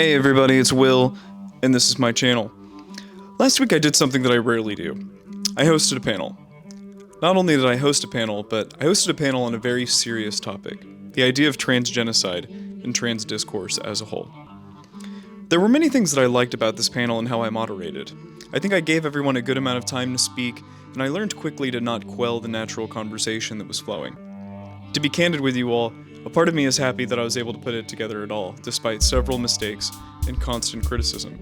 Hey everybody, it's Will, and this is my channel. Last week I did something that I rarely do. I hosted a panel. Not only did I host a panel, but I hosted a panel on a very serious topic, the idea of trans genocide and trans discourse as a whole. There were many things that I liked about this panel and how I moderated. I think I gave everyone a good amount of time to speak, and I learned quickly to not quell the natural conversation that was flowing. To be candid with you all, a part of me is happy that I was able to put it together at all, despite several mistakes and constant criticism.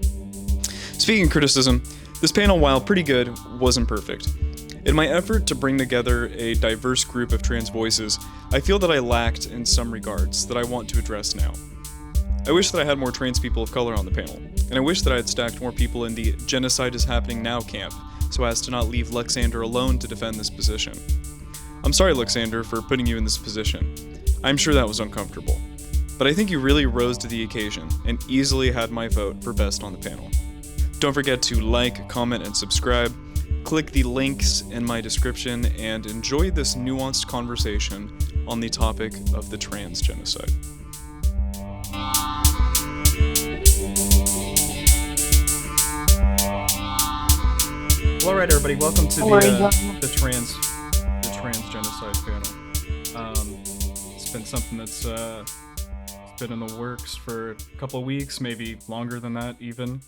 Speaking of criticism, this panel, while pretty good, wasn't perfect. In my effort to bring together a diverse group of trans voices, I feel that I lacked in some regards that I want to address now. I wish that I had more trans people of color on the panel, and I wish that I had stacked more people in the genocide is happening now camp, so as to not leave Luxander alone to defend this position. I'm sorry, Luxander, for putting you in this position. I'm sure that was uncomfortable. But I think you really rose to the occasion and easily had my vote for best on the panel. Don't forget to like, comment, and subscribe. Click the links in my description and enjoy this nuanced conversation on the topic of the trans genocide. Well, all right, everybody, welcome to the trans genocide panel. It's been something that's been in the works for a couple of weeks, maybe longer than that even.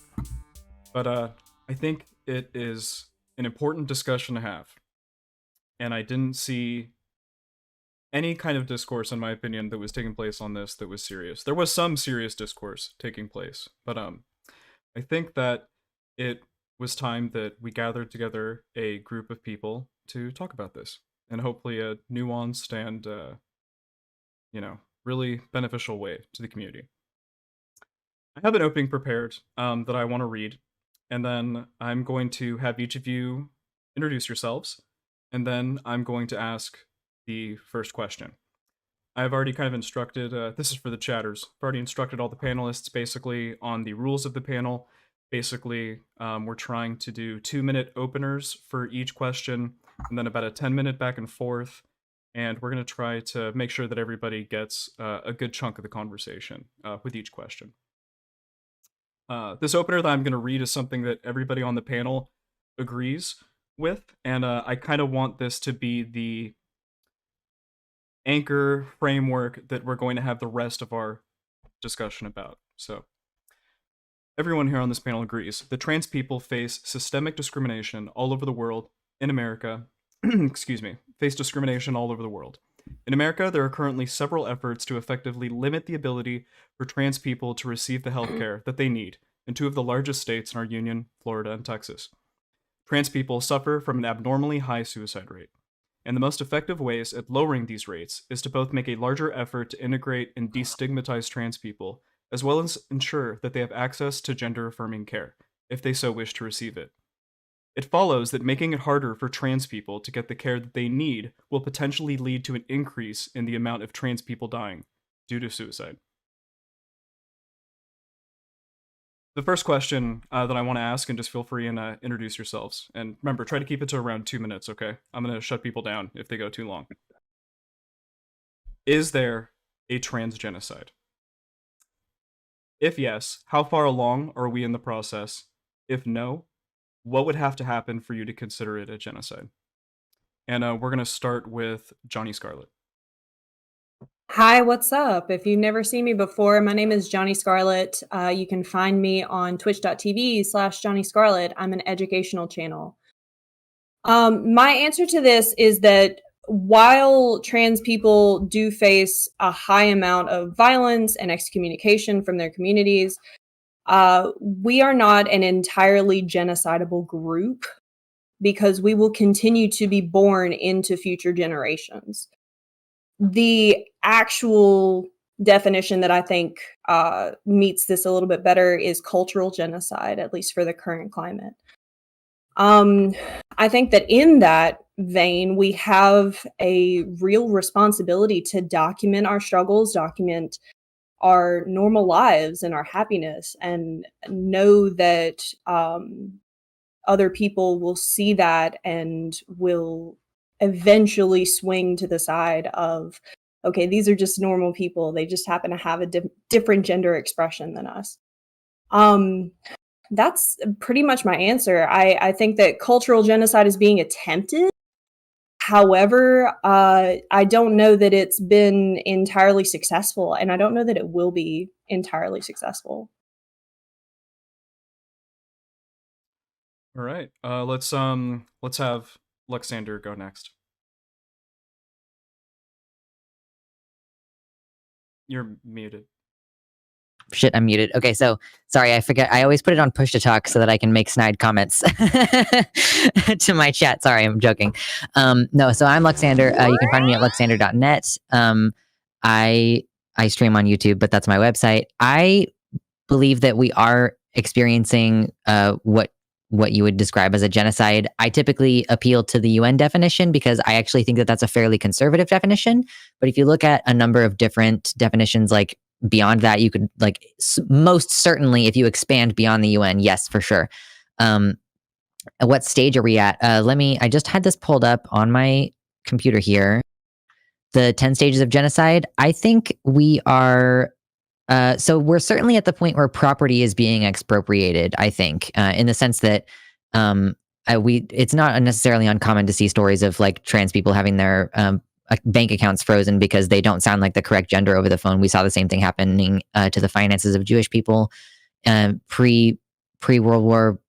But I think it is an important discussion to have. And I didn't see any kind of discourse, in my opinion, that was taking place on this that was serious. There was some serious discourse taking place, but I think that it was time that we gathered together a group of people to talk about this, and hopefully a nuanced and, really beneficial way to the community. I have an opening prepared that I want to read, and then I'm going to have each of you introduce yourselves, and then I'm going to ask the first question. I've already kind of instructed, this is for the chatters, I've already instructed all the panelists basically on the rules of the panel. Basically, we're trying to do 2-minute openers for each question, and then about a 10-minute back and forth, and we're going to try to make sure that everybody gets a good chunk of the conversation with each question. This opener that I'm going to read is something that everybody on the panel agrees with, and I kind of want this to be the anchor framework that we're going to have the rest of our discussion about. So, everyone here on this panel agrees that trans people face systemic discrimination all over the world. In America, face discrimination all over the world. In America, there are currently several efforts to effectively limit the ability for trans people to receive the healthcare that they need in two of the largest states in our union, Florida and Texas. Trans people suffer from an abnormally high suicide rate, and the most effective ways at lowering these rates is to both make a larger effort to integrate and destigmatize trans people, as well as ensure that they have access to gender-affirming care, if they so wish to receive it. It follows that making it harder for trans people to get the care that they need will potentially lead to an increase in the amount of trans people dying due to suicide. The first question that I want to ask, and just feel free and introduce yourselves. And remember, try to keep it to around 2 minutes, okay? I'm going to shut people down if they go too long. Is there a trans genocide? If yes, how far along are we in the process? If no, what would have to happen for you to consider it a genocide? And we're going to start with Johnny Scarlett. Hi, what's up? If you've never seen me before, my name is Johnny Scarlett. You can find me on twitch.tv/Johnny Scarlett. I'm an educational channel. My answer to this is that while trans people do face a high amount of violence and excommunication from their communities, we are not an entirely genocidable group because we will continue to be born into future generations. The actual definition that I think meets this a little bit better is cultural genocide, at least for the current climate. I think that in that vein, we have a real responsibility to document our struggles, document our normal lives and our happiness, and know that other people will see that and will eventually swing to the side of, okay, these are just normal people. They just happen to have a different gender expression than us. That's pretty much my answer. I think that cultural genocide is being attempted. However, I don't know that it's been entirely successful, and I don't know that it will be entirely successful. All right. Let's have Luxander go next. You're muted. Shit, I'm muted. Okay, so sorry, I forget. I always put it on push to talk so that I can make snide comments to my chat. Sorry, I'm joking. No, so I'm Luxander. You can find me at luxander.net. I stream on YouTube, but that's my website. I believe that we are experiencing what you would describe as a genocide. I typically appeal to the UN definition because I actually think that that's a fairly conservative definition. But if you look at a number of different definitions, like beyond that, you could like most certainly, if you expand beyond the UN, yes, for sure. What stage are we at? I just had this pulled up on my computer here. The 10 stages of genocide. I think we are so we're certainly at the point where property is being expropriated, I think, in the sense that it's not necessarily uncommon to see stories of like trans people having their bank accounts frozen because they don't sound like the correct gender over the phone. We saw the same thing happening to the finances of Jewish people pre World War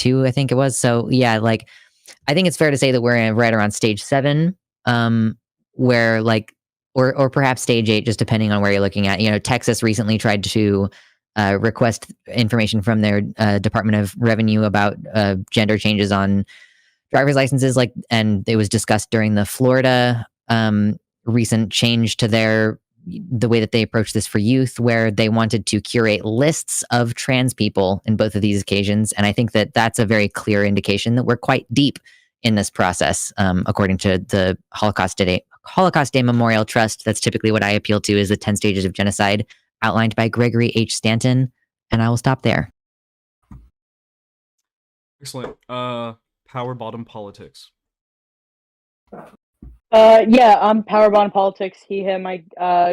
II, I think it was. So yeah, like I think it's fair to say that we're right around stage 7, where like or perhaps stage 8, just depending on where you're looking at. You know, Texas recently tried to request information from their Department of Revenue about gender changes on driver's licenses, and it was discussed during the Florida recent change to the way that they approach this for youth, where they wanted to curate lists of trans people in both of these occasions. And I think that that's a very clear indication that we're quite deep in this process, according to the Holocaust Day Memorial Trust. That's typically what I appeal to, is the 10 stages of genocide outlined by Gregory H. Stanton. And I will stop there. Excellent. Power bottom politics. Yeah, I'm Power Bottom Politics. He, him. I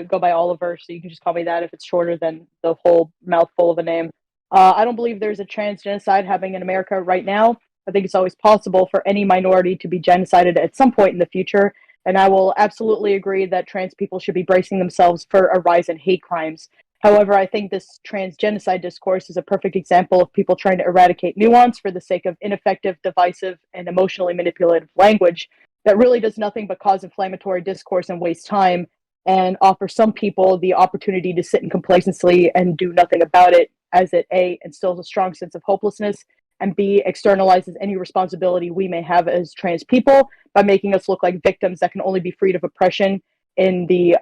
go by Oliver, so you can just call me that if it's shorter than the whole mouthful of a name. I don't believe there's a trans genocide happening in America right now. I think it's always possible for any minority to be genocided at some point in the future. And I will absolutely agree that trans people should be bracing themselves for a rise in hate crimes. However, I think this trans genocide discourse is a perfect example of people trying to eradicate nuance for the sake of ineffective, divisive, and emotionally manipulative language that really does nothing but cause inflammatory discourse and waste time, and offer some people the opportunity to sit in complacency and do nothing about it, as it A, instills a strong sense of hopelessness, and B, externalizes any responsibility we may have as trans people by making us look like victims that can only be freed of oppression in the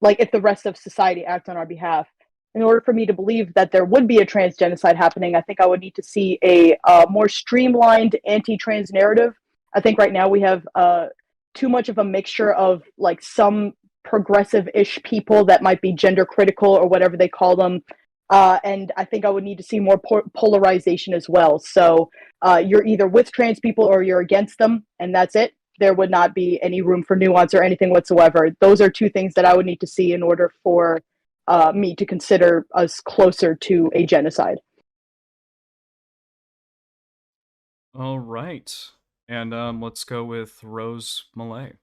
if the rest of society acts on our behalf. In order for me to believe that there would be a trans genocide happening, I think I would need to see a more streamlined anti-trans narrative. I think right now we have too much of a mixture of like some progressive-ish people that might be gender critical or whatever they call them. And I think I would need to see more polarization as well. So you're either with trans people or you're against them, and that's it. There would not be any room for nuance or anything whatsoever. Those are two things that I would need to see in order for me to consider us closer to a genocide. All right. And let's go with Rose Malay.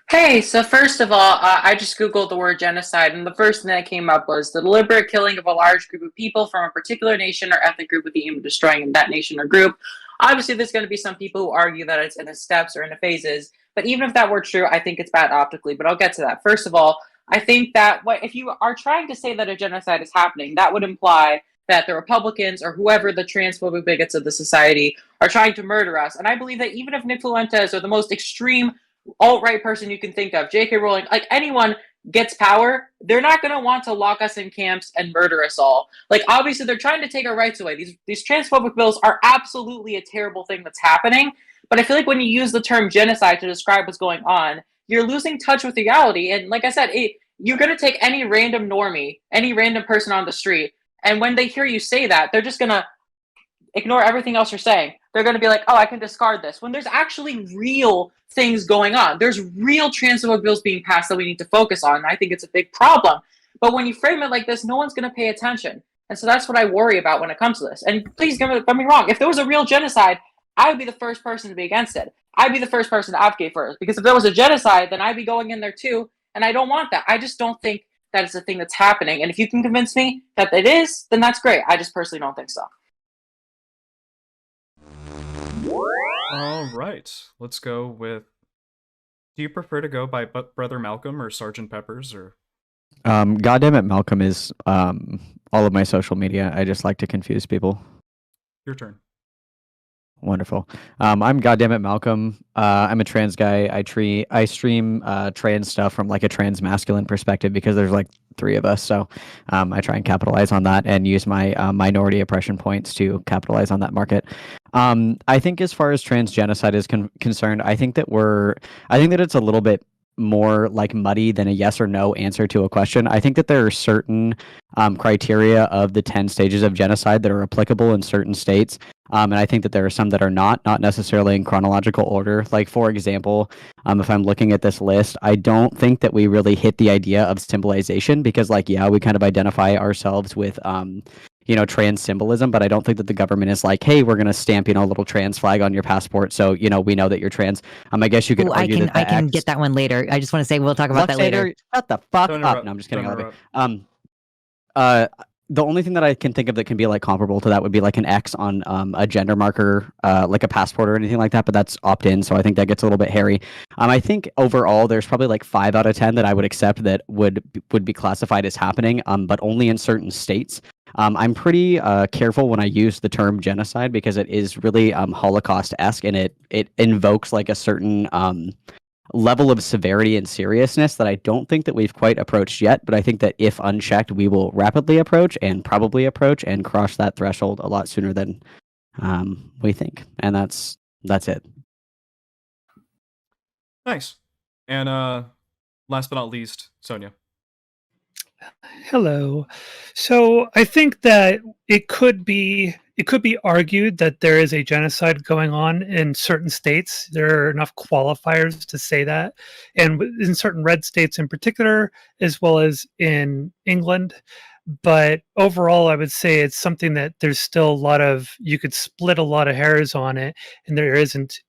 Hey, so first of all, I just Googled the word genocide, and the first thing that came up was the deliberate killing of a large group of people from a particular nation or ethnic group with the aim of destroying that nation or group. Obviously, there's going to be some people who argue that it's in the steps or in the phases, but even if that were true, I think it's bad optically, but I'll get to that. First of all, I think that if you are trying to say that a genocide is happening, that would imply that the Republicans or whoever the transphobic bigots of the society are trying to murder us. And I believe that even if Nick Fuentes or the most extreme alt-right person you can think of, J.K. Rowling, like anyone gets power, they're not going to want to lock us in camps and murder us all. Like, obviously, they're trying to take our rights away. These transphobic bills are absolutely a terrible thing that's happening. But I feel like when you use the term genocide to describe what's going on, you're losing touch with reality. And like I said, you're going to take any random normie, any random person on the street, and when they hear you say that, they're just going to ignore everything else you're saying. They're going to be like, oh, I can discard this. When there's actually real things going on. There's real transphobic bills being passed that we need to focus on. And I think it's a big problem. But when you frame it like this, no one's going to pay attention. And so that's what I worry about when it comes to this. And please get me wrong. If there was a real genocide, I would be the first person to be against it. I'd be the first person to advocate for it. Because if there was a genocide, then I'd be going in there too. And I don't want that. I just don't think that is a thing that's happening. And if you can convince me that it is, then that's great. I just personally don't think so. All right, let's go with. Do you prefer to go by Brother Malcolm or Sergeant Peppers or? Goddammit, Malcolm is all of my social media. I just like to confuse people. Your turn. Wonderful. I'm Goddammit Malcolm. I'm a trans guy. I stream trans stuff from like a trans masculine perspective because there's like 3 of us. So I try and capitalize on that and use my minority oppression points to capitalize on that market. I think as far as trans genocide is concerned, I think that it's a little bit more like muddy than a yes or no answer to a question. I think that there are certain criteria of the 10 stages of genocide that are applicable in certain states. And I think that there are some that are not necessarily in chronological order. Like, for example, if I'm looking at this list, I don't think that we really hit the idea of symbolization because, like, yeah, we kind of identify ourselves with, trans symbolism, but I don't think that the government is like, hey, we're going to stamp, a little trans flag on your passport. So, we know that you're trans. I guess you could argue I can get that one later. I just want to say we'll talk about that later. Shut the fuck up. No, I'm just kidding. The only thing that I can think of that can be like comparable to that would be like an X on a gender marker, like a passport or anything like that, but that's opt-in, so I think that gets a little bit hairy. I think overall there's probably like 5 out of 10 that I would accept that would be classified as happening, but only in certain states. I'm pretty careful when I use the term genocide because it is really Holocaust-esque and it invokes like a certain level of severity and seriousness that I don't think that we've quite approached yet, but I think that if unchecked, we will rapidly approach and probably approach and cross that threshold a lot sooner than we think. And that's it. Nice. And last but not least, Sonia. Hello. So I think that it could be argued that there is a genocide going on in certain states. There are enough qualifiers to say that, and in certain red states in particular, as well as in England. But overall, I would say it's something that there's still you could split a lot of hairs on it, and there isn't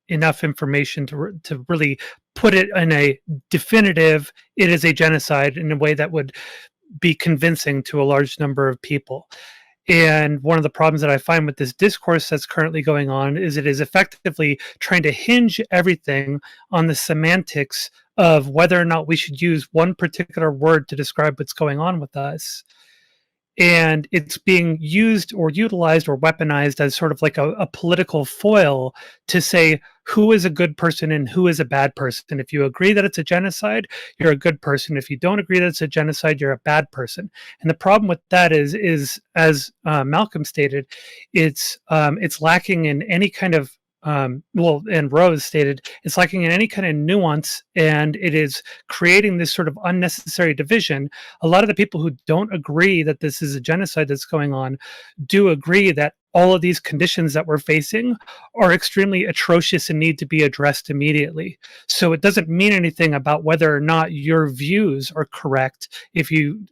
enough information to really put it in a definitive, it is a genocide in a way that would be convincing to a large number of people. And one of the problems that I find with this discourse that's currently going on is it is effectively trying to hinge everything on the semantics of whether or not we should use one particular word to describe what's going on with us. And it's being used or utilized or weaponized as sort of like a political foil to say who is a good person and who is a bad person. If you agree that it's a genocide, you're a good person. If you don't agree that it's a genocide, you're a bad person. And the problem with that is as Malcolm stated, it's lacking in any kind of and Rose stated, it's lacking in any kind of nuance, and it is creating this sort of unnecessary division. A lot of the people who don't agree that this is a genocide that's going on do agree that all of these conditions that we're facing are extremely atrocious and need to be addressed immediately. So it doesn't mean anything about whether or not your views are correct if you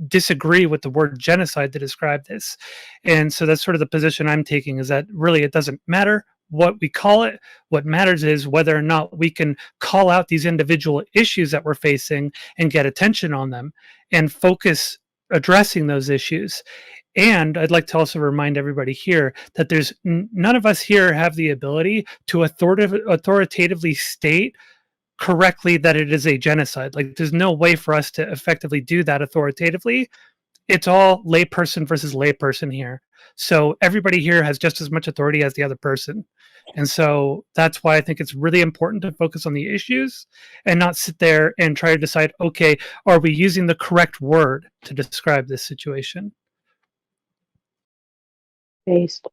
disagree with the word genocide to describe this. And so that's sort of the position I'm taking, is that really it doesn't matter what we call it. What matters is whether or not we can call out these individual issues that we're facing and get attention on them and focus addressing those issues. And I'd like to also remind everybody here that there's none of us here have the ability to authoritatively state correctly that it is a genocide. Like, there's no way for us to effectively do that authoritatively. It's all layperson versus layperson here. So everybody here has just as much authority as the other person. And so that's why I think it's really important to focus on the issues and not sit there and try to decide, okay, are we using the correct word to describe this situation? Based.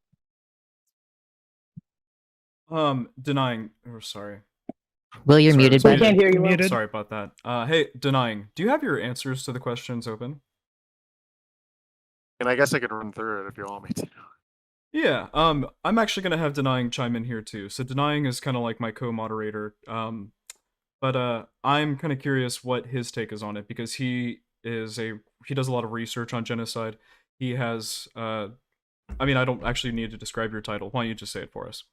Denying. Oh, sorry. Will, you're Sorry, muted, I bud. can't hear you. Will. Muted. Sorry about that. Hey, Denying. Do you have your answers to the questions open? And I guess I could run through it if you want me to. Yeah, I'm actually gonna have Denying chime in here too. So Denying is kind of like my co-moderator, but I'm kind of curious what his take is on it, because he he does a lot of research on genocide. He has I mean, I don't actually need to describe your title. Why don't you just say it for us?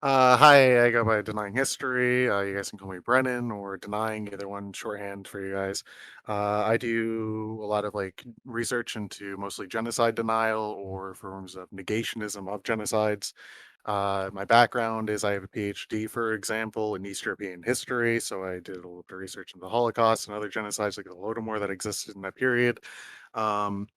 Hi, I go by Denying History. You guys can call me Brennan or Denying, either one, shorthand for you guys. I do a lot of like research into mostly genocide denial or forms of negationism of genocides. My background is I have a PhD, for example, in East European history, so I did a little bit of research into the Holocaust and other genocides like the Holodomor that existed in that period. Um,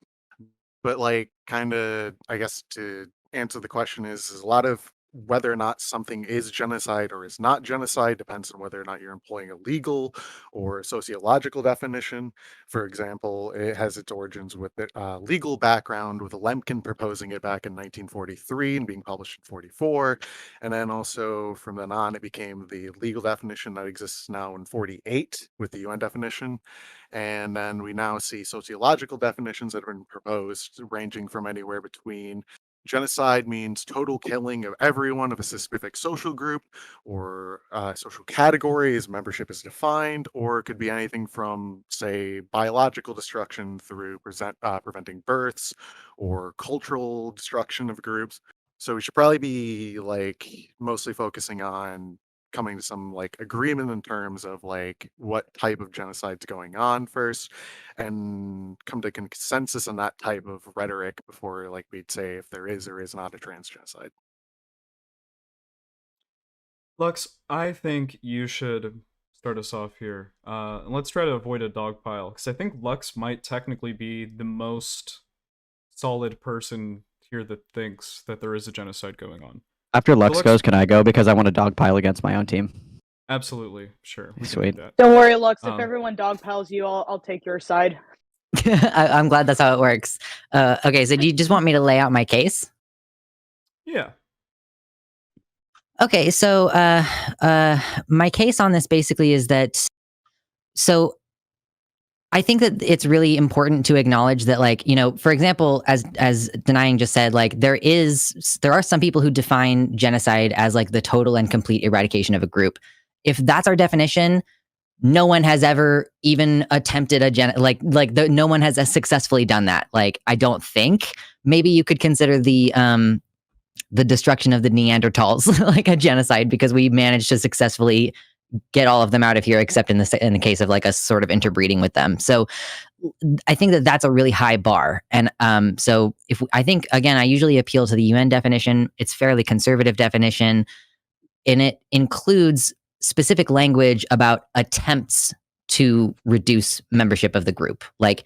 but like, kind of, I guess to answer the question is a lot of whether or not something is genocide or is not genocide depends on whether or not you're employing a legal or sociological definition. For example, it has its origins with the legal background, with Lemkin proposing it back in 1943 and being published in 44. And then also from then on, it became the legal definition that exists now in 48 with the UN definition. And then we now see sociological definitions that have been proposed, ranging from anywhere between genocide means total killing of everyone of a specific social group or social category as membership is defined, or it could be anything from, say, biological destruction through preventing births or cultural destruction of groups. So we should probably be like mostly focusing on coming to some like agreement in terms of like what type of genocide's going on first, and come to consensus on that type of rhetoric before like we'd say if there is or is not a trans genocide. Lux, I think you should start us off here. And let's try to avoid a dog pile, because I think Lux might technically be the most solid person here that thinks that there is a genocide going on. After Lux goes, can I go? Because I want to dogpile against my own team. Absolutely, sure. We can do Sweet. that. Don't worry, Lux. If everyone dogpiles you, I'll take your side. I'm glad that's how it works. Okay, so do you just want me to lay out my case? Yeah. Okay, so my case on this basically is that, so I think that it's really important to acknowledge that, like, you know, for example, as Denying just said, like there are some people who define genocide as like the total and complete eradication of a group. If that's our definition, no one has ever even attempted no one has successfully done that. Like, I don't think. Maybe you could consider the destruction of the Neanderthals like a genocide, because we managed to successfully get all of them out of here, except in the case of like a sort of interbreeding with them. So I think that that's a really high bar. And so I think, again, I usually appeal to the UN definition. It's fairly conservative definition, and it includes specific language about attempts to reduce membership of the group. Like,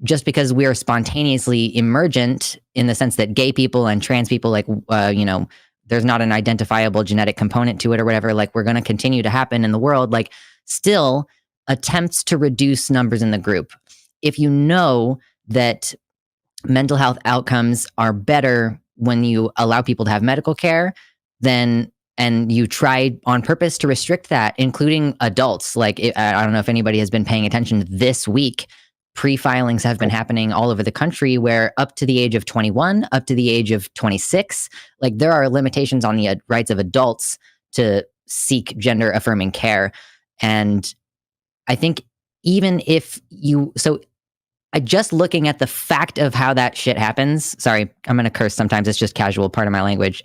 just because we are spontaneously emergent in the sense that gay people and trans people, like, you know, there's not an identifiable genetic component to it or whatever, like we're going to continue to happen in the world, like still attempts to reduce numbers in the group. If you know that mental health outcomes are better when you allow people to have medical care, then, and you try on purpose to restrict that, including adults, like I don't know if anybody has been paying attention this week, pre-filings have been happening all over the country where up to the age of 21, up to the age of 26, like there are limitations on the rights of adults to seek gender affirming care. And I think even if just looking at the fact of how that shit happens, sorry, I'm going to curse sometimes, it's just casual part of my language.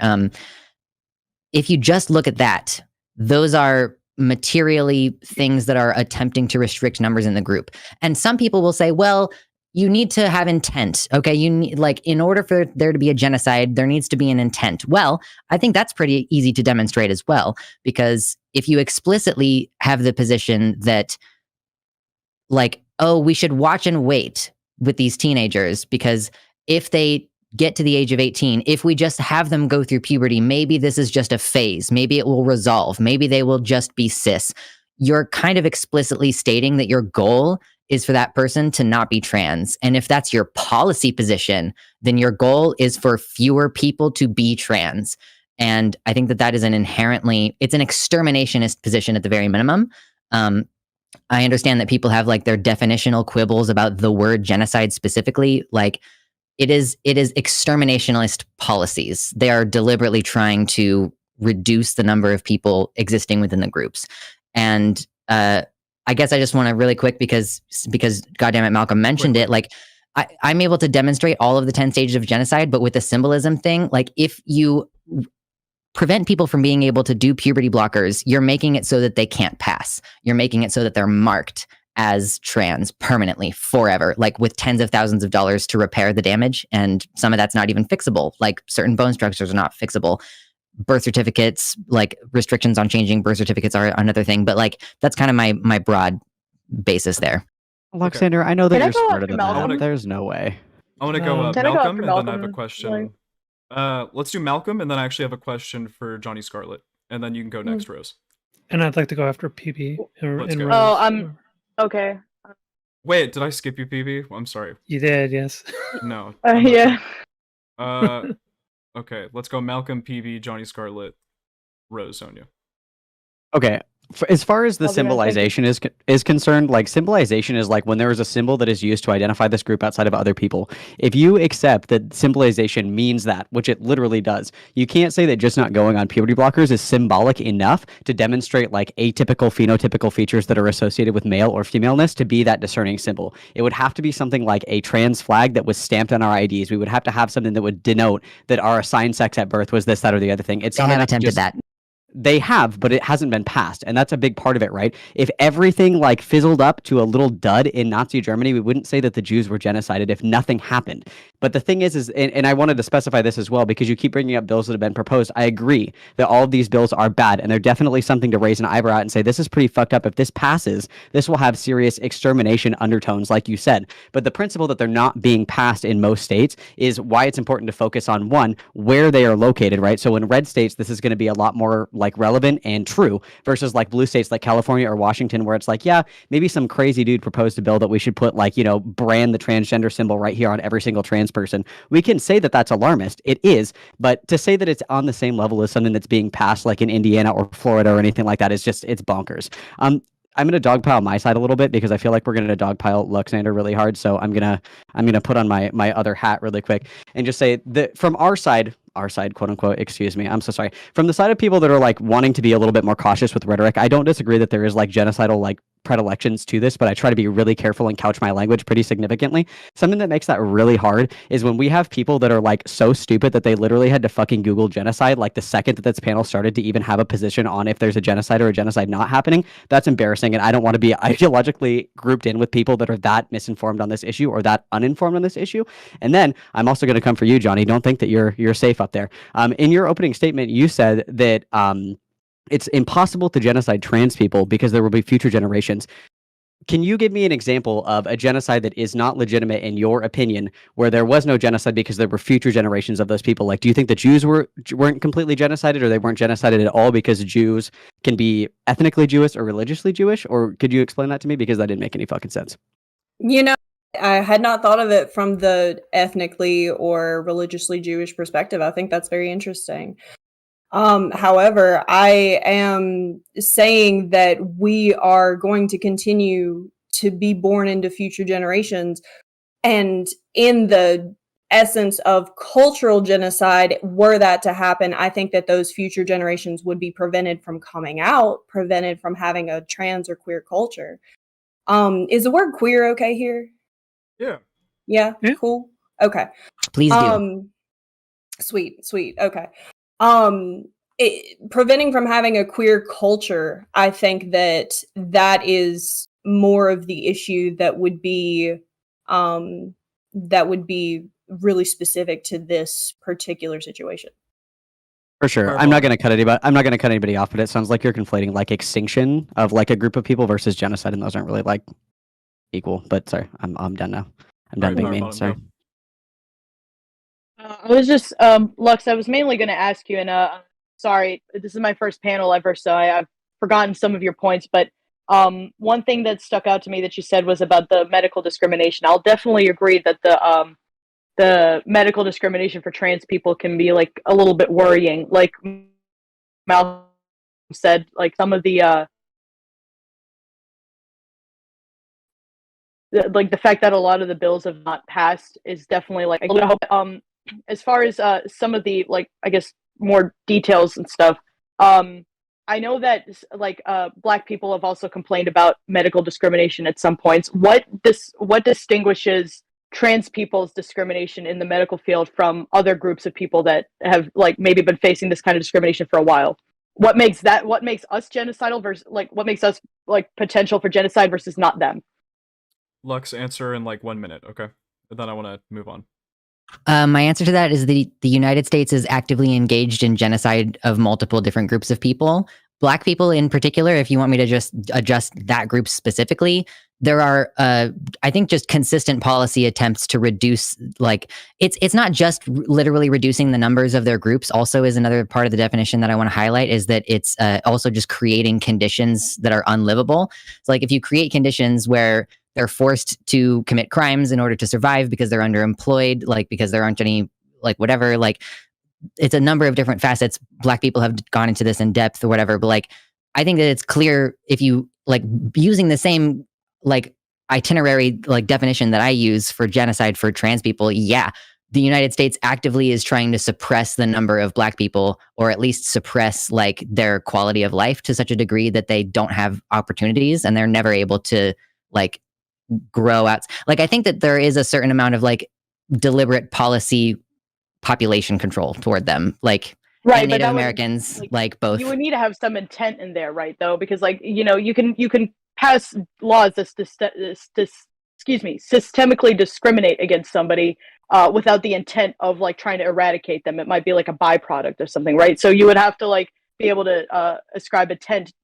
If you just look at that, those are materially things that are attempting to restrict numbers in the group. And some people will say, well, you need to have intent. Okay, you need, like, in order for there to be a genocide, there needs to be an intent. Well, I think that's pretty easy to demonstrate as well, because if you explicitly have the position that, like, oh, we should watch and wait with these teenagers, because if they get to the age of 18, if we just have them go through puberty, maybe this is just a phase. Maybe it will resolve. Maybe they will just be cis. You're kind of explicitly stating that your goal is for that person to not be trans. And if that's your policy position, then your goal is for fewer people to be trans. And I think that that is it's an exterminationist position at the very minimum. I understand that people have like their definitional quibbles about the word genocide specifically. Like, it is exterminationist policies. They are deliberately trying to reduce the number of people existing within the groups. And I I guess I just want to really quick because goddamn it, Malcolm mentioned it. Like, I'm able to demonstrate all of the 10 stages of genocide, but with the symbolism thing, like if you prevent people from being able to do puberty blockers, you're making it so that they can't pass. You're making it so that they're marked as trans permanently forever, like with tens of thousands of dollars to repair the damage. And some of that's not even fixable. Like certain bone structures are not fixable. Birth certificates, like restrictions on changing birth certificates are another thing. But like, that's kind of my broad basis there. Luxander, I know that Can I you're go smarter after than Malcolm? that. There's no way. I want to go Can I go Malcolm, after and then I have a Malcolm? question. Let's do Malcolm, and then I actually have a question for Johnny Scarlett, and then you can go next, Rose. And I'd like to go after PB. Let's go. Oh, I'm okay. Wait, did I skip you, PB? I'm sorry. You did, yes. No. Yeah. Okay, let's go Malcolm, PB, Johnny Scarlett, Rose, Sonia. Okay. As far as the I'll be right back. symbolization is concerned, like symbolization is like when there is a symbol that is used to identify this group outside of other people. If you accept that symbolization means that, which it literally does, you can't say that just not going on puberty blockers is symbolic enough to demonstrate like atypical phenotypical features that are associated with male or femaleness to be that discerning symbol. It would have to be something like a trans flag that was stamped on our IDs. We would have to have something that would denote that our assigned sex at birth was this, that, or the other thing. It's They not have enough to attempted just- that. They have, but it hasn't been passed. And that's a big part of it, right? If everything like fizzled up to a little dud in Nazi Germany, we wouldn't say that the Jews were genocided if nothing happened. But the thing is and I wanted to specify this as well, because you keep bringing up bills that have been proposed. I agree that all of these bills are bad, and they're definitely something to raise an eyebrow at and say, this is pretty fucked up. If this passes, this will have serious extermination undertones, like you said. But the principle that they're not being passed in most states is why it's important to focus on, one, where they are located, right? So in red states, this is going to be a lot more like relevant and true versus like blue states like California or Washington, where it's like, yeah, maybe some crazy dude proposed a bill that we should put like, brand the transgender symbol right here on every single trans person. We can say that that's alarmist. It is, but to say that it's on the same level as something that's being passed like in Indiana or Florida or anything like that is just, it's bonkers. I'm going to dogpile my side a little bit because I feel like we're going to dogpile Luxander really hard. So I'm going to put on my other hat really quick and just say that from our side, quote unquote, excuse me, I'm so sorry. From the side of people that are like wanting to be a little bit more cautious with rhetoric, I don't disagree that there is like genocidal like predilections to this, but I try to be really careful and couch my language pretty significantly. Something that makes that really hard is when we have people that are like so stupid that they literally had to fucking Google genocide like the second that this panel started to even have a position on if there's a genocide or a genocide not happening. That's embarrassing, and I don't want to be ideologically grouped in with people that are that misinformed on this issue or that uninformed on this issue. And then I'm also going to come for you, Johnny. Don't think that you're safe up there. In your opening statement, you said that it's impossible to genocide trans people because there will be future generations. Can you give me an example of a genocide that is not legitimate in your opinion, where there was no genocide because there were future generations of those people? Like, do you think the Jews weren't completely genocided, or they weren't genocided at all because Jews can be ethnically Jewish or religiously Jewish? Or could you explain that to me? Because that didn't make any fucking sense. I had not thought of it from the ethnically or religiously Jewish perspective. I think that's very interesting. However, I am saying that we are going to continue to be born into future generations. And in the essence of cultural genocide, were that to happen, I think that those future generations would be prevented from coming out, prevented from having a trans or queer culture. Is the word queer okay here? Yeah. Yeah? Cool. Okay. Please do. Sweet. Okay. Preventing from having a queer culture, I think that is more of the issue that would be really specific to this particular situation. For sure. I'm not going to cut anybody off, but it sounds like you're conflating like extinction of like a group of people versus genocide, and those aren't really like equal. But sorry, I'm done now. I'm done being mean. Sorry. I was just Lux, I was mainly going to ask you, and sorry, this is my first panel ever, so I've forgotten some of your points, but one thing that stuck out to me that you said was about the medical discrimination. I'll definitely agree that the medical discrimination for trans people can be like a little bit worrying. Like Malcolm said, like some of the fact that a lot of the bills have not passed is definitely like a little hope. As far as some of the like, I guess, more details and stuff, I know that like Black people have also complained about medical discrimination at some points. What distinguishes trans people's discrimination in the medical field from other groups of people that have like maybe been facing this kind of discrimination for a while? What makes us genocidal versus like what makes us like potential for genocide versus not them? Lux, answer in like 1 minute, okay? And then I want to move on. My answer to that is the United States is actively engaged in genocide of multiple different groups of people. Black people in particular, if you want me to just adjust that group specifically, there are, I think, just consistent policy attempts to reduce, like, it's not just literally reducing the numbers of their groups. Also is another part of the definition that I want to highlight is that it's also just creating conditions that are unlivable. So like if you create conditions where they're forced to commit crimes in order to survive because they're underemployed, like because there aren't any, like whatever, like it's a number of different facets. Black people have gone into this in depth or whatever, but like, I think that it's clear if you like using the same like itinerary, like definition that I use for genocide for trans people. Yeah. The United States actively is trying to suppress the number of Black people, or at least suppress like their quality of life to such a degree that they don't have opportunities and they're never able to like grow out. Like, I think that there is a certain amount of like deliberate policy population control toward them, like Right, and but Native that would, Americans, like, like both. you would need to have some intent in there, right? Though, because like you know, you can pass laws that systemically discriminate against somebody without the intent of like trying to eradicate them. It might be like a byproduct or something, right? So you would have to like be able to ascribe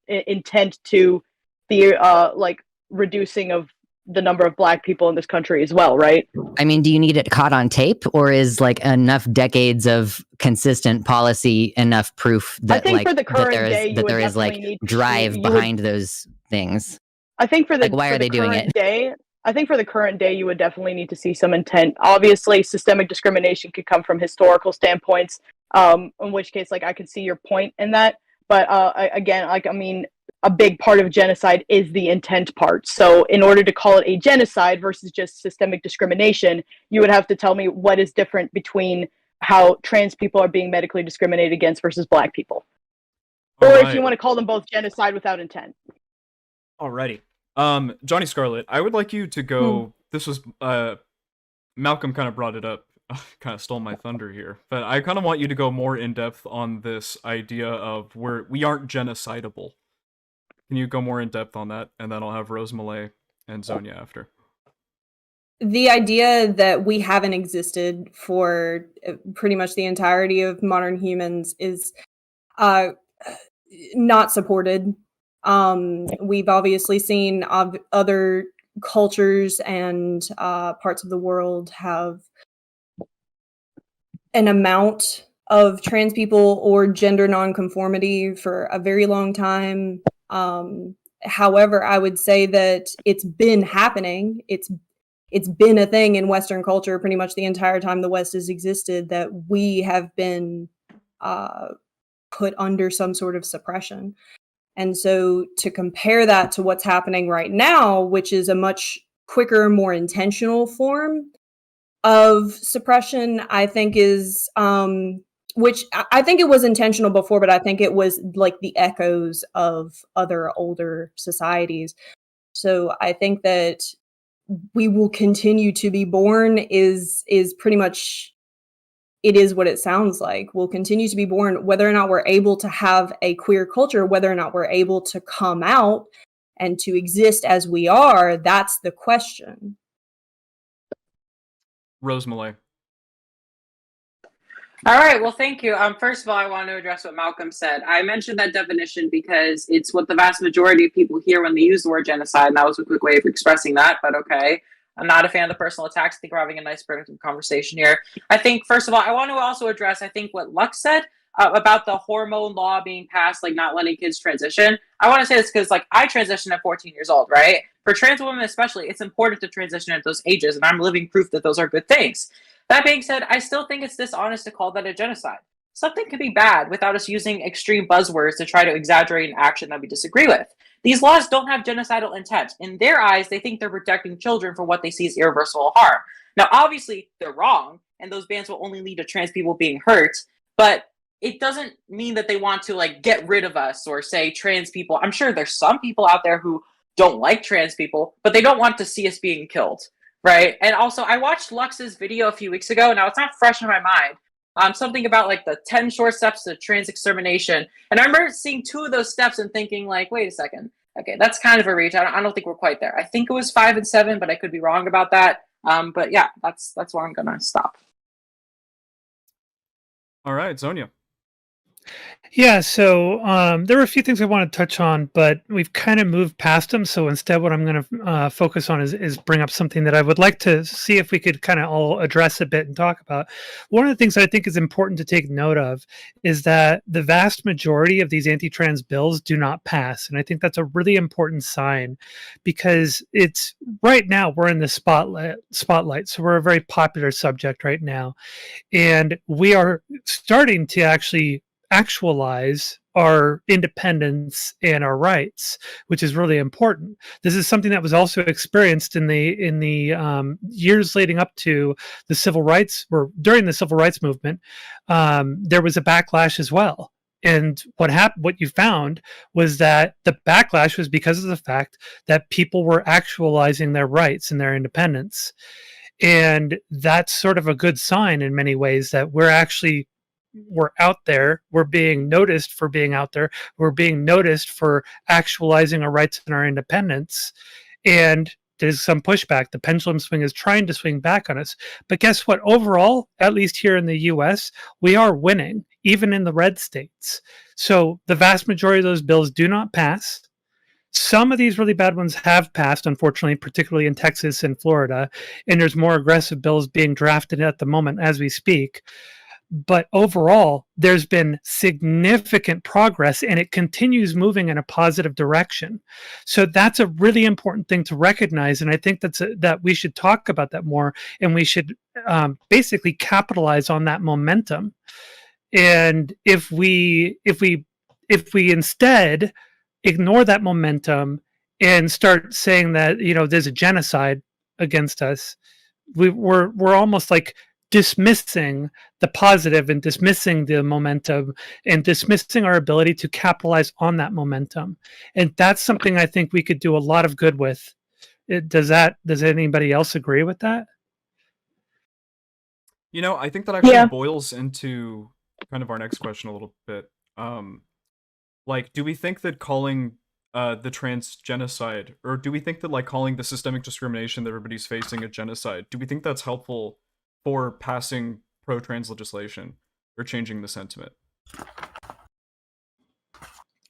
intent to the like reducing of the number of Black people in this country as well, right? I mean, do you need it caught on tape, or is like enough decades of consistent policy enough proof that I think like for the current day, that there is like drive behind those things? I think for the like why are they doing it? I think for the current day, you would definitely need to see some intent. Obviously, systemic discrimination could come from historical standpoints, in which case, like I could see your point in that. But again, like I mean, a big part of genocide is the intent part. So in order to call it a genocide versus just systemic discrimination, you would have to tell me what is different between how trans people are being medically discriminated against versus Black people. Or if you want to call them both genocide without intent. Alrighty. Johnny Scarlett, I would like you to go, this was, Malcolm kind of brought it up, kind of stole my thunder here, but I kind of want you to go more in depth on this idea of where we aren't genocidable. Can you go more in depth on that? And then I'll have Rose Malay and Zonia after. The idea that we haven't existed for pretty much the entirety of modern humans is not supported. We've obviously seen other cultures and parts of the world have an amount of trans people or gender nonconformity for a very long time. However, I would say that it's been happening. It's been a thing in Western culture pretty much the entire time the West has existed, that we have been put under some sort of suppression. And so to compare that to what's happening right now, which is a much quicker, more intentional form of suppression, I think is, which I think it was intentional before, but I think it was like the echoes of other older societies. So I think that we will continue to be born is pretty much, it is what it sounds like. We'll continue to be born, whether or not we're able to have a queer culture, whether or not we're able to come out and to exist as we are, that's the question. Rose Malay. All right, well, thank you. First of all, I want to address what Malcolm said. I mentioned that definition because it's what the vast majority of people hear when they use the word genocide, and that was a quick way of expressing that, but okay. I'm not a fan of the personal attacks. I think we're having a nice, productive conversation here. I think, first of all, I want to also address, I think, what Lux said about the hormone law being passed, like not letting kids transition. I want to say this because, like, I transitioned at 14 years old, right? For trans women especially, it's important to transition at those ages, and I'm living proof that those are good things. That being said, I still think it's dishonest to call that a genocide. Something can be bad without us using extreme buzzwords to try to exaggerate an action that we disagree with. These laws don't have genocidal intent. In their eyes, they think they're protecting children from what they see as irreversible harm. Now, obviously, they're wrong, and those bans will only lead to trans people being hurt, but it doesn't mean that they want to like get rid of us or say trans people. I'm sure there's some people out there who don't like trans people, but they don't want to see us being killed, right? And also, I watched Lux's video a few weeks ago. Now it's not fresh in my mind. Something about like the 10 short steps to trans extermination, and I remember seeing 2 of those steps and thinking like, wait a second, okay, that's kind of a reach. I don't think we're quite there. I think it was 5 and 7, but I could be wrong about that. But yeah, that's where I'm gonna stop. All right, Zonia. Yeah, so there were a few things I want to touch on, but we've kind of moved past them. So instead, what I'm going to focus on is bring up something that I would like to see if we could kind of all address a bit and talk about. One of the things I think is important to take note of is that the vast majority of these anti-trans bills do not pass. And I think that's a really important sign, because it's right now we're in the spotlight. So we're a very popular subject right now. And we are starting to actualize our independence and our rights, which is really important. This is something that was also experienced in the years leading up to the civil rights, or during the civil rights movement. There was a backlash as well. And what you found was that the backlash was because of the fact that people were actualizing their rights and their independence. And that's sort of a good sign in many ways, that we're out there, we're being noticed for being out there, we're being noticed for actualizing our rights and our independence. And there's some pushback. The pendulum swing is trying to swing back on us. But guess what? Overall, at least here in the US, we are winning, even in the red states. So the vast majority of those bills do not pass. Some of these really bad ones have passed, unfortunately, particularly in Texas and Florida. And there's more aggressive bills being drafted at the moment as we speak. But overall, there's been significant progress, and it continues moving in a positive direction. So that's a really important thing to recognize, and I think that we should talk about that more, and we should basically capitalize on that momentum. And if we instead ignore that momentum and start saying that there's a genocide against us, we're almost like dismissing the positive and dismissing the momentum and dismissing our ability to capitalize on that momentum. And that's something I think we could do a lot of good with. Does anybody else agree with that? I think that actually boils into kind of our next question a little bit. Do we think that calling the trans genocide, or do we think that calling the systemic discrimination that everybody's facing a genocide, do we think that's helpful for passing pro-trans legislation or changing the sentiment?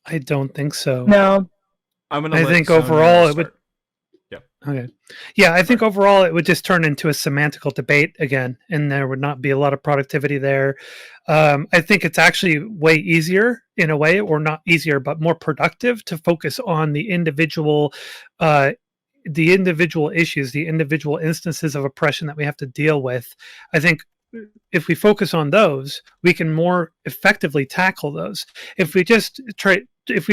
I don't think so. No. I think overall it would. Yeah. Okay. Yeah, I think overall it would just turn into a semantical debate again, and there would not be a lot of productivity there. I think it's actually way easier in a way, or not easier, but more productive to focus on the individual issues, the individual instances of oppression that we have to deal with. I think if we focus on those, we can more effectively tackle those. If we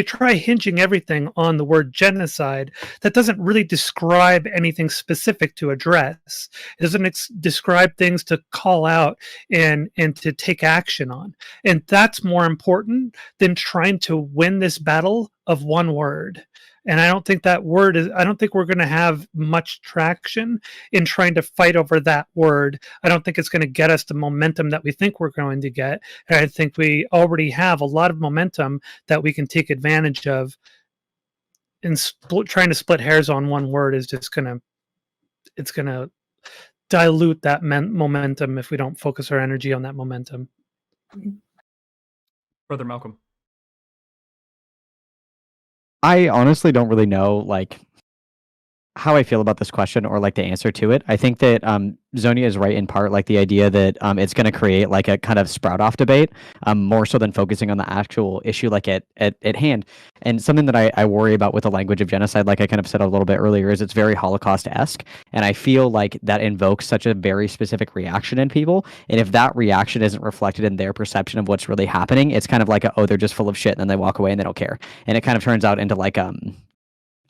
try hinging everything on the word genocide, that doesn't really describe anything specific to address. It doesn't describe things to call out and to take action on. And that's more important than trying to win this battle of one word. And I don't think we're going to have much traction in trying to fight over that word. I don't think it's going to get us the momentum that we think we're going to get. And I think we already have a lot of momentum that we can take advantage of. And trying to split hairs on one word is just going to dilute that momentum if we don't focus our energy on that momentum. Brother Malcolm. I honestly don't really know how I feel about this question or the answer to it. I think that Zonia is right in part, the idea that it's going to create a kind of sprout off debate, more so than focusing on the actual issue at hand. And something that I worry about with the language of genocide, like I kind of said a little bit earlier, is it's very Holocaust-esque. And I feel like that invokes such a very specific reaction in people. And if that reaction isn't reflected in their perception of what's really happening, it's kind of they're just full of shit, and then they walk away and they don't care. And it kind of turns out into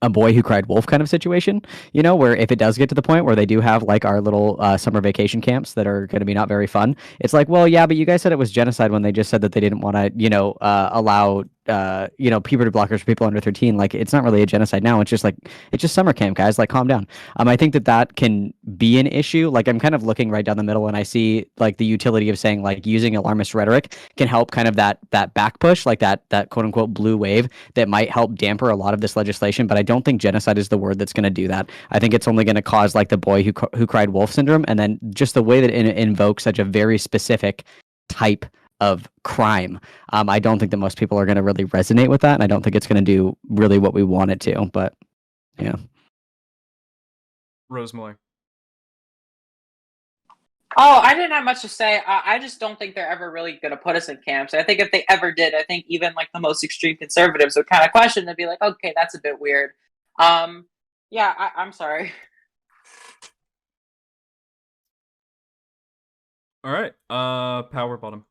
a boy who cried wolf kind of situation, where if it does get to the point where they do have like our little summer vacation camps that are going to be not very fun, it's like, well, yeah, but you guys said it was genocide when they just said that they didn't want to, allow, puberty blockers for people under 13. Like, it's not really a genocide now. It's just summer camp, guys. Like, calm down. I think that can be an issue. Like, I'm kind of looking right down the middle, and I see like the utility of saying like using alarmist rhetoric can help kind of that back push, like that quote unquote blue wave that might help damper a lot of this legislation. But I don't think genocide is the word that's going to do that. I think it's only going to cause like the boy who cried wolf syndrome, and then just the way that it invokes such a very specific type of crime. I don't think that most people are going to really resonate with that, and I don't think it's going to do really what we want it to. But yeah. Rosemary. Oh, I didn't have much to say. I just don't think they're ever really going to put us in camps. I think if they ever did, I think even like the most extreme conservatives would kind of question and be like, okay, that's a bit weird. Yeah, I'm sorry. All right. Power bottom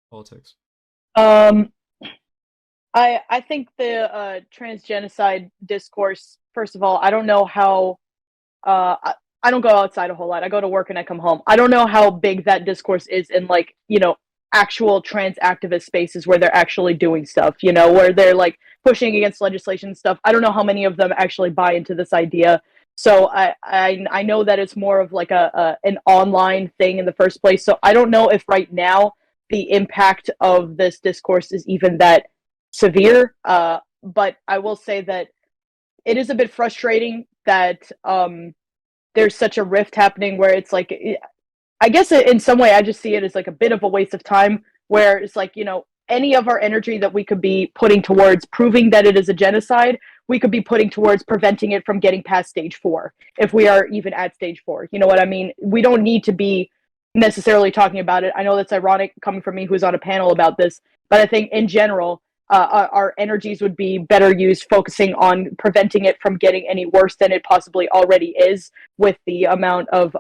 politics. I think the trans genocide discourse. First of all, I don't know how. I don't go outside a whole lot. I go to work and I come home. I don't know how big that discourse is in like, actual trans activist spaces where they're actually doing stuff, where they're like pushing against legislation and stuff. I don't know how many of them actually buy into this idea. So I know that it's more of like an online thing in the first place. So I don't know if right now the impact of this discourse is even that severe. But I will say that it is a bit frustrating that there's such a rift happening where it's like, I guess in some way I just see it as like a bit of a waste of time, where it's like, any of our energy that we could be putting towards proving that it is a genocide, we could be putting towards preventing it from getting past stage 4, if we are even at stage 4. You know what I mean? We don't need to be necessarily talking about it. I know that's ironic coming from me, who's on a panel about this, but I think in general, our energies would be better used focusing on preventing it from getting any worse than it possibly already is, with the amount of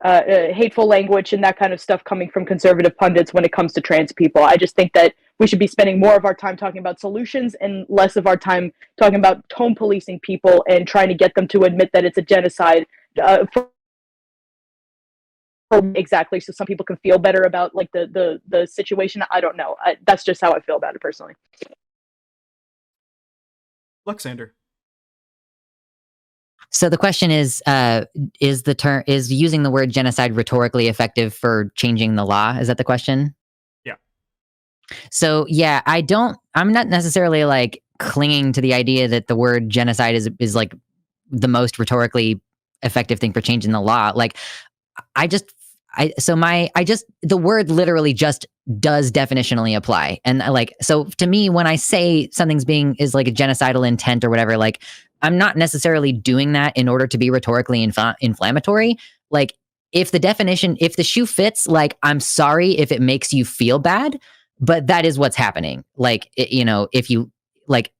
hateful language and that kind of stuff coming from conservative pundits when it comes to trans people. I just think that we should be spending more of our time talking about solutions and less of our time talking about tone policing people and trying to get them to admit that it's a genocide exactly, so some people can feel better about like the situation. I don't know. That's just how I feel about it personally. Luxander. So the question is using the word genocide rhetorically effective for changing the law? Is that the question? Yeah. So yeah, I'm not necessarily like clinging to the idea that the word genocide is like the most rhetorically effective thing for changing the law. Like, the word literally just does definitionally apply. And like, so to me, when I say something's is like a genocidal intent or whatever, like, I'm not necessarily doing that in order to be rhetorically inflammatory. Like, if the shoe fits, like, I'm sorry if it makes you feel bad, but that is what's happening. Like, if you like,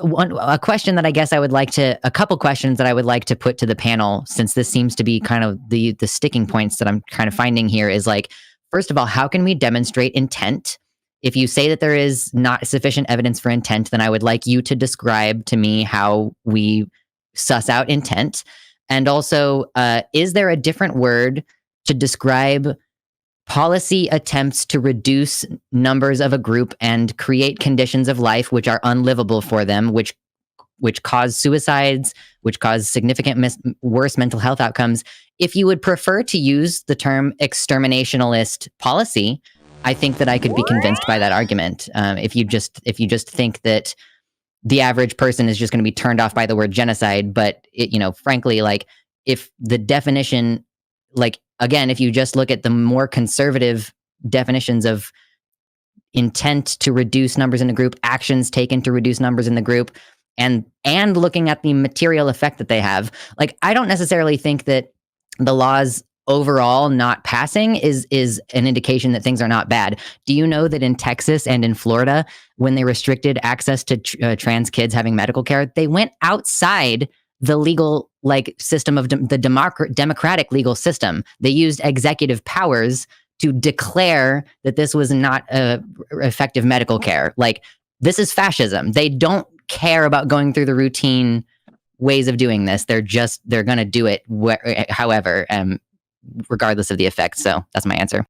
a question that I guess a couple questions that I would like to put to the panel, since this seems to be kind of the sticking points that I'm kind of finding here, is like, first of all, how can we demonstrate intent? If you say that there is not sufficient evidence for intent, then I would like you to describe to me how we suss out intent. And also, is there a different word to describe policy attempts to reduce numbers of a group and create conditions of life which are unlivable for them, which cause suicides, which cause significant worse mental health outcomes? If you would prefer to use the term exterminationalist policy, I think that I could be convinced by that argument. If you just think that the average person is just going to be turned off by the word genocide, but frankly, like, if the definition, like, again, if you just look at the more conservative definitions of intent to reduce numbers in a group, actions taken to reduce numbers in the group, and looking at the material effect that they have, like, I don't necessarily think that the laws overall not passing is an indication that things are not bad. Do you know that in Texas and in Florida, when they restricted access to trans kids having medical care, they went outside the legal system of the democratic legal system? They used executive powers to declare that this was not effective medical care. Like, this is fascism. They don't care about going through the routine ways of doing this. They're going to do it however, regardless of the effect. So that's my answer.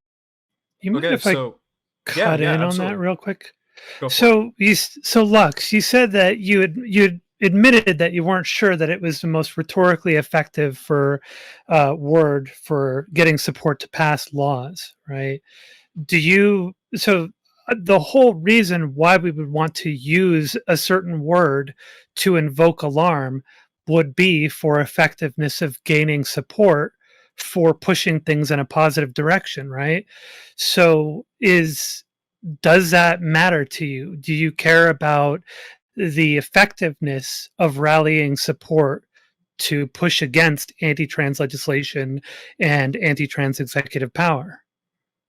You mind Okay, if I so cut in on absolutely. that real quick? Go for it. So Lux, you said that you admitted that you weren't sure that it was the most rhetorically effective word for getting support to pass laws, right? The whole reason why we would want to use a certain word to invoke alarm would be for effectiveness of gaining support for pushing things in a positive direction, right? So does that matter to you? Do you care about the effectiveness of rallying support to push against anti-trans legislation and anti-trans executive power?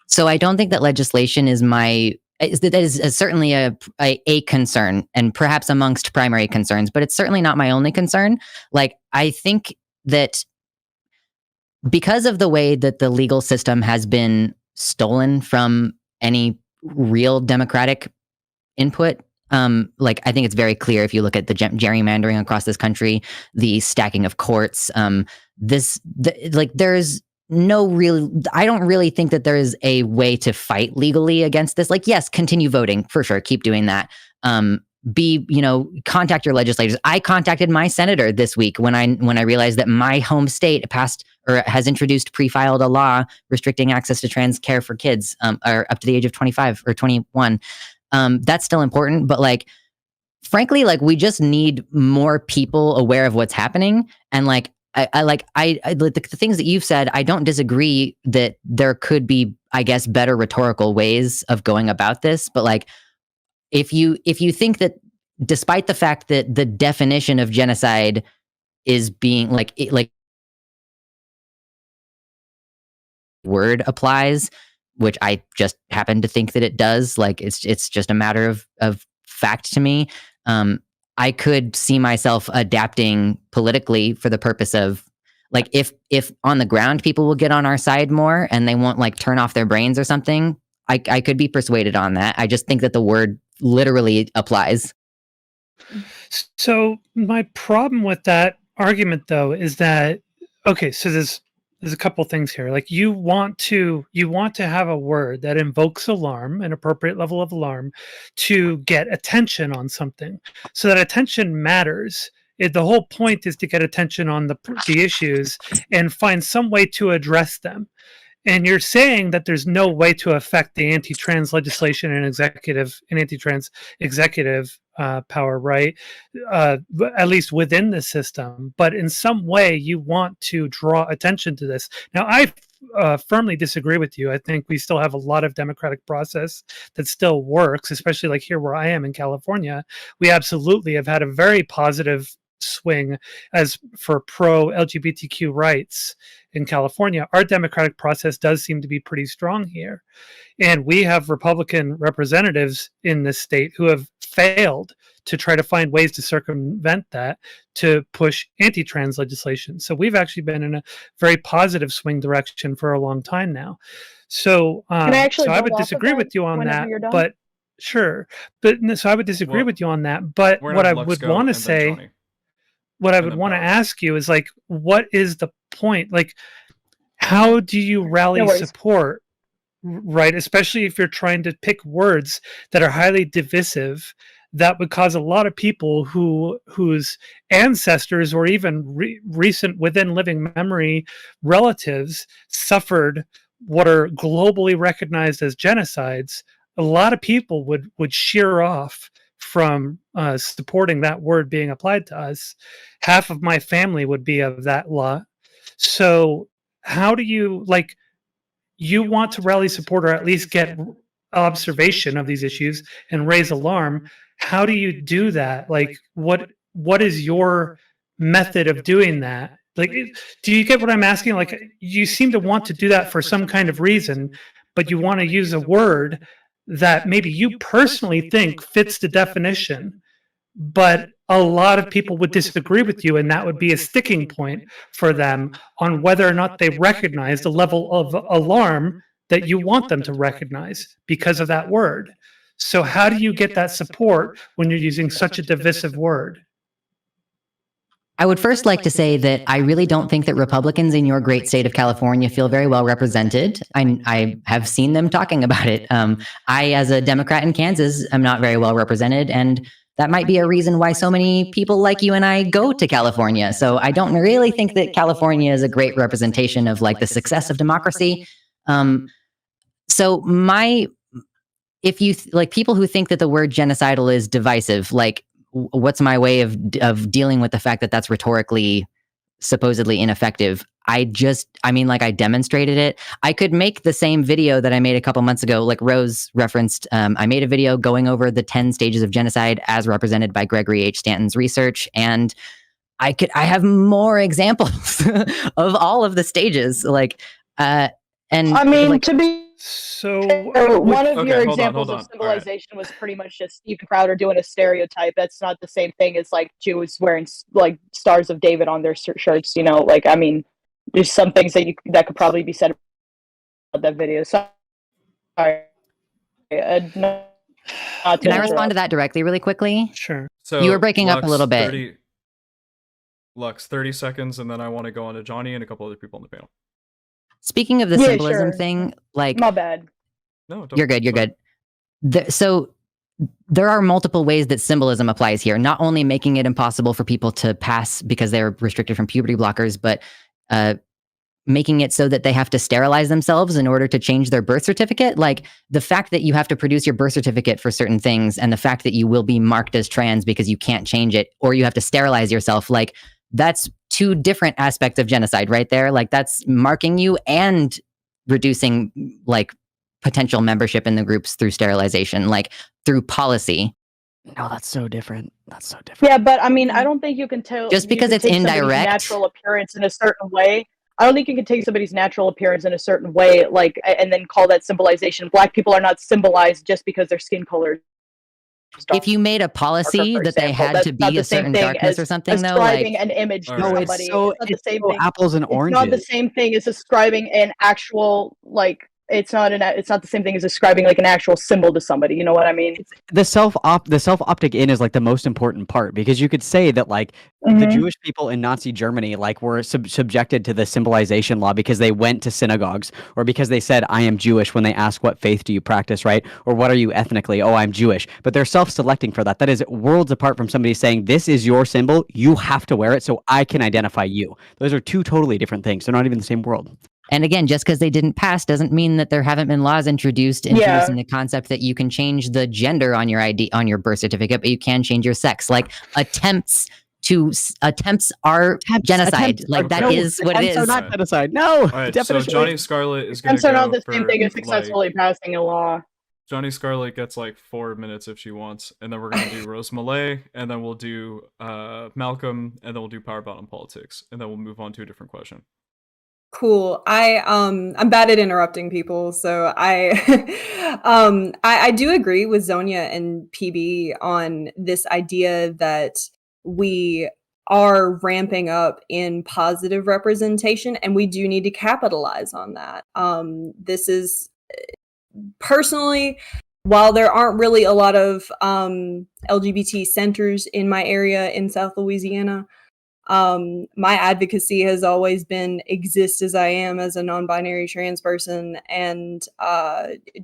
So I don't think that legislation that is certainly a concern, and perhaps amongst primary concerns, but it's certainly not my only concern. Like, I think that because of the way that the legal system has been stolen from any real democratic input, like, I think it's very clear if you look at the gerrymandering across this country, the stacking of courts, there's no real, I don't really think that there is a way to fight legally against this. Like, yes, continue voting for sure. Keep doing that. Contact your legislators. I contacted my senator this week when I realized that my home state passed or has introduced pre-filed a law restricting access to trans care for kids, or up to the age of 25 or 21. That's still important, but like, frankly, like, we just need more people aware of what's happening. And like, the things that you've said, I don't disagree that there could be, I guess, better rhetorical ways of going about this. But like, if you think that, despite the fact that the definition of genocide is being word applies, which I just happen to think that it does, like, it's just a matter of fact to me. I could see myself adapting politically for the purpose of, like, if on the ground people will get on our side more and they won't like turn off their brains or something, I could be persuaded on that. I just think that the word literally applies. So my problem with that argument, though, is that, okay, so there's a couple things here. Like, you want to have a word that invokes alarm, an appropriate level of alarm, to get attention on something. So that attention matters. The whole point is to get attention on the issues and find some way to address them. And you're saying that there's no way to affect the anti-trans legislation and anti-trans executive power, right? At least within the system. But in some way, you want to draw attention to this. Now, I firmly disagree with you. I think we still have a lot of democratic process that still works, especially like here where I am in California. We absolutely have had a very positive swing as for pro-LGBTQ rights in California. Our democratic process does seem to be pretty strong here. And we have Republican representatives in this state who have failed to try to find ways to circumvent that, to push anti-trans legislation. So we've actually been in a very positive swing direction for a long time now. So, I would disagree with you on that, but sure. But so I would disagree with you on that. But what I would want to say, what I would want to ask you is, like, what is the point? Like, how do you rally support, right? Especially if you're trying to pick words that are highly divisive, that would cause a lot of people whose ancestors or even recent within living memory relatives suffered what are globally recognized as genocides. A lot of people would shear off from supporting that word being applied to us. Half of my family would be of that lot. So how do you, like, you want to rally support or at least get observation of these issues and raise alarm? How do you do that? Like, what is your method of doing that? Like, do you get what I'm asking? Like, you seem to want to do that for some kind of reason, but you want to use a word that maybe you personally think fits the definition, but a lot of people would disagree with you, and that would be a sticking point for them on whether or not they recognize the level of alarm that you want them to recognize because of that word. So how do you get that support when you're using such a divisive word? I would first like to say that I really don't think that Republicans in your great state of California feel very well represented. I have seen them talking about it. I, as a Democrat in Kansas, am not very well represented, and that might be a reason why so many people like you and I go to California. So I don't really think that California is a great representation of like the success of democracy. So if you like people who think that the word genocidal is divisive, like what's my way of dealing with the fact that that's rhetorically supposedly ineffective? I demonstrated it. I could make the same video that I made a couple months ago, like Rose referenced. I made a video going over the 10 stages of genocide as represented by Gregory H. Stanton's research. And I have more examples of all of the stages. So one of your hold examples on. of symbolization was pretty much just Stephen Crowder doing a stereotype. That's not the same thing as like Jews wearing like stars of David on their shirts. You know, like I mean, there's some things that could probably be said about that video. Sorry. Can I respond to that directly, really quickly? Sure. So you were breaking up a little bit. 30 seconds, and then I want to go on to Johnny and a couple other people on the panel. Speaking of the symbolism thing, like my bad. No, you're good. You're good. So there are multiple ways that symbolism applies here. Not only making it impossible for people to pass because they're restricted from puberty blockers, but making it so that they have to sterilize themselves in order to change their birth certificate. Like the fact that you have to produce your birth certificate for certain things, and the fact that you will be marked as trans because you can't change it, or you have to sterilize yourself. Like that's two different aspects of genocide right there. Like that's marking you and reducing like potential membership in the groups through sterilization, like through policy. No, that's so different. Yeah, but I mean, I don't think you can tell just because it's indirect. Natural appearance in a certain way. I don't think you can take somebody's natural appearance in a certain way, like, and then call that symbolization. Black people are not symbolized just because their skin color. If you made a policy that they had to be a certain darkness or something, though, like ascribing an image to somebody, it's not the same thing. Apples and oranges. It's not the same thing as ascribing an actual like. It's not the same thing as ascribing like an actual symbol to somebody. You know what I mean? The self-optic in is like the most important part, because you could say that like the Jewish people in Nazi Germany like were subjected to the symbolization law because they went to synagogues, or because they said I am Jewish when they ask what faith do you practice, right? Or what are you ethnically? Oh, I'm Jewish. But they're self-selecting for that. That is worlds apart from somebody saying this is your symbol, you have to wear it so I can identify you. Those are two totally different things. They're not even the same world. And again, just because they didn't pass doesn't mean that there haven't been laws introducing the concept that you can change the gender on your ID, on your birth certificate, but you can change your sex. Like attempts are genocide. Is what it is. Attempts are not genocide. No. All right, so Johnny Scarlett is going to go. Attempts are not the for, same thing as successfully passing a law. Johnny Scarlett gets like 4 minutes if she wants, and then we're going to do Rose Malay, and then we'll do Malcolm, and then we'll do Power Bottom Politics, and then we'll move on to a different question. Cool. I'm bad at interrupting people, so I do agree with Zonia and PB on this idea that we are ramping up in positive representation, and we do need to capitalize on that. This is personally, while there aren't really a lot of LGBT centers in my area in South Louisiana, my advocacy has always been exist as I am as a non-binary trans person, and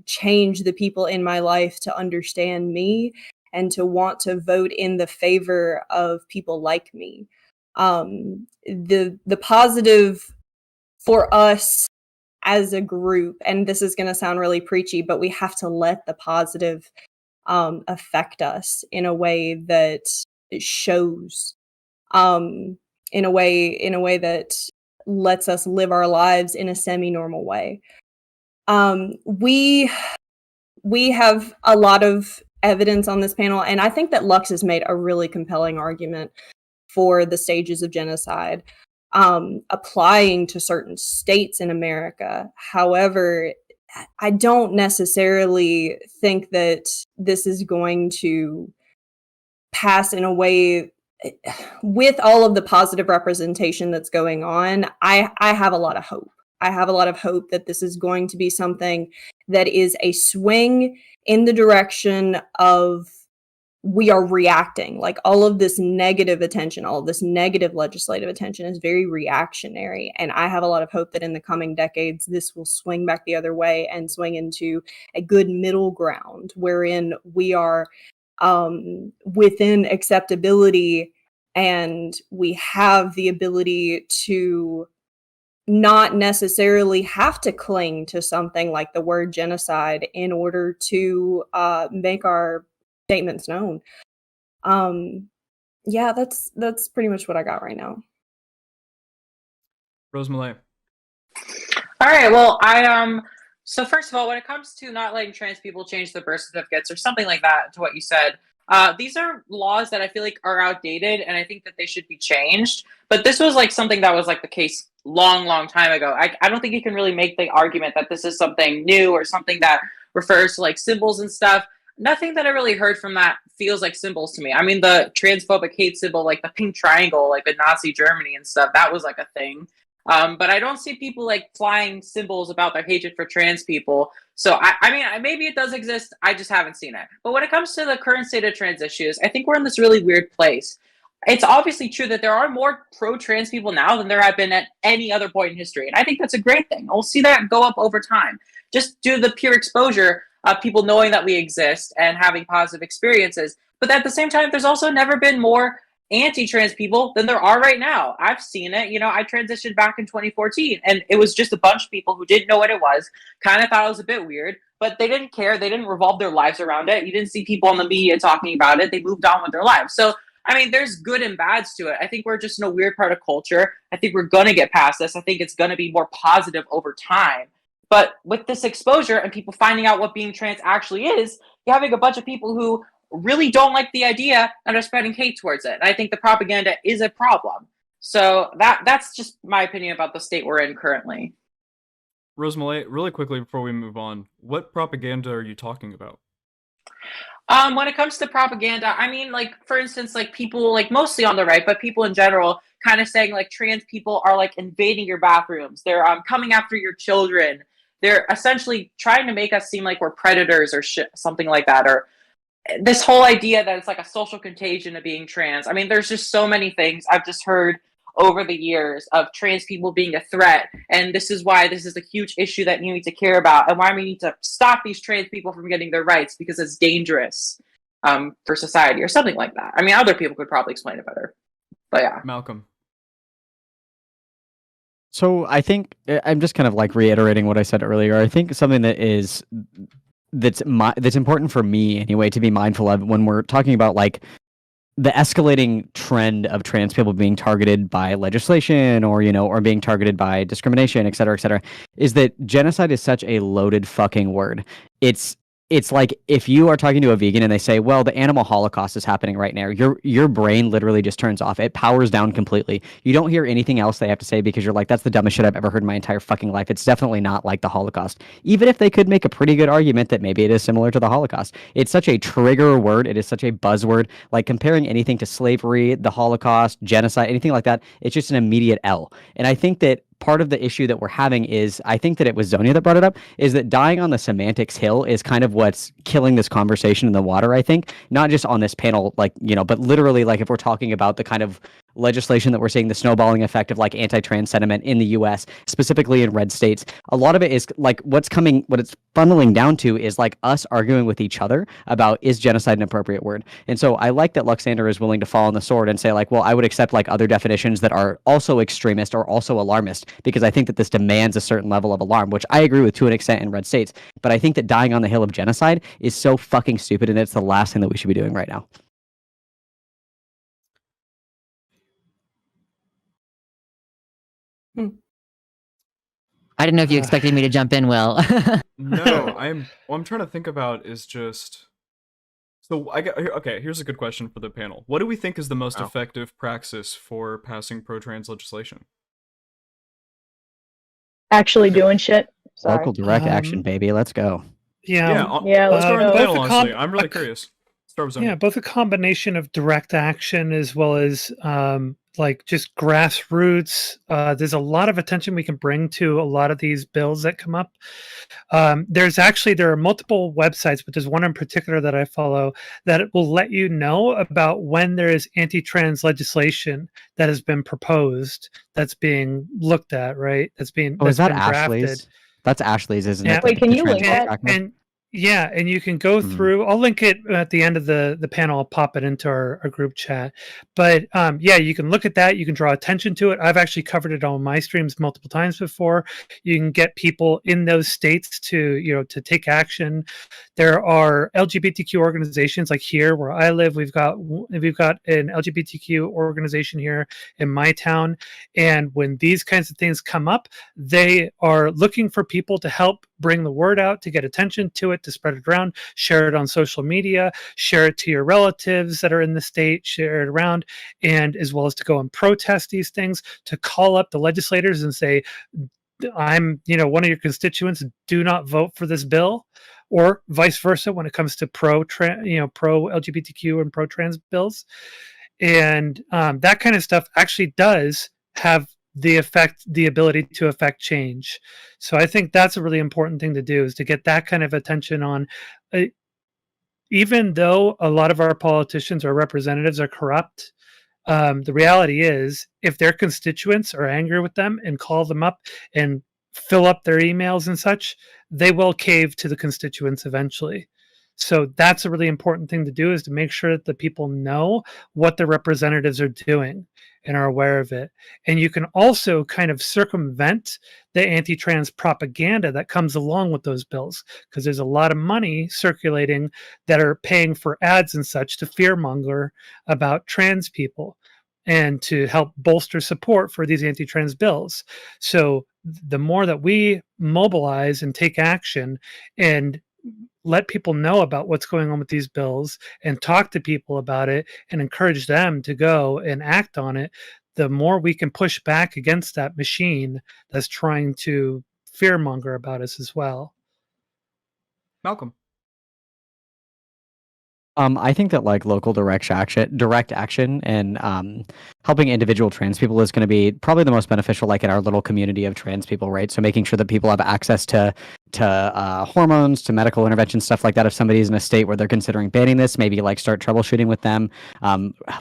change the people in my life to understand me and to want to vote in the favor of people like me. The positive for us as a group, and this is going to sound really preachy, but we have to let the positive affect us in a way that it shows. In a way that lets us live our lives in a semi-normal way. We have a lot of evidence on this panel, and I think that Lux has made a really compelling argument for the stages of genocide, applying to certain states in America. However, I don't necessarily think that this is going to pass in a way. With all of the positive representation that's going on, I have a lot of hope. I have a lot of hope that this is going to be something that is a swing in the direction of we are reacting. Like all of this negative attention, all of this negative legislative attention is very reactionary. And I have a lot of hope that in the coming decades, this will swing back the other way and swing into a good middle ground wherein we are within acceptability and we have the ability to not necessarily have to cling to something like the word genocide in order to make our statements known. Yeah, that's pretty much what I got right now. Rose Malay. All right. Well, so first of all, when it comes to not letting trans people change their birth certificates or something like that, to what you said, these are laws that I feel like are outdated, and I think that they should be changed. But this was like something that was like the case long time ago. I don't think you can really make the argument that this is something new or something that refers to like symbols and stuff. Nothing that I really heard from that feels like symbols to me. I mean, the transphobic hate symbol, like the pink triangle, like in Nazi Germany and stuff, that was like a thing. But I don't see people like flying symbols about their hatred for trans people. So I mean, maybe it does exist. I just haven't seen it. But when it comes to the current state of trans issues, I think we're in this really weird place. It's obviously true that there are more pro-trans people now than there have been at any other point in history. And I think that's a great thing. We'll see that go up over time. Just due to the pure exposure of people knowing that we exist and having positive experiences. But at the same time, there's also never been more anti-trans people than there are right now. I've seen it. You know, I transitioned back in 2014, and it was just a bunch of people who didn't know what it was, kind of thought it was a bit weird, but they didn't care. They didn't revolve their lives around it. You didn't see people on the media talking about it. They moved on with their lives. So, I mean, there's good and bads to it. I think we're just in a weird part of culture. I think we're going to get past this. I think it's going to be more positive over time. But with this exposure and people finding out what being trans actually is, you're having a bunch of people who really don't like the idea and are spreading hate towards it. And I think the propaganda is a problem. So that's just my opinion about the state we're in currently. Rose Malay, really quickly before we move on, what propaganda are you talking about? When it comes to propaganda, I mean, like, for instance, like people, like mostly on the right, but people in general kind of saying like trans people are like invading your bathrooms. They're coming after your children. They're essentially trying to make us seem like we're predators or something like that. Or this whole idea that it's like a social contagion of being trans. I mean, there's just so many things I've just heard over the years of trans people being a threat. And this is why this is a huge issue that you need to care about and why we need to stop these trans people from getting their rights because it's dangerous for society or something like that. I mean, other people could probably explain it better. But yeah. Malcolm. So I think I'm just kind of like reiterating what I said earlier. I think something that's important for me anyway to be mindful of when we're talking about like the escalating trend of trans people being targeted by legislation or or being targeted by discrimination, et cetera, is that genocide is such a loaded fucking word. It's like if you are talking to a vegan and they say, well, the animal holocaust is happening right now, your brain literally just turns off. It powers down completely. You don't hear anything else they have to say because you're like, that's the dumbest shit I've ever heard in my entire fucking life. It's definitely not like the Holocaust. Even if they could make a pretty good argument that maybe it is similar to the Holocaust. It's such a trigger word. It is such a buzzword. Like comparing anything to slavery, the Holocaust, genocide, anything like that, it's just an immediate L. And I think that part of the issue that we're having is, I think that it was Zonia that brought it up, is that dying on the semantics hill is kind of what's killing this conversation in the water, I think. Not just on this panel, like, but literally, like, if we're talking about the kind of legislation that we're seeing, the snowballing effect of like anti-trans sentiment in the US, specifically in red states, a lot of it is like what it's funneling down to is like us arguing with each other about, is genocide an appropriate word? And so I like that Luxander is willing to fall on the sword and say like, well, I would accept like other definitions that are also extremist or also alarmist, because I think that this demands a certain level of alarm, which I agree with to an extent in red states. But I think that dying on the hill of genocide is so fucking stupid, and it's the last thing that we should be doing right now. I didn't know if you expected me to jump in, Will. No, I'm trying to think about is just. So here's a good question for the panel. What do we think is the most effective praxis for passing pro-trans legislation? Actually doing shit. Sorry. Local direct action, baby. Let's go. Yeah. Let's start on the panel, both honestly. I'm really curious. Start with Zonia. Yeah, both a combination of direct action as well as like just grassroots. There's a lot of attention we can bring to a lot of these bills that come up. There are multiple websites, but there's one in particular that I follow that will let you know about when there is anti-trans legislation that has been proposed, that's being looked at, right? That's been Oh, is that been drafted. Ashley's? That's Ashley's, isn't Yeah. it? Wait, can you link trans that? document? And yeah, and you can go through. I'll link it at the end of the panel. I'll pop it into our group chat. But yeah, you can look at that. You can draw attention to it. I've actually covered it on my streams multiple times before. You can get people in those states to take action. There are LGBTQ organizations like here where I live. We've got an LGBTQ organization here in my town, and when these kinds of things come up, they are looking for people to help bring the word out, to get attention to it, to spread it around, share it on social media, share it to your relatives that are in the state, share it around, and as well as to go and protest these things, to call up the legislators and say, I'm one of your constituents, do not vote for this bill, or vice versa when it comes to pro LGBTQ and pro trans bills. And that kind of stuff actually does have the ability to affect change. So I think that's a really important thing to do, is to get that kind of attention on. Even though a lot of our politicians or representatives are corrupt, the reality is, if their constituents are angry with them and call them up and fill up their emails and such, they will cave to the constituents eventually. So that's a really important thing to do, is to make sure that the people know what the representatives are doing and are aware of it. And you can also kind of circumvent the anti-trans propaganda that comes along with those bills, because there's a lot of money circulating that are paying for ads and such to fearmonger about trans people and to help bolster support for these anti-trans bills. So the more that we mobilize and take action and let people know about what's going on with these bills and talk to people about it and encourage them to go and act on it, the more we can push back against that machine that's trying to fearmonger about us as well. Malcolm. I think that like local direct action and helping individual trans people is going to be probably the most beneficial, like in our little community of trans people, right? So making sure that people have access to hormones, to medical intervention, stuff like that. If somebody's in a state where they're considering banning this, maybe like start troubleshooting with them,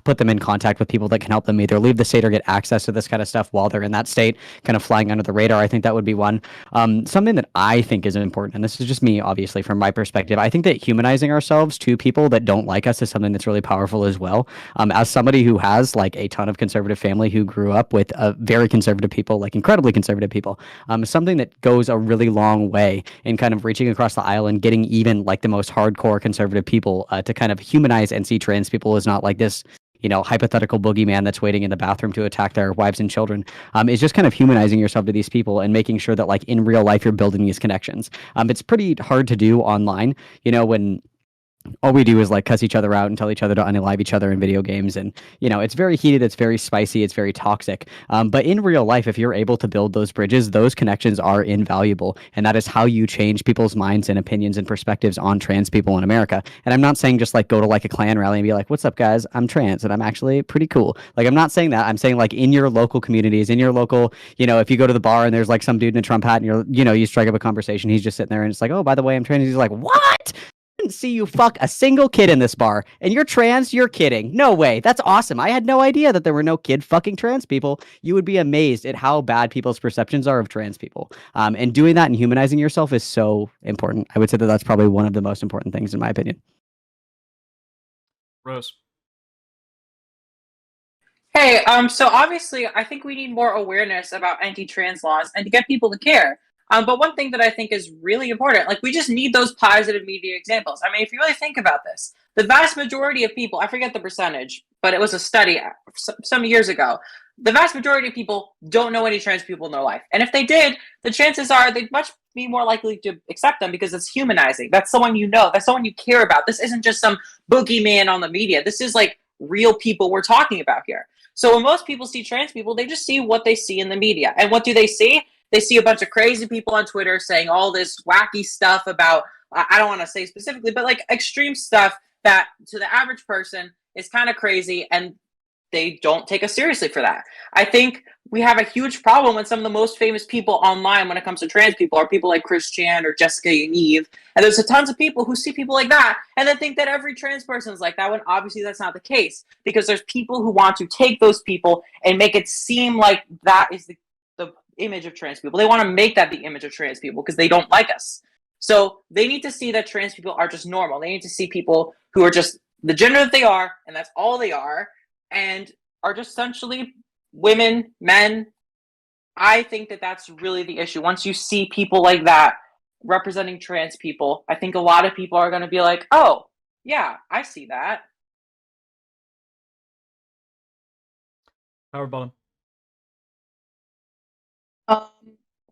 put them in contact with people that can help them either leave the state or get access to this kind of stuff while they're in that state, kind of flying under the radar. I think that would be one. Something that I think is important, and this is just me, obviously, from my perspective, I think that humanizing ourselves to people that don't like us is something that's really powerful as well. As somebody who has like a ton of conservative family who grew up with very conservative people, like incredibly conservative people, something that goes a really long way in kind of reaching across the aisle and getting even like the most hardcore conservative people to kind of humanize and see trans people as not like this, hypothetical boogeyman that's waiting in the bathroom to attack their wives and children. Is just kind of humanizing yourself to these people and making sure that like in real life you're building these connections. It's pretty hard to do online, when all we do is like cuss each other out and tell each other to unalive each other in video games. And, it's very heated. It's very spicy. It's very toxic. But in real life, if you're able to build those bridges, those connections are invaluable. And that is how you change people's minds and opinions and perspectives on trans people in America. And I'm not saying just like go to like a Klan rally and be like, what's up, guys? I'm trans and I'm actually pretty cool. Like, I'm not saying that. I'm saying like in your local communities, in your local, if you go to the bar and there's like some dude in a Trump hat and you strike up a conversation, he's just sitting there and it's like, oh, by the way, I'm trans. He's like, what? Didn't see you fuck a single kid in this bar and you're trans. You're kidding. No way. That's awesome. I had no idea that there were no kid fucking trans people. You would be amazed at how bad people's perceptions are of trans people. And doing that and humanizing yourself is so important. I would say that that's probably one of the most important things in my opinion. Rose. Hey, so obviously I think we need more awareness about anti-trans laws and to get people to care. But one thing that I think is really important, like we just need those positive media examples. I mean, if you really think about this, the vast majority of people, I forget the percentage, but it was a study some years ago. The vast majority of people don't know any trans people in their life. And if they did, the chances are they'd much be more likely to accept them because it's humanizing. That's someone you know. That's someone you care about. This isn't just some boogeyman on the media. This is like real people we're talking about here. So when most people see trans people, they just see what they see in the media. And what do they see? They see a bunch of crazy people on Twitter saying all this wacky stuff about, I don't want to say specifically, but like extreme stuff that to the average person is kind of crazy. And they don't take us seriously for that. I think we have a huge problem when some of the most famous people online when it comes to trans people are people like Chris Chan or Jessica Yaniv. And there's tons of people who see people like that and then think that every trans person is like that, when obviously that's not the case, because there's people who want to take those people and make it seem like that is the image of trans people. They want to make that the image of trans people because they don't like us. So they need to see that trans people are just normal. They need to see people who are just the gender that they are, and that's all they are, and are just essentially women, men. I think that that's really the issue. Once you see people like that representing trans people, I think a lot of people are going to be like, oh, yeah, I see that. Howard Bottom.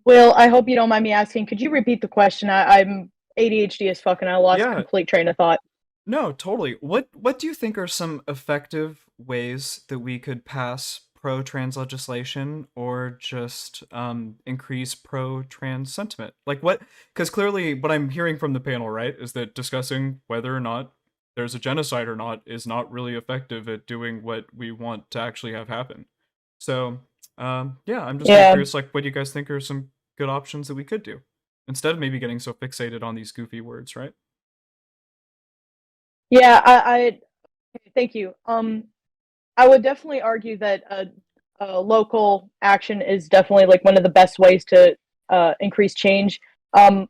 Will, I hope you don't mind me asking, could you repeat the question? I'm ADHD as fuck and I lost complete train of thought. No, totally. What do you think are some effective ways that we could pass pro-trans legislation or just increase pro-trans sentiment? Like what? Because clearly what I'm hearing from the panel, right, is that discussing whether or not there's a genocide or not is not really effective at doing what we want to actually have happen. So yeah, I'm just curious, like, what do you guys think are some good options that we could do instead of maybe getting so fixated on these goofy words, right? Yeah, I thank you. I would definitely argue that local action is definitely like one of the best ways to increase change.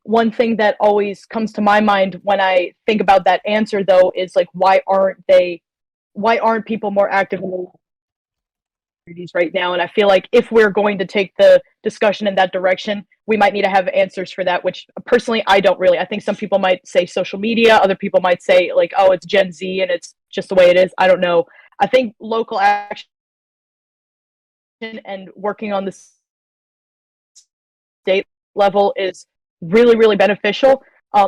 One thing that always comes to my mind when I think about that answer, though, is like, why aren't people more active in the communities right now? And I feel like if we're going to take the discussion in that direction, we might need to have answers for that, which personally I don't really. I think some people might say social media, other people might say like, oh, it's Gen Z and it's just the way it is. I don't know. I think local action and working on the state level is really, really beneficial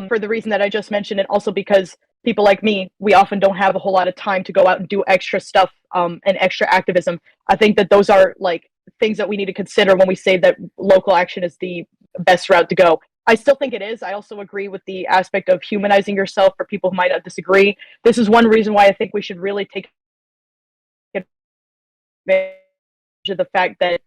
for the reason that I just mentioned, and also because people like me, we often don't have a whole lot of time to go out and do extra stuff and extra activism. I think that those are like things that we need to consider when we say that local action is the best route to go. I still think it is. I also agree with the aspect of humanizing yourself for people who might not disagree. This is one reason why I think we should really take advantage of the fact that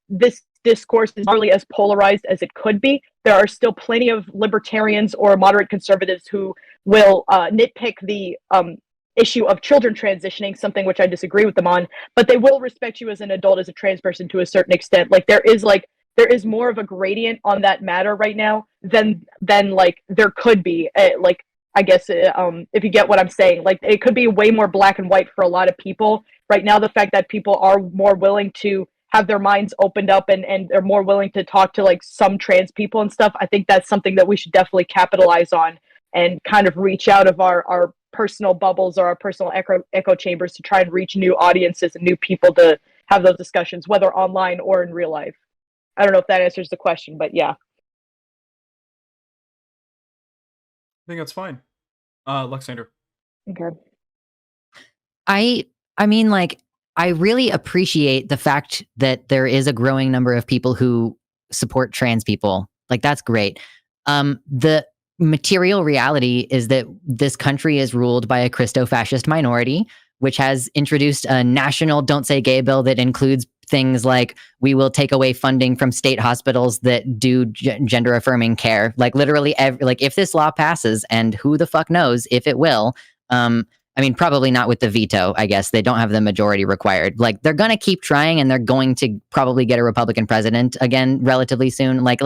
this discourse is really as polarized as it could be. There are still plenty of libertarians or moderate conservatives who will nitpick the issue of children transitioning, something which I disagree with them on, but they will respect you as an adult, as a trans person to a certain extent. Like there is more of a gradient on that matter right now than like there could be. Like I guess if you get what I'm saying, like it could be way more black and white for a lot of people right now. The fact that people are more willing to have their minds opened up and they're more willing to talk to like some trans people and stuff, I think that's something that we should definitely capitalize on and kind of reach out of our personal bubbles or our personal echo chambers to try and reach new audiences and new people to have those discussions, whether online or in real life. I don't know if that answers the question, but yeah. I think that's fine. Luxander. Okay. I mean, like, I really appreciate the fact that there is a growing number of people who support trans people. Like, that's great. The material reality is that this country is ruled by a Christo-fascist minority, which has introduced a national Don't Say Gay bill that includes things like, we will take away funding from state hospitals that do gender-affirming care. Like, literally, like, if this law passes, and who the fuck knows if it will, I mean, probably not with the veto, I guess. They don't have the majority required. Like, they're going to keep trying, and they're going to probably get a Republican president again relatively soon. Like,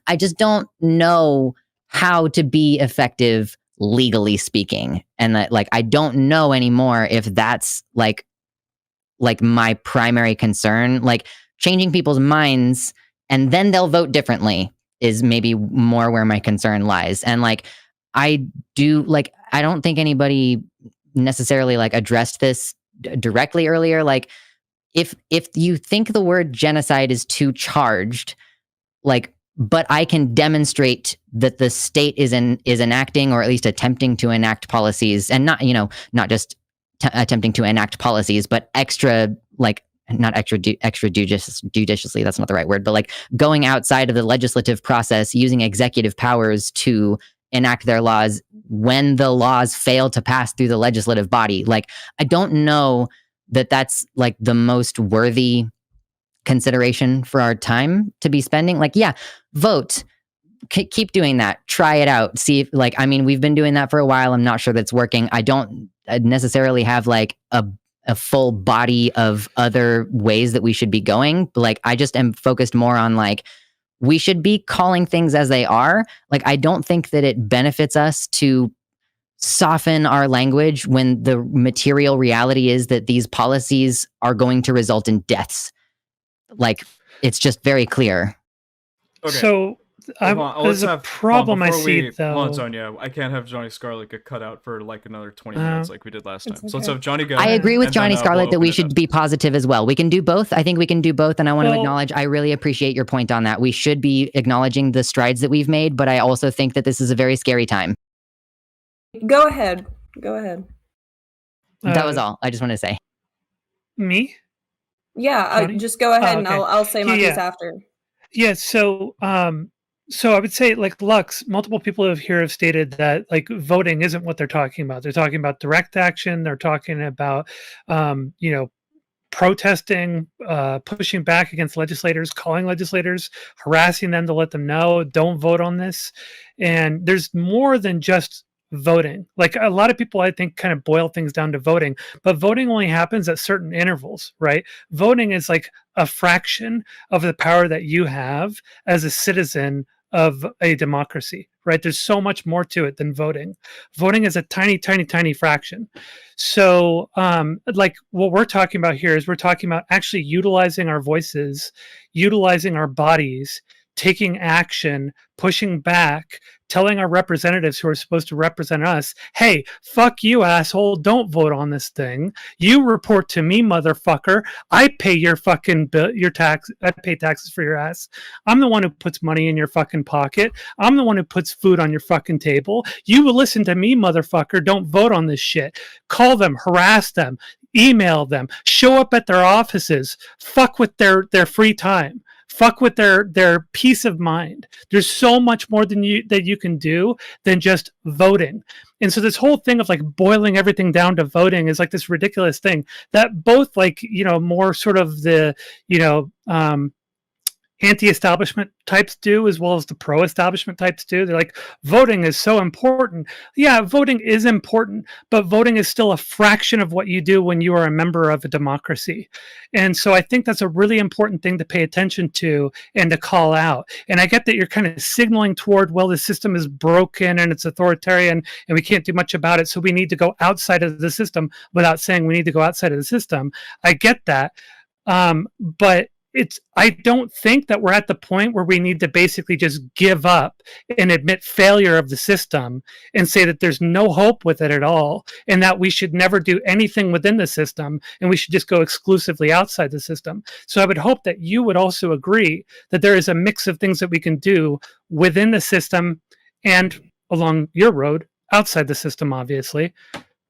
I just don't know how to be effective legally speaking. And that, like, I don't know anymore if that's like my primary concern. Like, changing people's minds and then they'll vote differently is maybe more where my concern lies. And like, I don't think anybody necessarily like addressed this directly earlier. Like, if you think the word genocide is too charged, like, but I can demonstrate that the state is enacting or at least attempting to enact policies, and not just attempting to enact policies, but judiciously, that's not the right word, but like going outside of the legislative process, using executive powers to enact their laws when the laws fail to pass through the legislative body. Like, I don't know that that's like the most worthy consideration for our time to be spending. Like, yeah, vote. Keep doing that. Try it out. See if, like, I mean, we've been doing that for a while. I'm not sure that's working. I don't necessarily have like a full body of other ways that we should be going. But like, I just am focused more on like, we should be calling things as they are. Like, I don't think that it benefits us to soften our language when the material reality is that these policies are going to result in deaths. Like, it's just very clear. Okay. So there's a problem I see, though. Hold on, Sonia. I can't have Johnny Scarlet get cut out for like another 20 minutes like we did last time. okay. So let's have Johnny go. I agree with Johnny Scarlet that we we'll should be positive as well. We can do both. I think we can do both. And I want to acknowledge, I really appreciate your point on that. We should be acknowledging the strides that we've made, but I also think that this is a very scary time. Go ahead. Go ahead. That was all I just want to say. Me? Yeah, just go ahead and okay. I'll say my Yeah. piece after. Yeah, so so I would say, like, Lux, multiple people have stated that like voting isn't what they're talking about. They're talking about direct action. They're talking about protesting, pushing back against legislators, calling legislators, harassing them to let them know, don't vote on this. And there's more than just voting. Like, a lot of people, I think, kind of boil things down to voting, but voting only happens at certain intervals, right? Voting is like a fraction of the power that you have as a citizen of a democracy, right? There's so much more to it than voting. Voting is a tiny, tiny, tiny fraction. So, like, what we're talking about here is we're talking about actually utilizing our voices, utilizing our bodies, taking action, pushing back, telling our representatives who are supposed to represent us, hey, fuck you, asshole, don't vote on this thing. You report to me, motherfucker. I pay your fucking bill, your tax. I pay taxes for your ass. I'm the one who puts money in your fucking pocket. I'm the one who puts food on your fucking table. You will listen to me, motherfucker. Don't vote on this shit. Call them, harass them, email them, show up at their offices, fuck with their free time. Fuck with their peace of mind. There's so much more than you can do than just voting. And so this whole thing of like boiling everything down to voting is like this ridiculous thing that both like, more sort of the, anti-establishment types do, as well as the pro-establishment types do. They're like, voting is so important. Yeah, voting is important, but voting is still a fraction of what you do when you are a member of a democracy. And so I think that's a really important thing to pay attention to and to call out. And I get that you're kind of signaling toward, well, the system is broken and it's authoritarian and we can't do much about it, so we need to go outside of the system, without saying we need to go outside of the system. I get that. But I don't think that we're at the point where we need to basically just give up and admit failure of the system and say that there's no hope with it at all, and that we should never do anything within the system and we should just go exclusively outside the system. So I would hope that you would also agree that there is a mix of things that we can do within the system and along your road outside the system, obviously,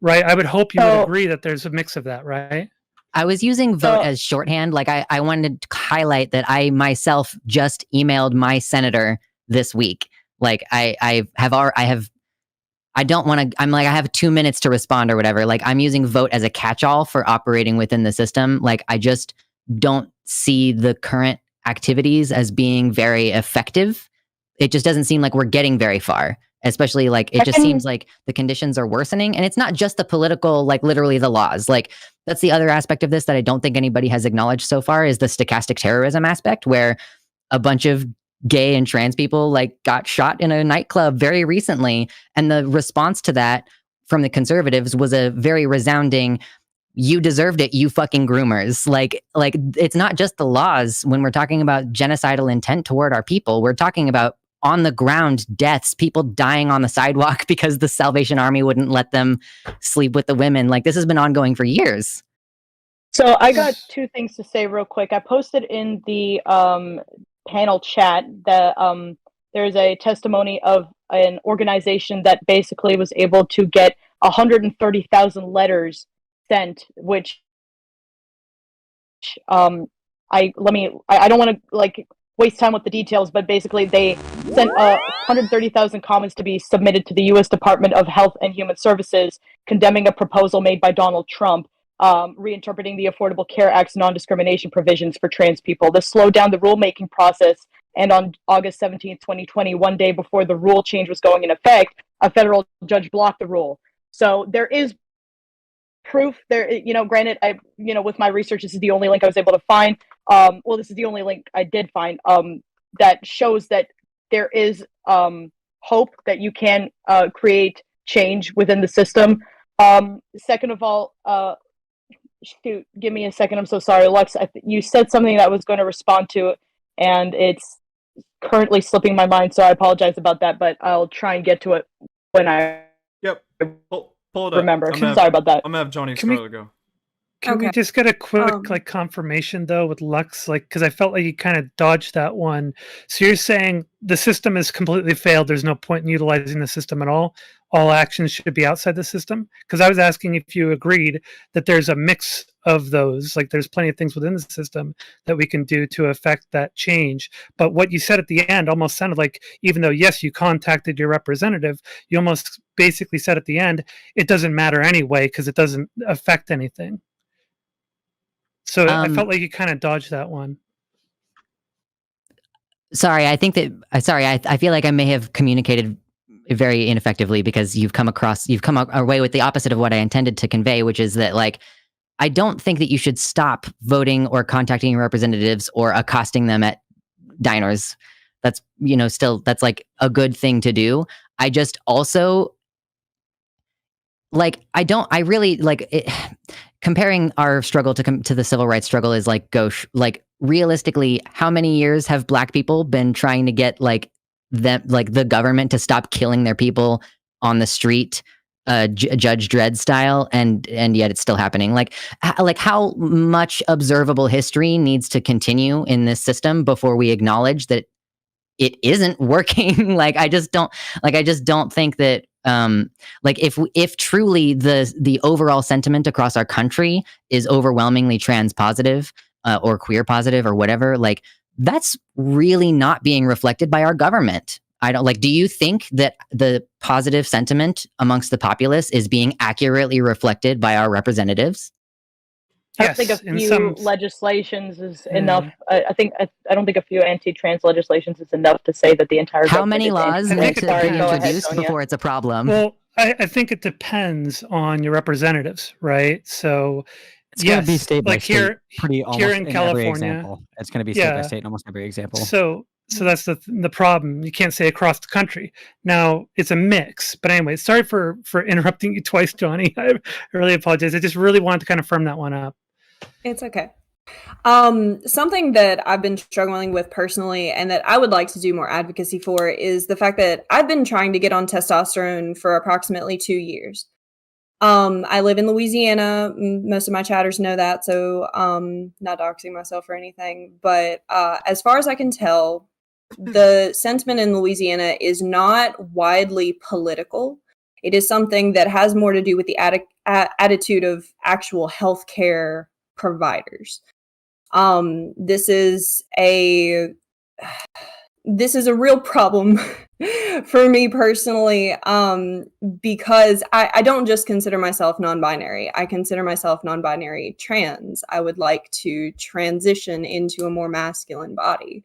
right? I would hope you would agree that there's a mix of that, right? I was using vote as shorthand. Like, I wanted to highlight that I myself just emailed my senator this week. Like, I don't want to, I'm like, I have 2 minutes to respond or whatever. Like, I'm using vote as a catch-all for operating within the system. Like, I just don't see the current activities as being very effective. It just doesn't seem like we're getting very far. Especially, like, it just seems like the conditions are worsening. And it's not just the political, like, literally the laws. Like, that's the other aspect of this that I don't think anybody has acknowledged so far, is the stochastic terrorism aspect, where a bunch of gay and trans people, like, got shot in a nightclub very recently. And the response to that from the conservatives was a very resounding, you deserved it, you fucking groomers. Like it's not just the laws. When we're talking about genocidal intent toward our people, we're talking about on the ground deaths, people dying on the sidewalk because the Salvation Army wouldn't let them sleep with the women. Like, this has been ongoing for years. So I got two things to say real quick. I posted in the panel chat that there's a testimony of an organization that basically was able to get 130,000 letters sent, which I don't want to like waste time with the details, but basically they sent 130,000 comments to be submitted to the U.S. Department of Health and Human Services, condemning a proposal made by Donald Trump reinterpreting the Affordable Care Act's non-discrimination provisions for trans people. This slowed down the rulemaking process, and on August 17th, 2020, one day before the rule change was going in effect, a federal judge blocked the rule. So there is proof there, granted, with my research, this is the only link I was able to find. This is the only link I did find that shows that there is hope that you can create change within the system. Second of all, shoot, give me a second. I'm so sorry, Lux. You said something that I was going to respond to, and it's currently slipping my mind, so I apologize about that, but I'll try and get to it when I pull it up. remember. Sorry about that. I'm gonna have Johnny Scarlett go. Can we just get a quick confirmation though with Lux, because I felt like you kind of dodged that one. So you're saying the system has completely failed. There's no point in utilizing the system at all. All actions should be outside the system. Because I was asking if you agreed that there's a mix of those. Like there's plenty of things within the system that we can do to affect that change. But what you said at the end almost sounded like, even though yes, you contacted your representative, you almost basically said at the end, it doesn't matter anyway because it doesn't affect anything. So I felt like you kind of dodged that one. Sorry, I feel like I may have communicated very ineffectively because you've come away with the opposite of what I intended to convey, which is that I don't think that you should stop voting or contacting your representatives or accosting them at diners. That's, that's like a good thing to do. I just also comparing our struggle to the civil rights struggle is like gauche. Like realistically, how many years have Black people been trying to get the government to stop killing their people on the street, Judge Dredd style, and yet it's still happening. Like how much observable history needs to continue in this system before we acknowledge that it isn't working? I just don't think that if truly the overall sentiment across our country is overwhelmingly trans positive or queer positive or whatever, that's really not being reflected by our government. Do you think that the positive sentiment amongst the populace is being accurately reflected by our representatives? I don't think a few legislations is enough. I don't think a few anti-trans legislations is enough to say that the entire How many laws need to be introduced Sonia. before it's a problem? Well, I think it depends on your representatives, right? So it's going to be state by state, here in in California, every example. It's going to be state by state in almost every example. So that's the problem. You can't say across the country. Now it's a mix. But anyway, sorry for interrupting you twice, Johnny. I really apologize. I just really wanted to kind of firm that one up. It's okay. Something that I've been struggling with personally and that I would like to do more advocacy for is the fact that I've been trying to get on testosterone for approximately 2 years. I live in Louisiana. Most of my chatters know that, so not doxing myself or anything. But as far as I can tell, the sentiment in Louisiana is not widely political. It is something that has more to do with the attitude of actual healthcare providers. This is a real problem for me personally, because I don't just consider myself non-binary. I consider myself non-binary trans. I would like to transition into a more masculine body.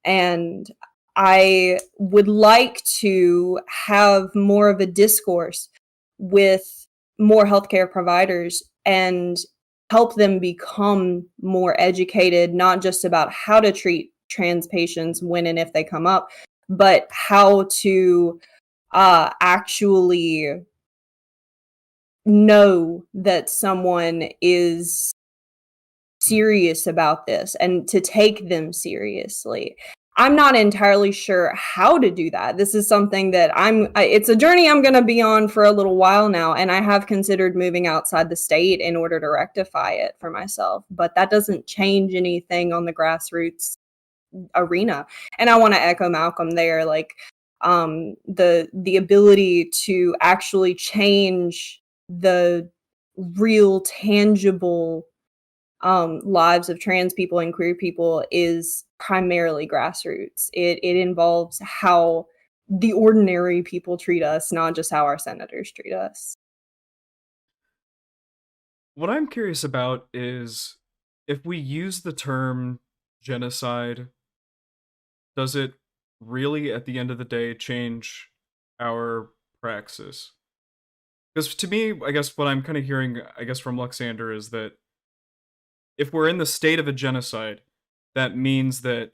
And I would like to have more of a discourse with more healthcare providers and help them become more educated, not just about how to treat trans patients when and if they come up, but how to actually know that someone is serious about this and to take them seriously. I'm not entirely sure how to do that. This is something that it's a journey I'm going to be on for a little while now, and I have considered moving outside the state in order to rectify it for myself, but that doesn't change anything on the grassroots arena. And I want to echo Malcolm there, the ability to actually change the real tangible lives of trans people and queer people is primarily grassroots. It involves how the ordinary people treat us, not just how our senators treat us. What I'm curious about is if we use the term genocide, does it really, at the end of the day, change our praxis? Because to me, I guess what I'm kind of hearing, I guess, from Luxander is that if we're in the state of a genocide, that means that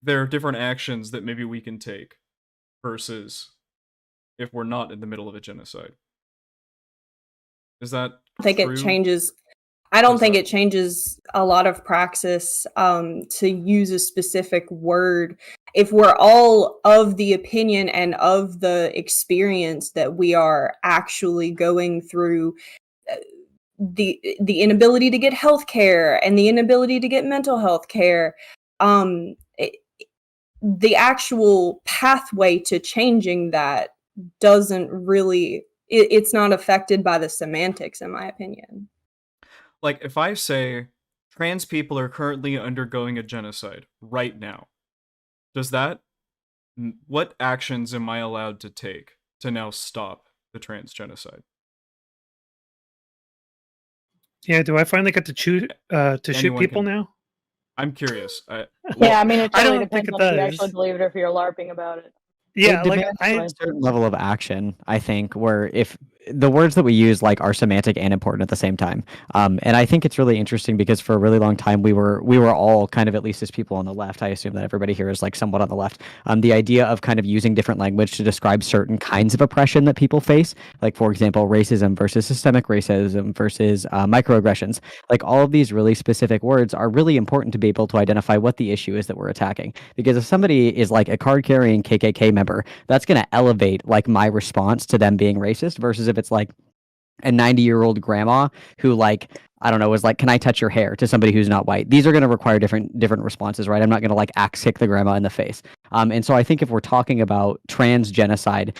there are different actions that maybe we can take versus if we're not in the middle of a genocide. Is that I think true? it changes. I don't What's think that? it changes a lot of praxis to use a specific word. If we're all of the opinion and of the experience that we are actually going through the inability to get health care and the inability to get mental health care, the actual pathway to changing that doesn't really, it's not affected by the semantics, in my opinion. Like, if I say trans people are currently undergoing a genocide right now, does that, what actions am I allowed to take to now stop the trans genocide? Yeah, do I finally get to shoot Anyone people can. now? I'm curious. Yeah, I mean, it I totally don't think depends it on if you does. actually believe it or if you're LARPing about it. Yeah, It like demands I a certain level of action, I think, where if the words that we use like are semantic and important at the same time. And I think it's really interesting because for a really long time we were all kind of, at least as people on the left, I assume that everybody here is like somewhat on the left. The idea of kind of using different language to describe certain kinds of oppression that people face, like for example, racism versus systemic racism versus microaggressions. Like all of these really specific words are really important to be able to identify what the issue is that we're attacking. Because if somebody is like a card carrying KKK member, that's going to elevate like my response to them being racist versus if it's like a 90-year-old grandma who like I don't know was like, can I touch your hair, to somebody who's not white. These are going to require different responses, right? I'm not going to like axe kick the grandma in the face. And so I think if we're talking about trans genocide,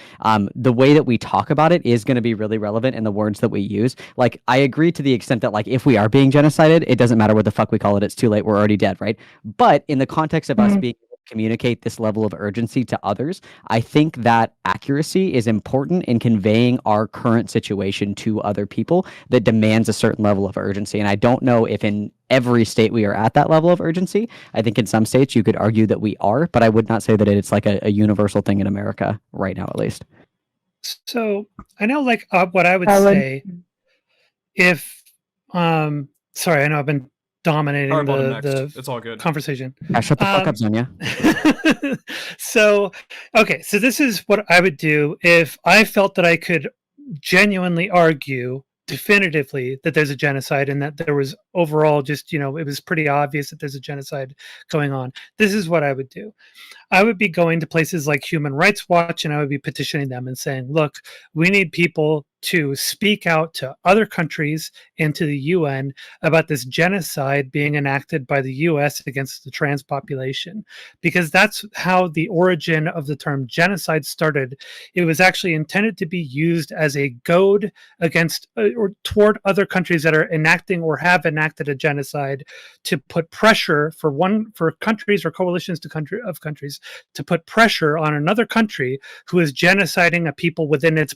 the way that we talk about it is going to be really relevant in the words that we use. Like I agree to the extent that like if we are being genocided, it doesn't matter what the fuck we call it, it's too late, we're already dead, right? But in the context of us being communicate this level of urgency to others, I think that accuracy is important in conveying our current situation to other people that demands a certain level of urgency. And I don't know if in every state we are at that level of urgency. I think in some states you could argue that we are, but I would not say that it's like a universal thing in America right now, at least. So I know, like, what I would I would- say if, sorry, I know I've been dominating Power bottom the next. It's all good. conversation. Yeah, shut the fuck up, Sonia. So, okay, so this is what I would do if I felt that I could genuinely argue definitively that there's a genocide and that there was overall just, it was pretty obvious that there's a genocide going on. This is what I would do. I would be going to places like Human Rights Watch and I would be petitioning them and saying, look, we need people to speak out to other countries and to the UN about this genocide being enacted by the US against the trans population, because that's how the origin of the term genocide started. It was actually intended to be used as a goad against or toward other countries that are enacting or have enacted a genocide, to put pressure for countries or coalitions of countries to put pressure on another country who is genociding a people within its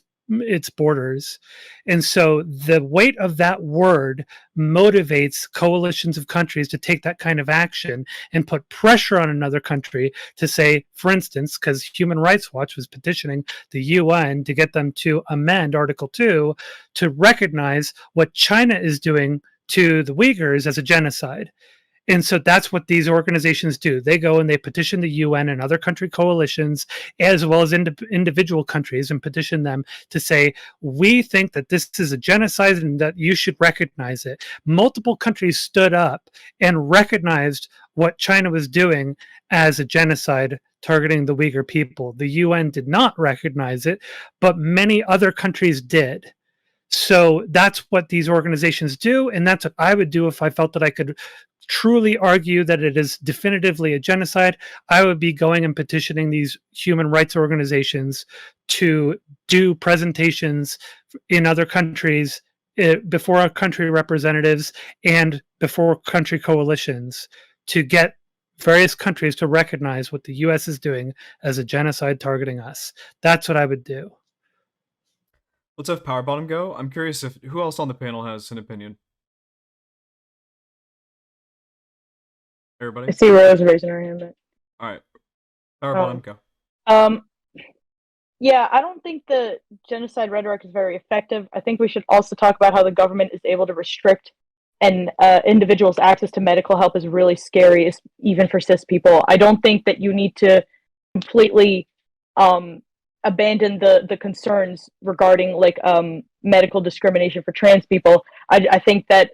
borders. And so the weight of that word motivates coalitions of countries to take that kind of action and put pressure on another country to say, for instance, because Human Rights Watch was petitioning the UN to get them to amend Article 2 to recognize what China is doing to the Uyghurs as a genocide. And so that's what these organizations do. They go and they petition the UN and other country coalitions, as well as individual countries, and petition them to say, we think that this is a genocide and that you should recognize it. Multiple countries stood up and recognized what China was doing as a genocide targeting the Uyghur people. The UN did not recognize it, but many other countries did. So that's what these organizations do, and that's what I would do if I felt that I could truly argue that it is definitively a genocide. I would be going and petitioning these human rights organizations to do presentations in other countries, before our country representatives and before country coalitions, to get various countries to recognize what the US is doing as a genocide targeting us. That's what I would do. Let's have Power Bottom go. I'm curious if who else on the panel has an opinion. Everybody? I see Rose raising her hand. All right. Power Bottom, go. Yeah, I don't think the genocide rhetoric is very effective. I think we should also talk about how the government is able to restrict an individual's access to medical help is really scary, even for cis people. I don't think that you need to completely abandon the concerns regarding like medical discrimination for trans people. I think that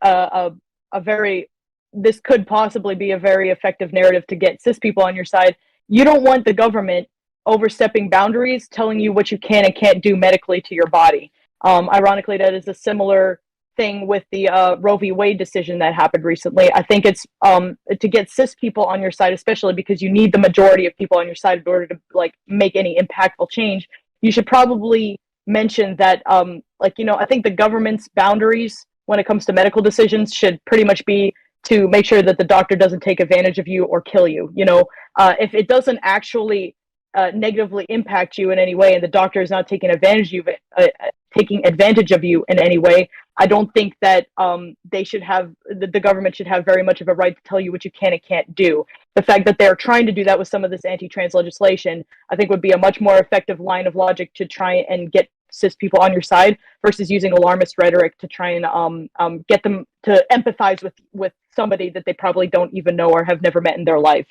this could possibly be a very effective narrative to get cis people on your side. You don't want the government overstepping boundaries, telling you what you can and can't do medically to your body. Ironically, that is a similar thing with the Roe v. Wade decision that happened recently. I think it's to get cis people on your side, especially because you need the majority of people on your side in order to like make any impactful change. You should probably mention that, I think the government's boundaries when it comes to medical decisions should pretty much be to make sure that the doctor doesn't take advantage of you or kill you. If it doesn't actually negatively impact you in any way, and the doctor is not taking advantage of you in any way, I don't think that the government should have very much of a right to tell you what you can and can't do. The fact that they're trying to do that with some of this anti-trans legislation, I think would be a much more effective line of logic to try and get cis people on your side versus using alarmist rhetoric to try and get them to empathize with somebody that they probably don't even know or have never met in their life.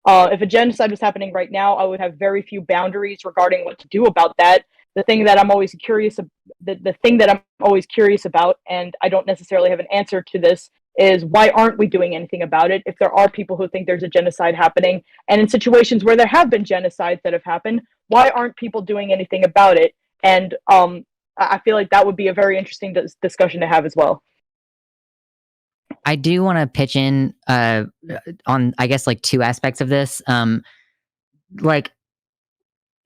If a genocide was happening right now, I would have very few boundaries regarding what to do about that. The thing that I'm always curious about, and I don't necessarily have an answer to this, is why aren't we doing anything about it? If there are people who think there's a genocide happening, and in situations where there have been genocides that have happened, why aren't people doing anything about it? And I feel like that would be a very interesting discussion to have as well. I do want to pitch in on, I guess, like two aspects of this. Like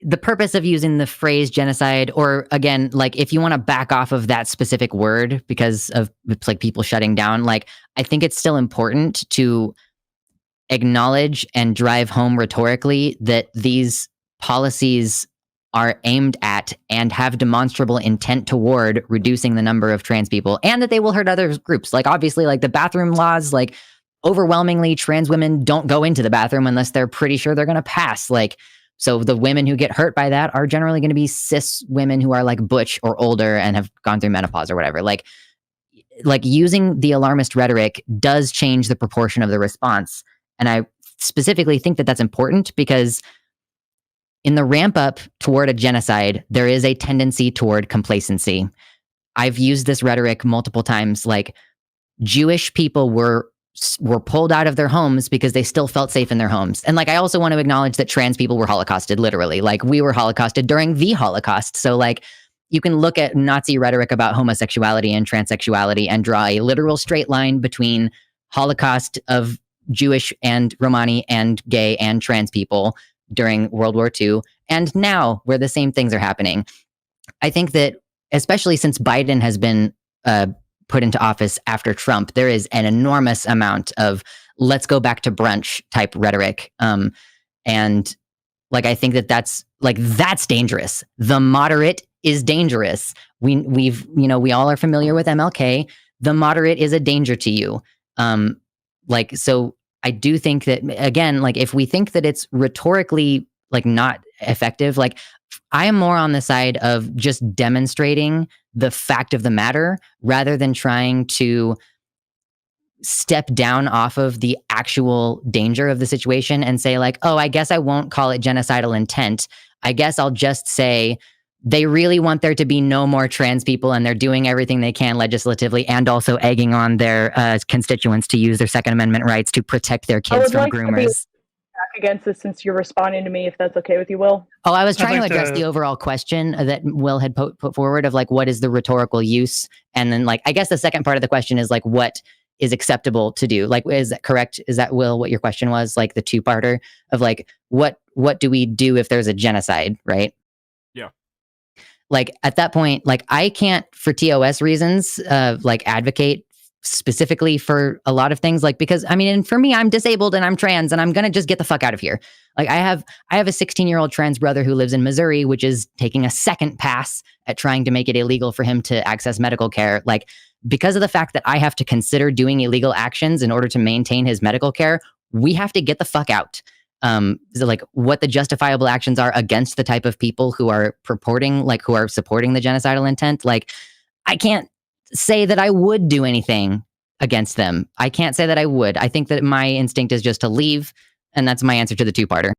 the purpose of using the phrase genocide, or again, like if you want to back off of that specific word because of it's like people shutting down, like I think it's still important to acknowledge and drive home rhetorically that these policies are aimed at and have demonstrable intent toward reducing the number of trans people, and that they will hurt other groups. Like obviously, like the bathroom laws, like overwhelmingly trans women don't go into the bathroom unless they're pretty sure they're going to pass. Like, so the women who get hurt by that are generally going to be cis women who are like butch or older and have gone through menopause or whatever. Like using the alarmist rhetoric does change the proportion of the response. And I specifically think that that's important because in the ramp up toward a genocide, there is a tendency toward complacency. I've used this rhetoric multiple times. Like Jewish people were pulled out of their homes because they still felt safe in their homes. And like, I also want to acknowledge that trans people were Holocausted, literally. Like we were Holocausted during the Holocaust. So like, you can look at Nazi rhetoric about homosexuality and transsexuality and draw a literal straight line between Holocaust of Jewish and Romani and gay and trans people during World War II, and now where the same things are happening. I think that especially since Biden has been put into office after Trump, there is an enormous amount of let's go back to brunch type rhetoric. And like, I think that that's dangerous. The moderate is dangerous. We all are familiar with MLK. The moderate is a danger to you. So I do think that, again, like if we think that it's rhetorically like not effective, like I am more on the side of just demonstrating the fact of the matter rather than trying to step down off of the actual danger of the situation and say like, oh, I guess I won't call it genocidal intent. I guess I'll just say they really want there to be no more trans people and they're doing everything they can legislatively and also egging on their constituents to use their Second Amendment rights to protect their kids from groomers. Back against this since you're responding to me, if that's okay with you, Will. Oh, I was trying to address the overall question that Will had put forward of like, what is the rhetorical use? And then like, I guess the second part of the question is like, what is acceptable to do? Like, is that correct? Is that, Will, what your question was? Like the two-parter of like, what do we do if there's a genocide, right? Yeah. Like at that point, like I can't, for TOS reasons, like advocate specifically for a lot of things, like, because I mean, and for me, I'm disabled and I'm trans and I'm gonna just get the fuck out of here. Like, I have a 16-year-old trans brother who lives in Missouri, which is taking a second pass at trying to make it illegal for him to access medical care. Like, because of the fact that I have to consider doing illegal actions in order to maintain his medical care, we have to get the fuck out. So like, what the justifiable actions are against the type of people who are who are supporting the genocidal intent. Like, I can't say that I would do anything against them. I can't say that I would. I think that my instinct is just to leave, and that's my answer to the two-parter.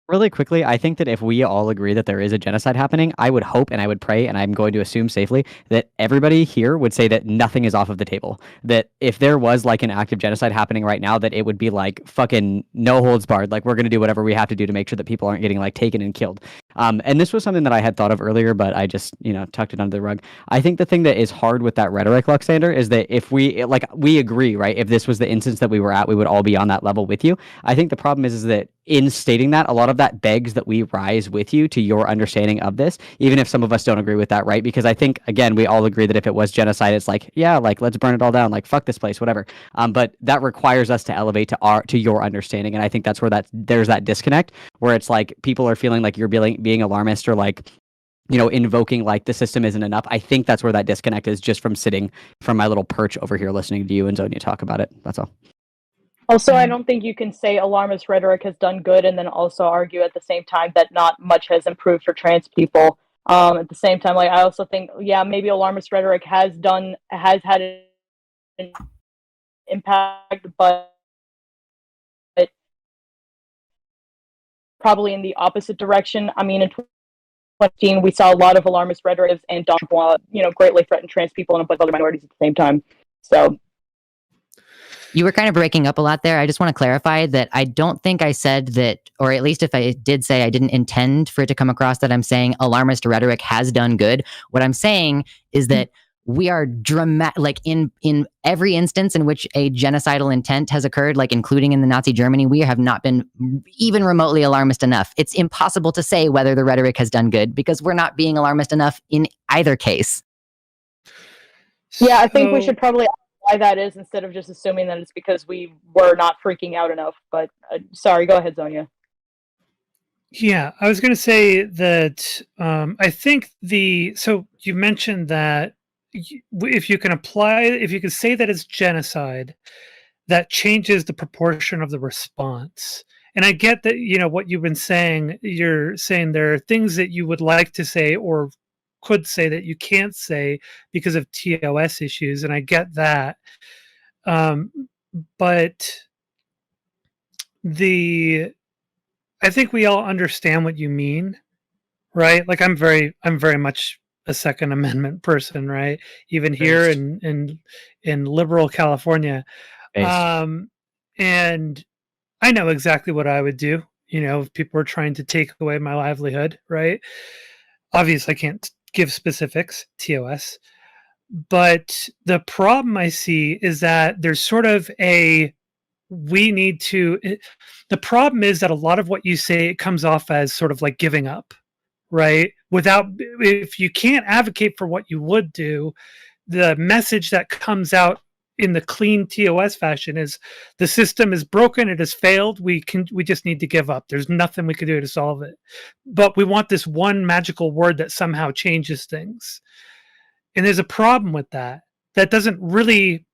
Really quickly, I think that if we all agree that there is a genocide happening, I would hope and I would pray, and I'm going to assume safely, that everybody here would say that nothing is off of the table. That if there was like an active genocide happening right now, that it would be like fucking no holds barred. Like, we're going to do whatever we have to do to make sure that people aren't getting like taken and killed. And this was something that I had thought of earlier, but I just, tucked it under the rug. I think the thing that is hard with that rhetoric, Luxander, is that if we agree, right? If this was the instance that we were at, we would all be on that level with you. I think the problem is that in stating that, a lot of that begs that we rise with you to your understanding of this, even if some of us don't agree with that, right? Because I think, again, we all agree that if it was genocide, it's like, yeah, like, let's burn it all down, like, fuck this place, whatever. But that requires us to elevate to your understanding, and I think that's where there's that disconnect, where it's like people are feeling like you're being alarmist, or like, invoking like the system isn't enough. I think that's where that disconnect is, just from sitting from my little perch over here listening to you and Zonia talk about it. That's all. Also, I don't think you can say alarmist rhetoric has done good and then also argue at the same time that not much has improved for trans people. At the same time, like, I also think, yeah, maybe alarmist rhetoric has had an impact, but probably in the opposite direction. I mean, in 2015, we saw a lot of alarmist rhetoric, and Donald Trump, greatly threatened trans people and a bunch of other minorities at the same time. So. You were kind of breaking up a lot there. I just want to clarify that I don't think I said that, or at least if I did say, I didn't intend for it to come across that I'm saying alarmist rhetoric has done good. What I'm saying is that we are dramatic, like in every instance in which a genocidal intent has occurred, like including in the Nazi Germany, we have not been even remotely alarmist enough. It's impossible to say whether the rhetoric has done good because we're not being alarmist enough in either case. Yeah, I think we should probably why that is, instead of just assuming that it's because we were not freaking out enough. But sorry, go ahead, Zonia. Yeah, I was going to say that I think so you mentioned that if you can say that it's genocide, that changes the proportion of the response. And I get that, what you've been saying. You're saying there are things that you would like to say or could say that you can't say because of TOS issues, and I get that. But I think we all understand what you mean, right? Like, I'm very much a Second Amendment person, right? Even here in liberal California. And I know exactly what I would do, if people were trying to take away my livelihood, right? Obviously, I can't give specifics, TOS. But the problem I see is that there's sort of the problem is that a lot of what you say, it comes off as sort of like giving up, right? If you can't advocate for what you would do, the message that comes out in the clean TOS fashion is the system is broken, it has failed, we just need to give up. There's nothing we can do to solve it. But we want this one magical word that somehow changes things. And there's a problem with that. That doesn't really,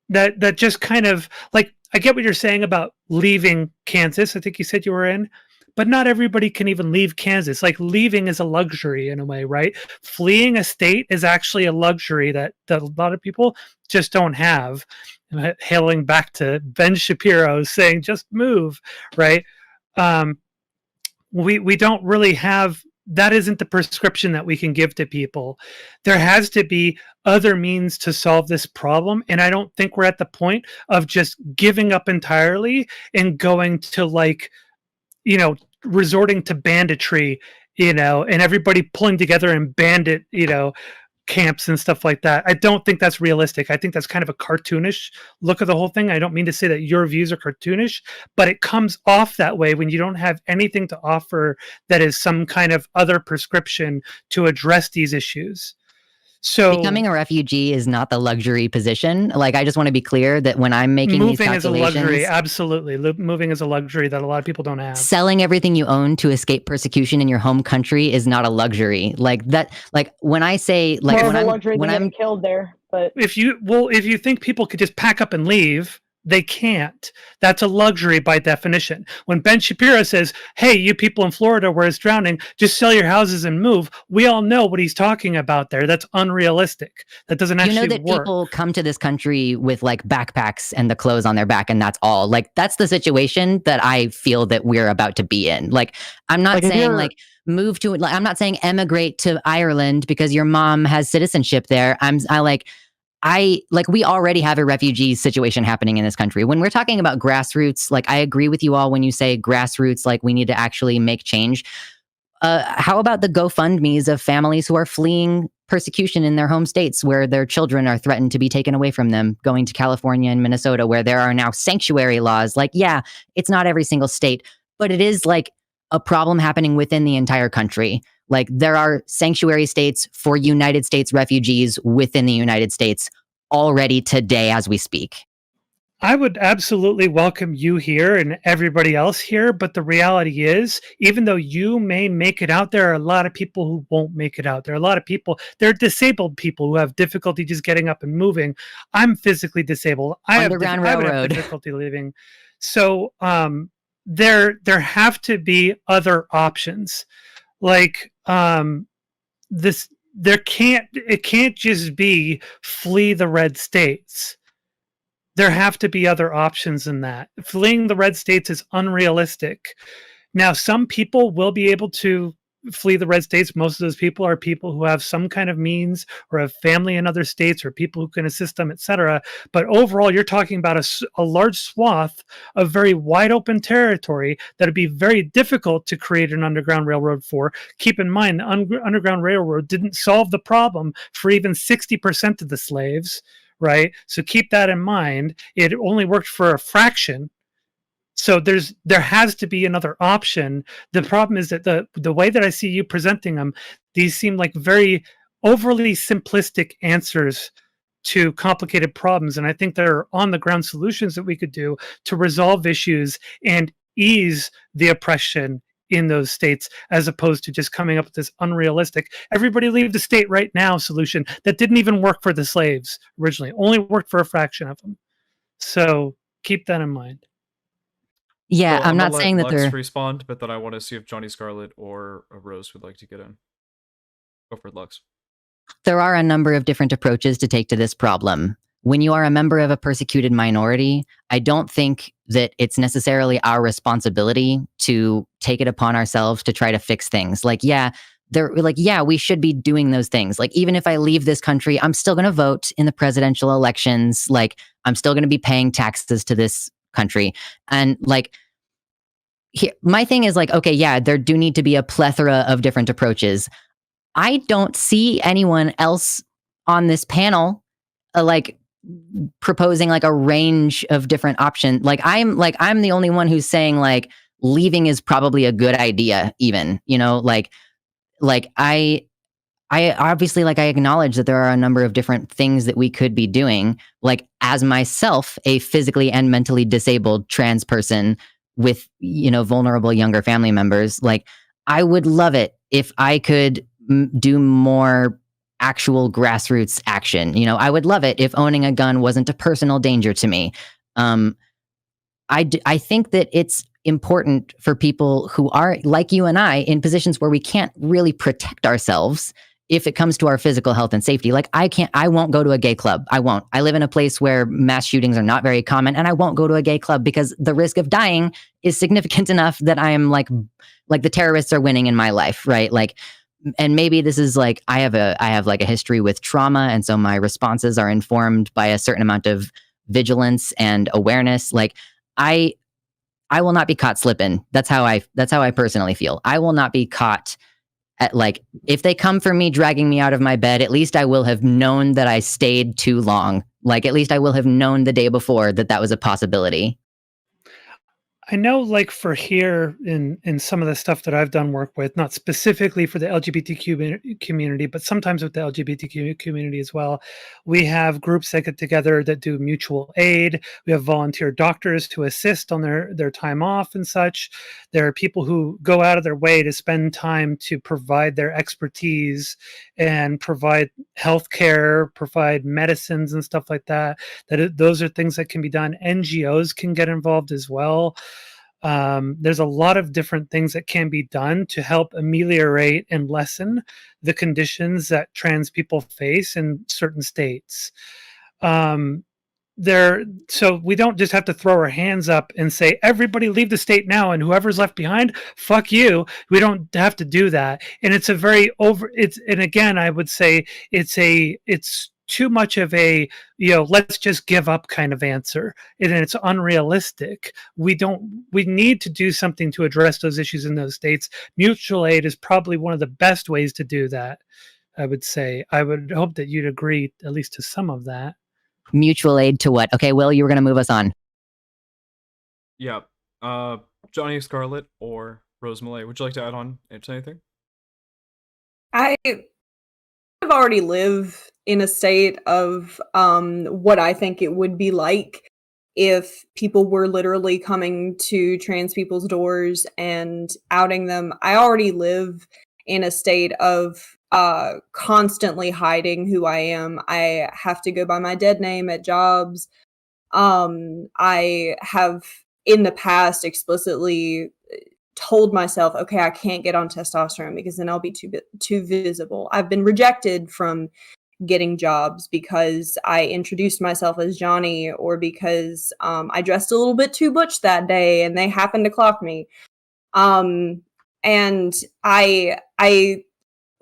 that just kind of, like, I get what you're saying about leaving Kansas. I think you said you were in, but not everybody can even leave Kansas. Like, leaving is a luxury in a way, right? Fleeing a state is actually a luxury that a lot of people just don't have. Hailing back to Ben Shapiro saying, just move, right? We don't really have, that isn't the prescription that we can give to people. There has to be other means to solve this problem. And I don't think we're at the point of just giving up entirely and going to, like, resorting to banditry, and everybody pulling together in bandit, camps and stuff like that. I don't think that's realistic. I think that's kind of a cartoonish look of the whole thing. I don't mean to say that your views are cartoonish, but it comes off that way when you don't have anything to offer that is some kind of other prescription to address these issues. So becoming a refugee is not the luxury position. Like, I just want to be clear that when I'm making these moving is a calculations, luxury. Absolutely. Moving is a luxury that a lot of people don't have. selling everything you own to escape persecution in your home country is not a luxury. Like that, like when I say, like More when of a I'm, luxury when than I'm, getting killed there. But If you think people could just pack up and leave, they can't. That's a luxury by definition. When Ben Shapiro says, hey, you people in Florida where it's drowning, just sell your houses and move, we all know what he's talking about there. That's unrealistic. That doesn't you actually know that work. people come to this country with like backpacks and the clothes on their back, and that's all. Like, that's the situation that I feel that we're about to be in. Like, I'm not Like, if saying you're- like move to, like, I'm not saying emigrate to Ireland because your mom has citizenship there. We already have a refugee situation happening in this country. When we're talking about grassroots, like, I agree with you all when you say grassroots, like, we need to actually make change. How about the GoFundMes of families who are fleeing persecution in their home states where their children are threatened to be taken away from them, going to California and Minnesota where there are now sanctuary laws? Like, yeah, it's not every single state, but it is like a problem happening within the entire country. Like, there are sanctuary states for United States refugees within the United States already today as we speak. I would absolutely welcome you here and everybody else here, but the reality is, even though you may make it out, there are a lot of people who won't make it out. There are a lot of people, there are disabled people who have difficulty just getting up and moving. I'm physically disabled. Underground I would have Railroad. difficulty living. So there have to be other options. Like it can't just be flee the red states. There have to be other options than that. Fleeing the red states is unrealistic. Now, some people will be able to flee the red states. Most of those people are people who have some kind of means or have family in other states or people who can assist them, etc. But overall, you're talking about a large swath of very wide open territory that would be very difficult to create an underground railroad for. Keep in mind, the Underground Railroad didn't solve the problem for even 60% of the slaves, right? So keep that in mind. It only worked for a fraction. So there has to be another option. The problem is that the way that I see you presenting them, these seem like very overly simplistic answers to complicated problems. And I think there are on the ground solutions that we could do to resolve issues and ease the oppression in those states, as opposed to just coming up with this unrealistic, everybody leave the state right now solution that didn't even work for the slaves originally, only worked for a fraction of them. So keep that in mind. Yeah, So I'm gonna not let saying that Lux they're... respond, but then I want to see if Johnny Scarlet or Rose would like to get in. Go for it, Lux. There are a number of different approaches to take to this problem. When you are a member of a persecuted minority, I don't think that it's necessarily our responsibility to take it upon ourselves to try to fix things. Like, yeah, we should be doing those things. Like, even if I leave this country, I'm still going to vote in the presidential elections. Like, I'm still going to be paying taxes to this country. And like, my thing is like, okay, yeah, there do need to be a plethora of different approaches. I don't see anyone else on this panel like proposing like a range of different options. Like, I'm the only one who's saying like leaving is probably a good idea, even, you know, like I obviously, like, I acknowledge that there are a number of different things that we could be doing. Like, as myself, a physically and mentally disabled trans person with, you know, vulnerable younger family members, like, I would love it if I could do more actual grassroots action. You know, I would love it if owning a gun wasn't a personal danger to me. I think that it's important for people who are like you and I in positions where we can't really protect ourselves if it comes to our physical health and safety. Like, I won't go to a gay club. I won't. I live in a place where mass shootings are not very common, and I won't go to a gay club because the risk of dying is significant enough that I am like the terrorists are winning in my life, right? Like, and maybe this is like, I have like a history with trauma, and so my responses are informed by a certain amount of vigilance and awareness. Like, I will not be caught slipping. That's how I personally feel. I will not be caught at, like, if they come for me, dragging me out of my bed, at least I will have known that I stayed too long. Like, at least I will have known the day before that was a possibility. I know, like for here in some of the stuff that I've done work with, not specifically for the LGBTQ community, but sometimes with the LGBTQ community as well, we have groups that get together that do mutual aid. We have volunteer doctors to assist on their time off and such. There are people who go out of their way to spend time to provide their expertise and provide healthcare, provide medicines and stuff like that. Those are things that can be done. NGOs can get involved as well. There's a lot of different things that can be done to help ameliorate and lessen the conditions that trans people face in certain states. So we don't just have to throw our hands up and say, everybody leave the state now, and whoever's left behind, fuck you. We don't have to do that. And it's and again, I would say it's too much of a, let's just give up kind of answer. And it's unrealistic. We need to do something to address those issues in those states. Mutual aid is probably one of the best ways to do that, I would say. I would hope that you'd agree at least to some of that. Mutual aid to what? Okay, Will, you were going to move us on. Yeah. Johnny Scarlett or Rose Malay, would you like to add on to anything? I've already lived in a state of what I think it would be like if people were literally coming to trans people's doors and outing them. I already live in a state of constantly hiding who I am. I have to go by my dead name at jobs. I have in the past explicitly told myself, okay, I can't get on testosterone because then I'll be too visible. I've been rejected from getting jobs because I introduced myself as Johnny, or because I dressed a little bit too butch that day and they happened to clock me. And I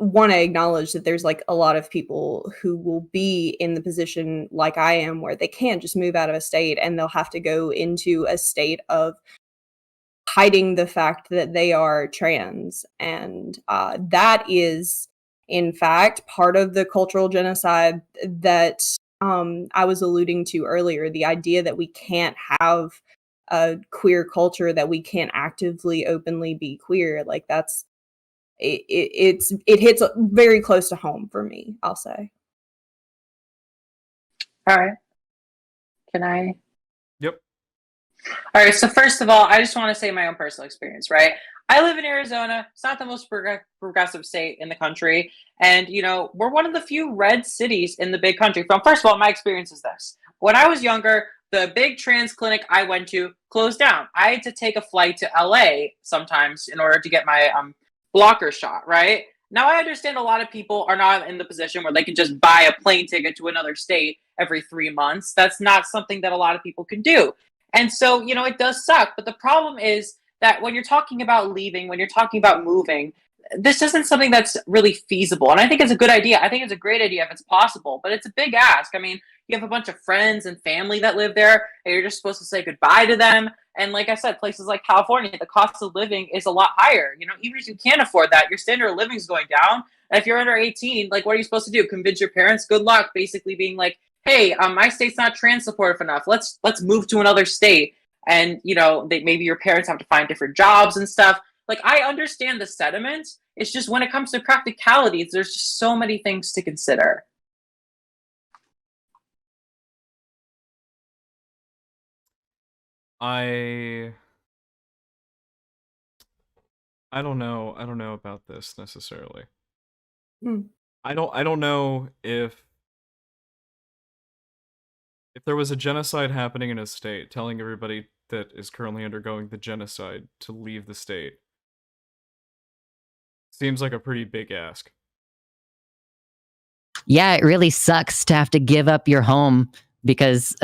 want to acknowledge that there's like a lot of people who will be in the position like I am, where they can't just move out of a state and they'll have to go into a state of hiding the fact that they are trans. And that is, in fact, part of the cultural genocide that I was alluding to earlier. The idea that we can't have a queer culture, that we can't actively, openly be queer, like that's it hits very close to home for me, I'll say. All right. Can I? Yep. All right. So first of all, I just want to say my own personal experience, right? I live in Arizona. It's not the most progressive state in the country. And, we're one of the few red cities in the big country. First of all, my experience is this. When I was younger, the big trans clinic I went to closed down. I had to take a flight to LA sometimes in order to get my blocker shot, right? Now, I understand a lot of people are not in the position where they can just buy a plane ticket to another state every 3 months. That's not something that a lot of people can do. And so, it does suck. But the problem is that when you're talking about leaving, when you're talking about moving, this isn't something that's really feasible. And I think it's a good idea. I think it's a great idea if it's possible, but it's a big ask. I mean, you have a bunch of friends and family that live there, and you're just supposed to say goodbye to them. And like I said, places like California, the cost of living is a lot higher. Even if you can't afford that, your standard of living is going down. And if you're under 18, like, what are you supposed to do? Convince your parents? Good luck. Basically being like, hey, my state's not trans supportive enough. Let's move to another state. And, maybe your parents have to find different jobs and stuff. Like, I understand the sentiment. It's just when it comes to practicalities, there's just so many things to consider. I don't know. I don't know about this necessarily. I don't know if there was a genocide happening in a state, telling everybody that is currently undergoing the genocide to leave the state seems like a pretty big ask. Yeah, it really sucks to have to give up your home because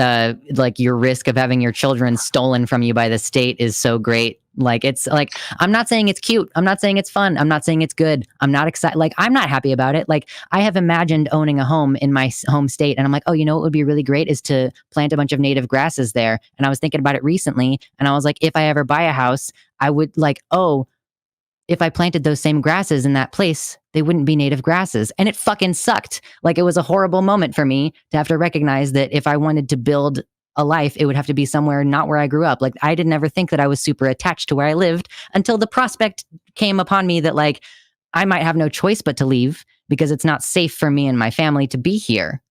your risk of having your children stolen from you by the state is so great. Like, it's like, I'm not saying it's cute. I'm not saying it's fun. I'm not saying it's good. I'm not excited. Like, I'm not happy about it. Like, I have imagined owning a home in my home state, and I'm like, oh, what would be really great is to plant a bunch of native grasses there. And I was thinking about it recently, and I was like, if I ever buy a house, I would if I planted those same grasses in that place, they wouldn't be native grasses. And it fucking sucked. Like, it was a horrible moment for me to have to recognize that if I wanted to build a life, it would have to be somewhere not where I grew up. Like, I didn't ever think that I was super attached to where I lived until the prospect came upon me that, like, I might have no choice but to leave because it's not safe for me and my family to be here.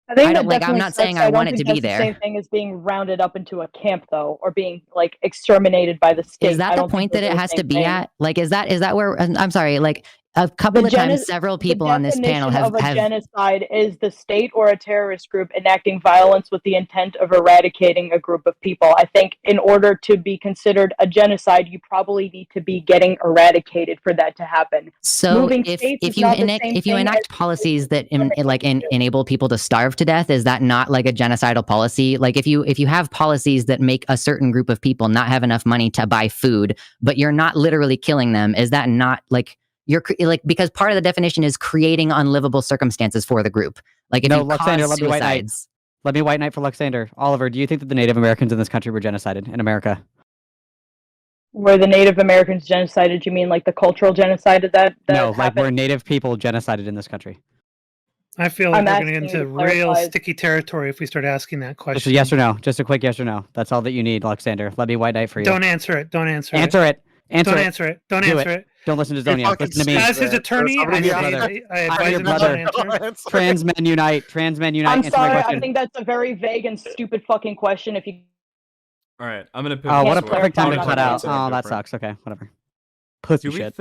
I think I'm that not saying I want it to be The there. same thing as being rounded up into a camp, though, or being like exterminated by the state. Is that the point that it has to be at? Like, is that where? I'm sorry. Like, a couple of times, several people on this panel have. Genocide is the state or a terrorist group enacting violence with the intent of eradicating a group of people. I think in order to be considered a genocide, you probably need to be getting eradicated for that to happen. So if you enact policies that enable people to starve to death, is that not like a genocidal policy? Like, if you have policies that make a certain group of people not have enough money to buy food, but you're not literally killing them, is that not like you're like, because part of the definition is creating unlivable circumstances for the group? Like, if you Luxander, cause suicides. Let me white knight for Luxander. Oliver, do you think that the Native Americans in this country were genocided in America? Were the Native Americans genocided? You mean like the cultural genocide of that No, happened? like were Native people genocided in this country? I feel like we're going to get into real sticky territory if we start asking that question. Just a yes or no. Just a quick yes or no. That's all that you need, Luxander. Let me white knight for you. Don't answer it. Don't answer it. Answer it. Don't answer it. Don't answer it. Don't listen to Zonia. Listen to me. As his attorney, I advise him not to answer. Trans men unite. Trans men unite. I'm sorry. I think that's a very vague and stupid fucking question. If you. All right, I'm gonna. Oh, what a perfect time to cut out. Oh, that sucks. Okay, whatever. Pussy shit.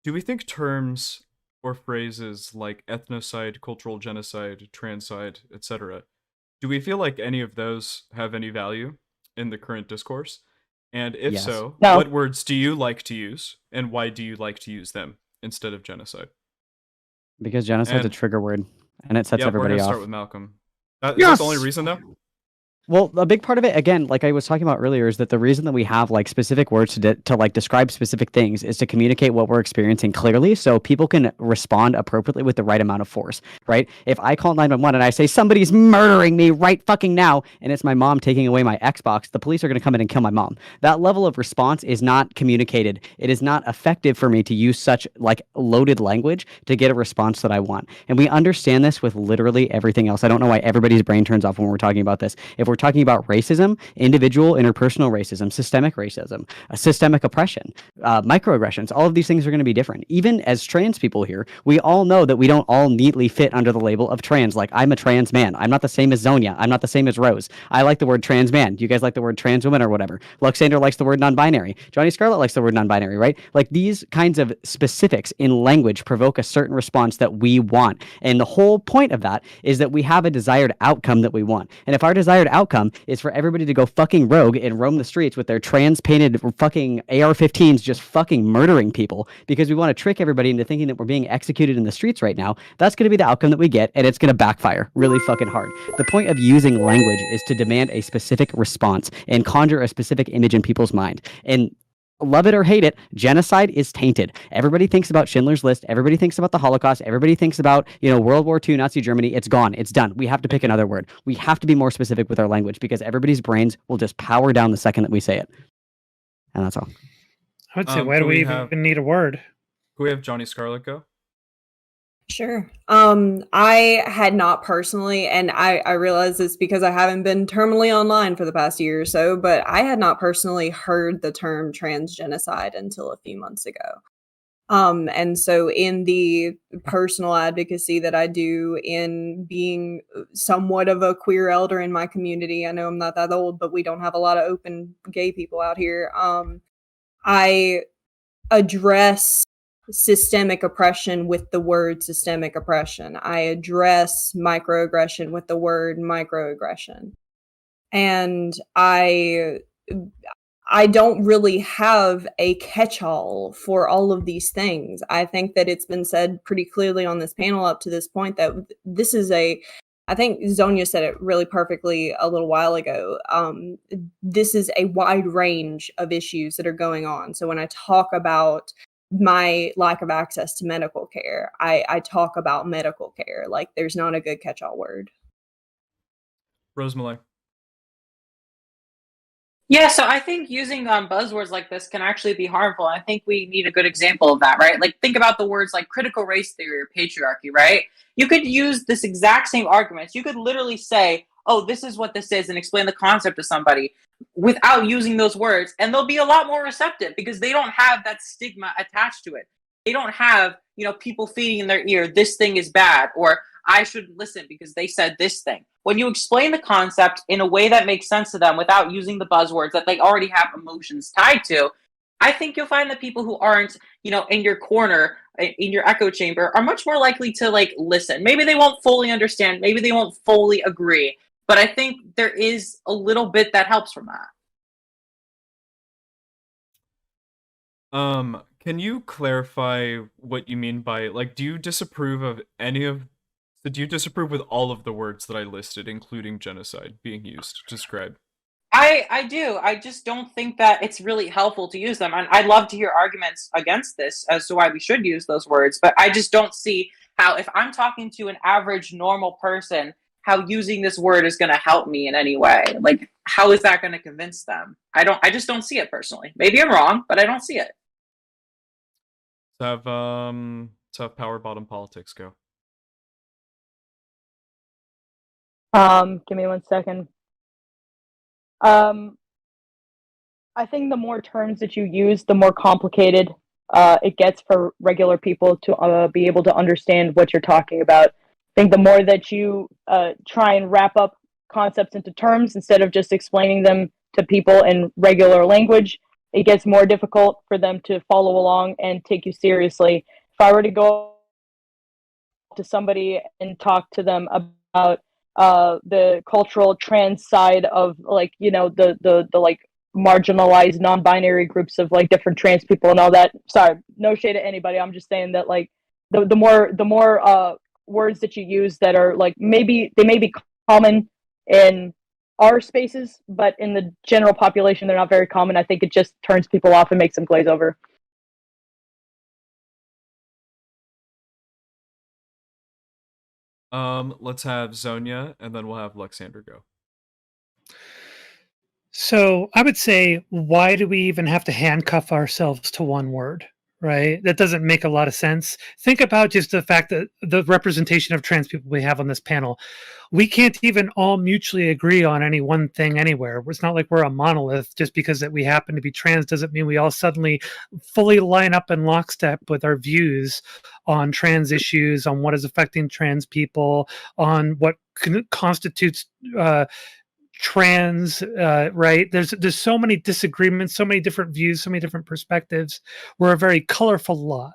Do we think terms or phrases like ethnocide, cultural genocide, transcide, etc., do we feel like any of those have any value in the current discourse? And if so, what words do you like to use, and why do you like to use them instead of genocide? Because genocide's a trigger word, and it sets everybody off. Start with Malcolm. Is that the only reason, though? Well, a big part of it, again, like I was talking about earlier, is that the reason that we have like specific words to like describe specific things is to communicate what we're experiencing clearly, so people can respond appropriately with the right amount of force, right? If I call 911 and I say somebody's murdering me right fucking now, and it's my mom taking away my Xbox, the police are going to come in and kill my mom. That level of response is not communicated. It is not effective for me to use such like loaded language to get a response that I want. And we understand this with literally everything else. I don't know why everybody's brain turns off when we're talking about this. If we're talking about racism, individual interpersonal racism, systemic oppression, microaggressions, all of these things are going to be different. Even as trans people here, we all know that we don't all neatly fit under the label of trans. Like, I'm a trans man. I'm not the same as Zonia. I'm not the same as Rose. I like the word trans man. Do you guys like the word trans woman or whatever? Luxander likes the word non-binary. Johnny Scarlett likes the word non-binary, right? Like, these kinds of specifics in language provoke a certain response that we want. And the whole point of that is that we have a desired outcome that we want. And if our desired outcome is for everybody to go fucking rogue and roam the streets with their trans painted fucking AR-15s just fucking murdering people because we want to trick everybody into thinking that we're being executed in the streets right now, that's going to be the outcome that we get, and it's going to backfire really fucking hard. The point of using language is to demand a specific response and conjure a specific image in people's mind. And love it or hate it, genocide is tainted. Everybody thinks about Schindler's List. Everybody thinks about the Holocaust. Everybody thinks about, World War II, Nazi Germany. It's gone. It's done. We have to pick another word. We have to be more specific with our language because everybody's brains will just power down the second that we say it. And that's all. I would say, why do we even need a word? Can we have Johnny Scarlett go? Sure. I had not personally, and I realize this because I haven't been terminally online for the past year or so, but I had not personally heard the term trans genocide until a few months ago. And so in the personal advocacy that I do in being somewhat of a queer elder in my community, I know I'm not that old, but we don't have a lot of open gay people out here. I address systemic oppression with the word systemic oppression. I address microaggression with the word microaggression. And I don't really have a catch-all for all of these things. I think that it's been said pretty clearly on this panel up to this point that this is I think Zonia said it really perfectly a little while ago. This is a wide range of issues that are going on. So when I talk about my lack of access to medical care, I talk about medical care. Like, there's not a good catch-all word. Rosemary. Yeah, so I think using buzzwords like this can actually be harmful. I think we need a good example of that, right? Like, think about the words like critical race theory or patriarchy, right? You could use this exact same arguments. You could literally say, oh, this is what this is, and explain the concept to somebody without using those words, and they'll be a lot more receptive because they don't have that stigma attached to it. They don't have, people feeding in their ear, this thing is bad, or I shouldn't listen because they said this thing. When you explain the concept in a way that makes sense to them without using the buzzwords that they already have emotions tied to, I think you'll find that people who aren't, in your corner, in your echo chamber, are much more likely to listen. Maybe they won't fully understand. Maybe they won't fully agree. But I think there is a little bit that helps from that. Can you clarify what you mean by, do you disapprove with all of the words that I listed, including genocide, being used to describe? I do. I just don't think that it's really helpful to use them. And I'd love to hear arguments against this as to why we should use those words. But I just don't see how, if I'm talking to an average normal person, how using this word is going to help me in any way. How is that going to convince them? I just don't see it personally. Maybe I'm wrong, but I don't see it. Let's have power bottom politics go. Give me 1 second. I think the more terms that you use, the more complicated it gets for regular people to be able to understand what you're talking about. I think the more that you try and wrap up concepts into terms instead of just explaining them to people in regular language, it gets more difficult for them to follow along and take you seriously. If I were to go to somebody and talk to them about the cultural trans side of the marginalized non-binary groups of different trans people and all that. Sorry, no shade at anybody. I'm just saying that the more words that you use that are maybe they may be common in our spaces, but in the general population they're not very common. I think it just turns people off and makes them glaze over. Let's have Zonia, and then we'll have Luxander go. So I would say, why do we even have to handcuff ourselves to one word, right? That doesn't make a lot of sense. Think about just the fact that the representation of trans people we have on this panel, we can't even all mutually agree on any one thing anywhere. It's not like we're a monolith. Just because that we happen to be trans doesn't mean we all suddenly fully line up in lockstep with our views on trans issues, on what is affecting trans people, on what constitutes trans, right? There's so many disagreements, so many different views, so many different perspectives. We're a very colorful lot.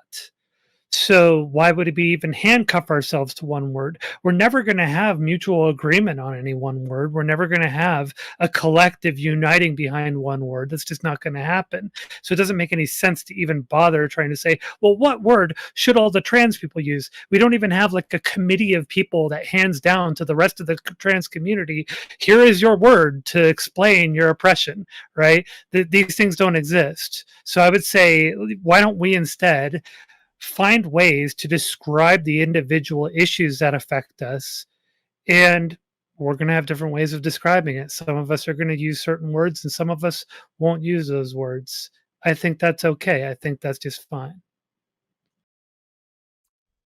So why would we even handcuff ourselves to one word? We're never going to have mutual agreement on any one word. We're never going to have a collective uniting behind one word. That's just not going to happen. So it doesn't make any sense to even bother trying to say, well, what word should all the trans people use? We don't even have a committee of people that hands down to the rest of the trans community, here is your word to explain your oppression, right? These things don't exist. So I would say, why don't we instead find ways to describe the individual issues that affect us, and we're going to have different ways of describing it. Some of us are going to use certain words and some of us won't use those words. I think that's okay. I think that's just fine.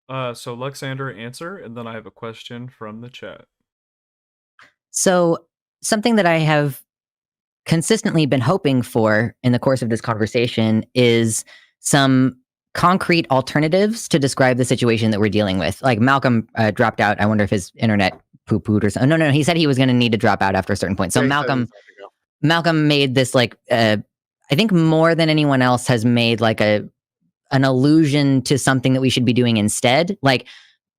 So Luxander, answer, and then I have a question from the chat. So something that I have consistently been hoping for in the course of this conversation is some concrete alternatives to describe the situation that we're dealing with. Like Malcolm dropped out. I wonder if his internet poo-pooed or something. No, he said he was going to need to drop out after a certain point. So Malcolm made this I think more than anyone else has made an allusion to something that we should be doing instead.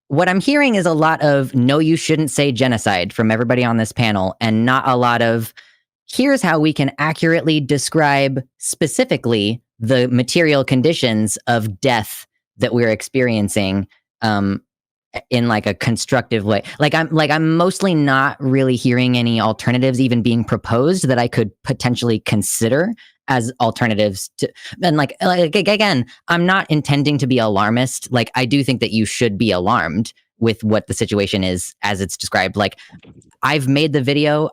What I'm hearing is a lot of no, you shouldn't say genocide from everybody on this panel, and not a lot of here's how we can accurately describe specifically the material conditions of death that we're experiencing in a constructive way. I'm mostly not really hearing any alternatives even being proposed that I could potentially consider as alternatives to, and again, I'm not intending to be alarmist. I do think that you should be alarmed with what the situation is as it's described. I've made the video.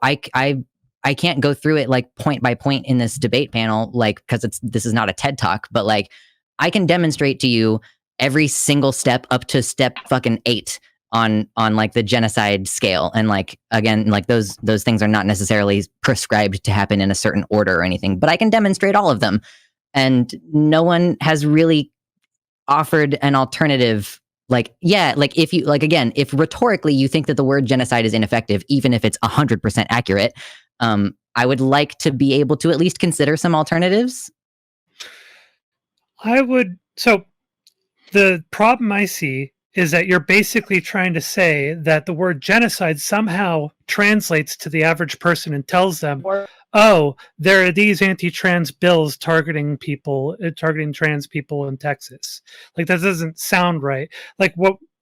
I can't go through it point by point in this debate panel, because this is not a TED Talk, but I can demonstrate to you every single step up to step fucking 8 on like the genocide scale. And like, again, like those things are not necessarily prescribed to happen in a certain order or anything, but I can demonstrate all of them. And no one has really offered an alternative. Like, yeah, like if you, like, again, if rhetorically you think that the word genocide is ineffective, even if it's 100% accurate, I would like to be able to at least consider some alternatives. So the problem I see is that you're basically trying to say that the word genocide somehow translates to the average person and tells them, oh, there are these anti-trans bills targeting trans people in Texas. Like, that doesn't sound right. Like,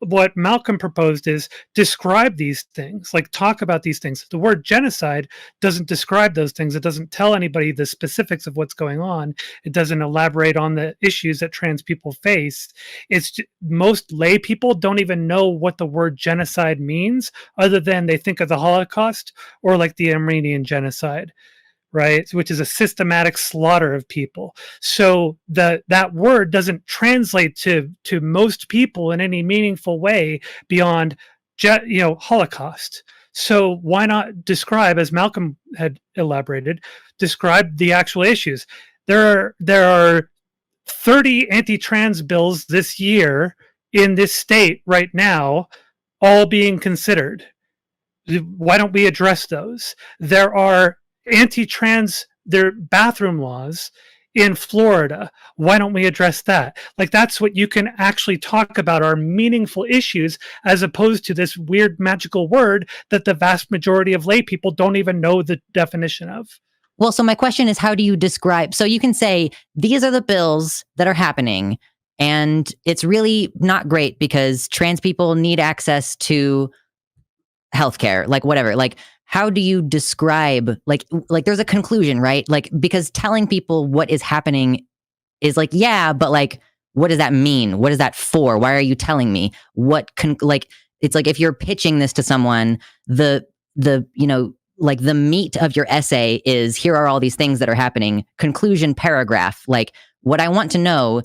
what Malcolm proposed is describe these things, like talk about these things. The word genocide doesn't describe those things. It doesn't tell anybody the specifics of what's going on. It doesn't elaborate on the issues that trans people face. Most lay people don't even know what the word genocide means, other than they think of the Holocaust or like the Armenian genocide, right? Which is a systematic slaughter of people. So that word doesn't translate to most people in any meaningful way beyond, Holocaust. So why not describe, as Malcolm had elaborated, describe the actual issues? There are 30 anti-trans bills this year in this state right now, all being considered. Why don't we address those? There are anti-trans bathroom laws in Florida. Why don't we address that? Like, that's what you can actually talk about, are meaningful issues, as opposed to this weird magical word that the vast majority of lay people don't even know the definition of. Well, so my question is, how do you describe? So you can say, these are the bills that are happening, and it's really not great because trans people need access to healthcare, like whatever. Like, how do you describe, like there's a conclusion, right? Like, because telling people what is happening is like, yeah, but like, what does that mean? What is that for? Why are you telling me? It's like, if you're pitching this to someone, the like the meat of your essay is, here are all these things that are happening. Conclusion paragraph. Like, what I want to know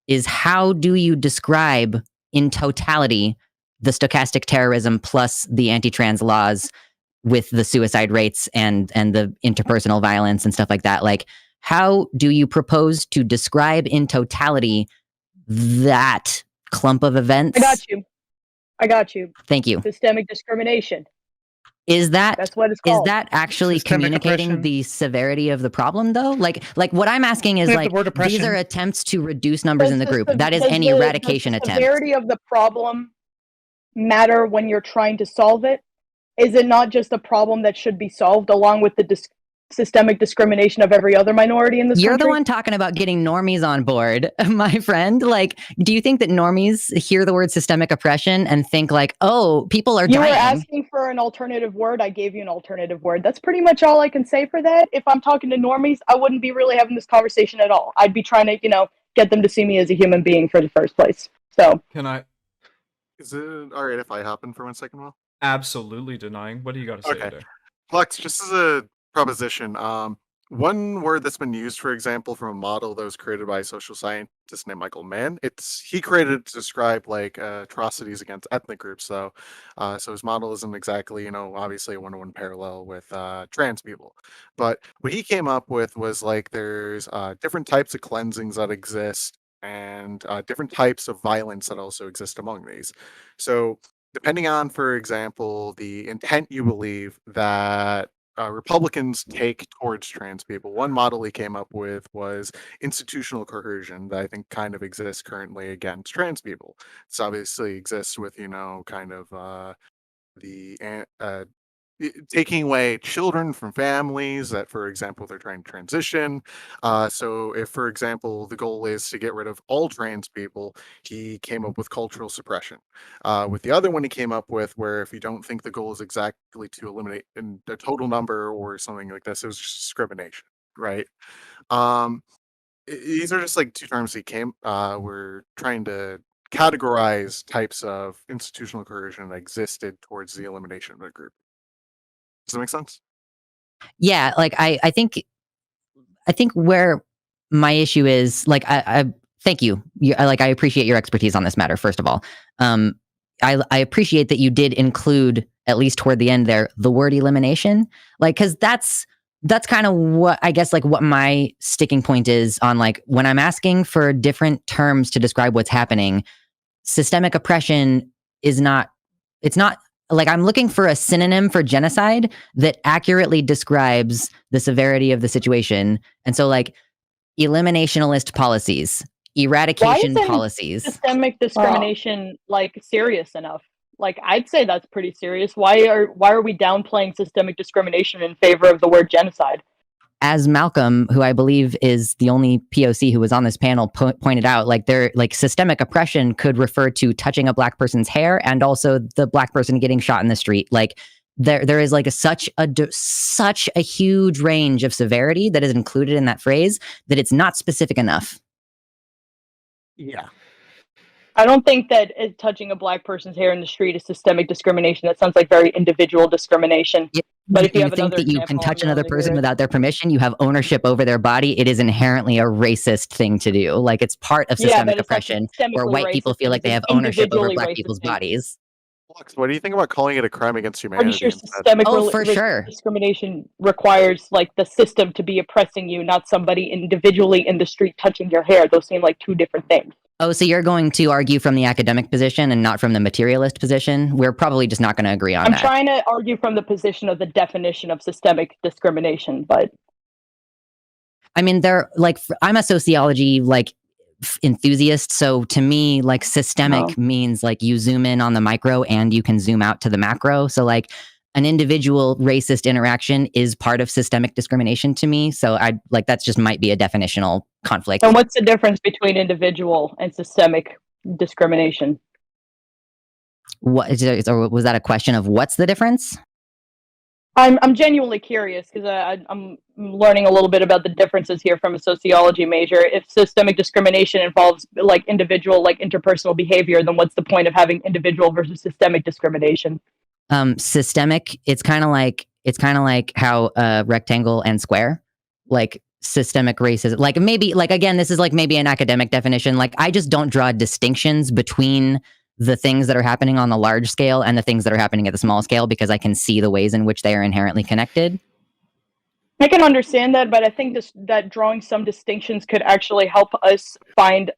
is, how do you describe in totality the stochastic terrorism plus the anti-trans laws with the suicide rates and the interpersonal violence and stuff like that? Like, how do you propose to describe in totality that clump of events? I got you. Thank you. Systemic discrimination. That's what it's called. Is that actually Systemic communicating oppression. the severity of the problem, though? Like what I'm asking is, like, these are attempts to reduce numbers in the group. That is an eradication attempt. Does the severity of the problem matter when you're trying to solve it? Is it not just a problem that should be solved along with the systemic discrimination of every other minority in this You're country? the one talking about getting normies on board, my friend. Like, do you think that normies hear the word systemic oppression and think like, oh, people are dying? You were asking for an alternative word. I gave you an alternative word. That's pretty much all I can say for that. If I'm talking to normies, I wouldn't be really having this conversation at all. I'd be trying to, get them to see me as a human being for the first place. So, is it all right if I hop in for 1 second, Will? Absolutely denying. What do you got to say Okay. there? Flux, just as a proposition, one word that's been used, for example, from a model that was created by a social scientist named Michael Mann, he created it to describe like atrocities against ethnic groups. So his model isn't exactly, obviously a one-to-one parallel with trans people. But what he came up with was like there's different types of cleansings that exist, and different types of violence that also exist among these. So depending on, for example, the intent you believe that Republicans take towards trans people, one model he came up with was institutional coercion that I think kind of exists currently against trans people. This obviously exists with, kind of taking away children from families that, for example, they're trying to transition. So if, for example, the goal is to get rid of all trans people, he came up with cultural suppression. With the other one he came up with, where if you don't think the goal is exactly to eliminate a total number or something like this, it was just discrimination, right? These are just like two terms we're trying to categorize types of institutional coercion that existed towards the elimination of a group. Does that make sense? Yeah, like I think where my issue is, like, I thank you. I appreciate your expertise on this matter, first of all. I appreciate that you did include, at least toward the end there, the word elimination, like, because that's kind of what I guess, like, what my sticking point is on, like, when I'm asking for different terms to describe what's happening. Systemic oppression is not, it's not like I'm looking for a synonym for genocide that accurately describes the severity of the situation. And so, like, eliminationalist policies, eradication policies. Systemic discrimination like serious enough? Like, I'd say that's pretty serious. Why are we downplaying systemic discrimination in favor of the word genocide? As Malcolm, who I believe is the only POC who was on this panel, pointed out, like systemic oppression could refer to touching a black person's hair and also the black person getting shot in the street. Like, there is like such a huge range of severity that is included in that phrase that it's not specific enough. Yeah. I don't think that touching a black person's hair in the street is systemic discrimination. That sounds like very individual discrimination. Yeah. But if you have think another that you can touch another person without their permission, you have ownership over their body, it is inherently a racist thing to do. Like, it's part of systemic oppression where white people feel like they have ownership over black people's bodies. Lux, what do you think about calling it a crime against humanity? Pretty sure systemic sure. discrimination requires like the system to be oppressing you, not somebody individually in the street touching your hair. Those seem like two different things. Oh, so you're going to argue from the academic position and not from the materialist position? We're probably just not going to agree on that. I'm trying to argue from the position of the definition of systemic discrimination, but I mean, I'm a sociology enthusiast, so to me, like, systemic means like you zoom in on the micro and you can zoom out to the macro. So like an individual racist interaction is part of systemic discrimination to me. So I like that's just might be a definitional conflict. And what's the difference between individual and systemic discrimination? What or was that a question of what's the difference? I'm genuinely curious because I'm learning a little bit about the differences here from a sociology major. If systemic discrimination involves like individual, like interpersonal behavior, then what's the point of having individual versus systemic discrimination? Systemic, it's kind of like how rectangle and square, like systemic racism, like maybe like again, this is like maybe an academic definition. Like, I just don't draw distinctions between the things that are happening on the large scale and the things that are happening at the small scale because I can see the ways in which they are inherently connected. I can understand that, but I think that drawing some distinctions could actually help us find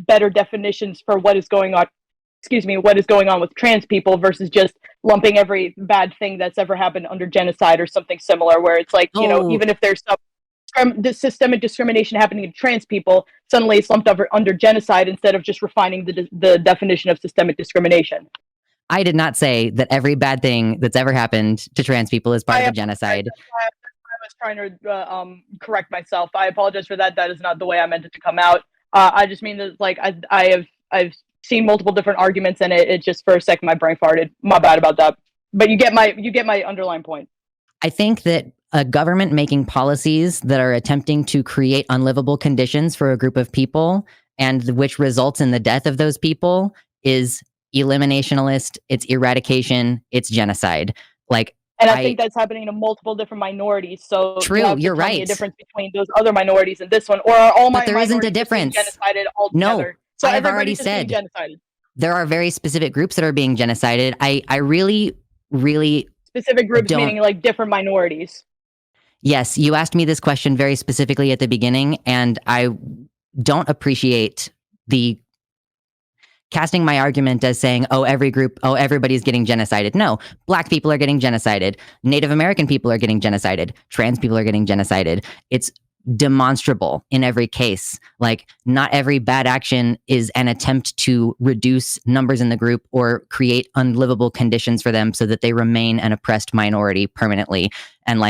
better definitions for what is going on. What is going on with trans people versus just lumping every bad thing that's ever happened under genocide or something similar, where it's like, you know, even if there's some systemic discrimination happening to trans people, suddenly it's lumped under genocide instead of just refining the definition of systemic discrimination. I did not say that every bad thing that's ever happened to trans people is part of a genocide. I was trying to correct myself. I apologize for that. That is not the way I meant it to come out. I just mean that, like, I've seen multiple different arguments, and it just for a second my brain farted. My bad about that. But you get my underlying point. I think that a government making policies that are attempting to create unlivable conditions for a group of people and which results in the death of those people is eliminationalist, it's eradication, it's genocide. Like, and I think that's happening to multiple different minorities. So true, you're right. A difference between those other minorities and this one, or are all but there isn't a difference. Genocided altogether? No, so I've already said there are very specific groups that are being genocided. I really specific groups meaning like different minorities. Yes, you asked me this question very specifically at the beginning, and I don't appreciate the casting my argument as saying, everybody's getting genocided. No, black people are getting genocided. Native American people are getting genocided. Trans people are getting genocided. It's demonstrable in every case. Like, not every bad action is an attempt to reduce numbers in the group or create unlivable conditions for them so that they remain an oppressed minority permanently and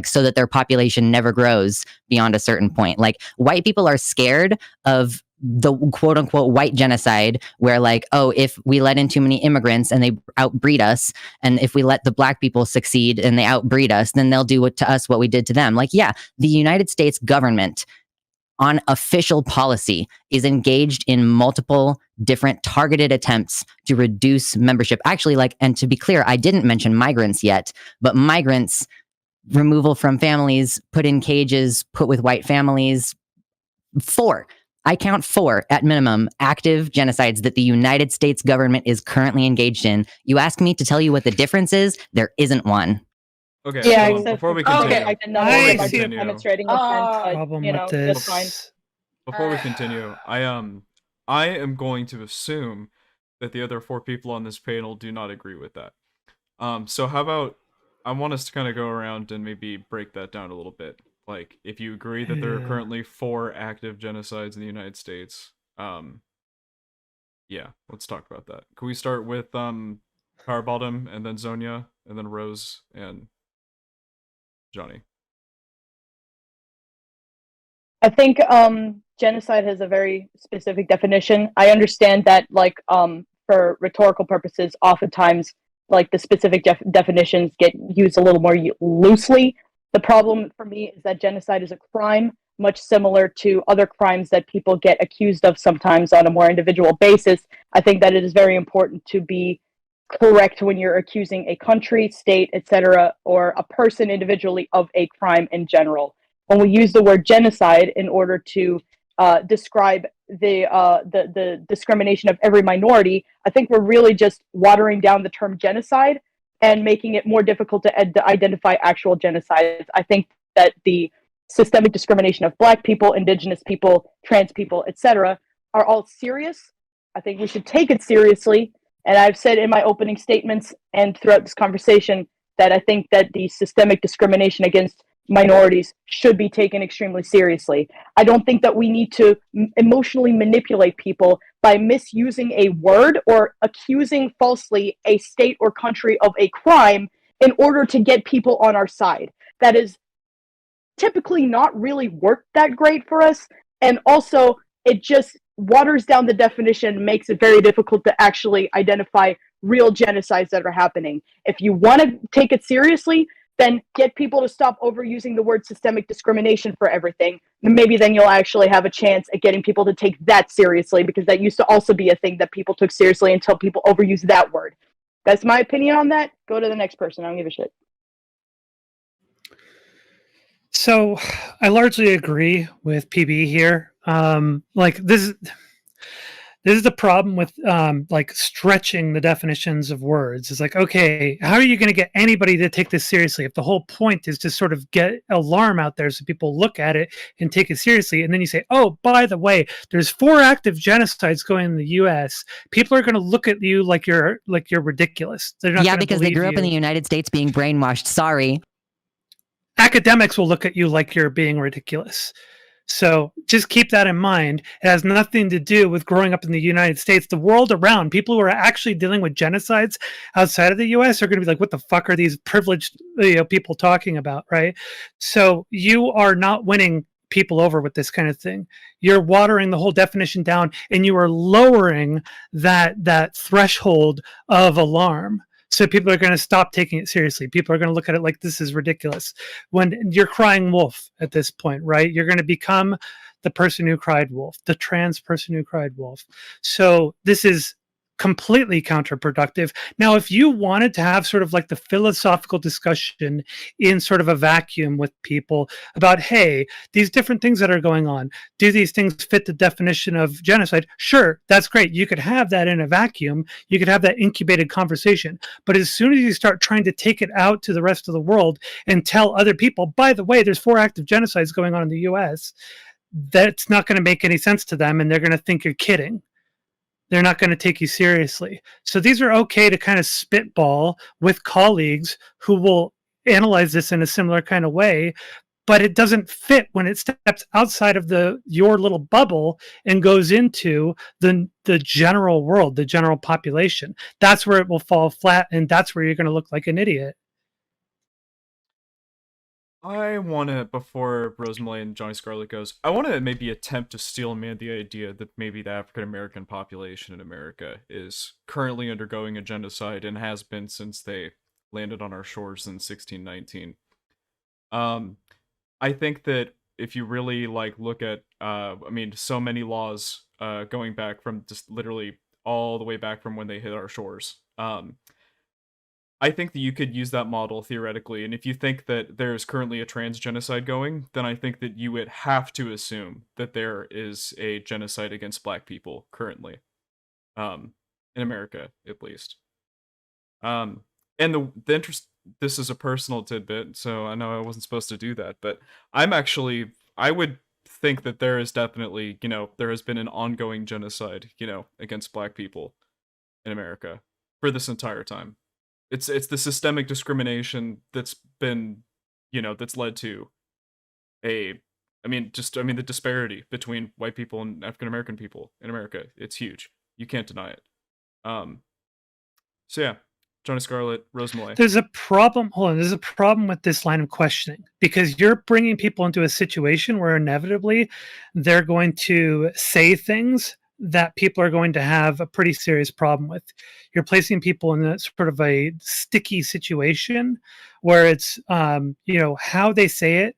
so that their population never grows beyond a certain point. Like, white people are scared of the quote unquote white genocide where, like, oh, if we let in too many immigrants and they outbreed us, and if we let the black people succeed and they outbreed us, then they'll do to us what we did to them. Like, yeah, the United States government on official policy is engaged in multiple different targeted attempts to reduce membership. Actually, like, and to be clear, I didn't mention migrants yet, but migrants, removal from families, put in cages, put with white families, I count 4 at minimum active genocides that the United States government is currently engaged in. You ask me to tell you what the difference is, there isn't one. Okay, Yeah, hold on. except Before we Okay. continue, like another I of our see a demonstrating offense, but problem you know, with that's fine. this. before we continue, I am going to assume that the other 4 people on this panel do not agree with that. So how about I want us to kind of go around and maybe break that down a little bit. Like, if you agree that there are Yeah. currently 4 active genocides in the United States, yeah, let's talk about that. Can we start with Power Bottom, and then Zonia, and then Rose and Johnny? I think genocide has a very specific definition. I understand that, like, for rhetorical purposes, oftentimes, like, the specific definitions get used a little more loosely. The problem for me is that genocide is a crime, much similar to other crimes that people get accused of sometimes on a more individual basis. I think that it is very important to be correct when you're accusing a country, state, etc., or a person individually of a crime in general. When we use the word genocide in order to describe the discrimination of every minority, I think we're really just watering down the term genocide and making it more difficult to identify actual genocides. I think that the systemic discrimination of Black people, Indigenous people, trans people, etc., are all serious. I think we should take it seriously. And I've said in my opening statements and throughout this conversation that I think that the systemic discrimination against minorities should be taken extremely seriously. I don't think that we need to emotionally manipulate people by misusing a word or accusing falsely a state or country of a crime in order to get people on our side. That is typically not really worked that great for us. And also, it just waters down the definition, makes it very difficult to actually identify real genocides that are happening. If you want to take it seriously, then get people to stop overusing the word systemic discrimination for everything. And maybe then you'll actually have a chance at getting people to take that seriously, because that used to also be a thing that people took seriously until people overused that word. That's my opinion on that. Go to the next person. I don't give a shit. So I largely agree with PB here. Like this is the problem with like stretching the definitions of words. It's like, okay, how are you going to get anybody to take this seriously if the whole point is to sort of get alarm out there so people look at it and take it seriously? And then you say, oh, by the way, there's 4 active genocides going in the US. People are going to look at you like you're ridiculous. They're not because they grew up in the United States being brainwashed. Sorry. Academics will look at you like you're being ridiculous. So just keep that in mind. It has nothing to do with growing up in the United States. The world around, people who are actually dealing with genocides outside of the US are going to be like, what the fuck are these privileged people talking about, right? So you are not winning people over with this kind of thing. You're watering the whole definition down, and you are lowering that threshold of alarm. So people are going to stop taking it seriously. People are going to look at it like this is ridiculous. When you're crying wolf at this point, right? You're going to become the person who cried wolf, the trans person who cried wolf. So this is completely counterproductive. Now, if you wanted to have sort of like the philosophical discussion in sort of a vacuum with people about, hey, these different things that are going on, do these things fit the definition of genocide? Sure, that's great. You could have that in a vacuum. You could have that incubated conversation. But as soon as you start trying to take it out to the rest of the world and tell other people, by the way, there's 4 active genocides going on in the US, that's not going to make any sense to them, and they're going to think you're kidding. They're not going to take you seriously. So these are okay to kind of spitball with colleagues who will analyze this in a similar kind of way, but it doesn't fit when it steps outside of your little bubble and goes into the general world, the general population. That's where it will fall flat, and that's where you're going to look like an idiot. I want to, before Rosemary and Johnny Scarlett goes, I want to maybe attempt to steel man the idea that maybe the African-American population in America is currently undergoing a genocide and has been since they landed on our shores in 1619. I think that if you really look at, so many laws going back from just literally all the way back from when they hit our shores. I think that you could use that model theoretically, and if you think that there's currently a trans genocide going, then I think that you would have to assume that there is a genocide against Black people currently, in America at least. And the interest. This is a personal tidbit, so I know I wasn't supposed to do that, but I would think that there is definitely, there has been an ongoing genocide, against Black people in America for this entire time. It's the systemic discrimination that's been, that's led to the disparity between white people and African American people in America. It's huge. You can't deny it. So yeah, Johnny Scarlett, Rosemary. There's a problem. Hold on. There's a problem with this line of questioning because you're bringing people into a situation where inevitably they're going to say things that people are going to have a pretty serious problem with. You're placing people in a sort of a sticky situation where it's, how they say it.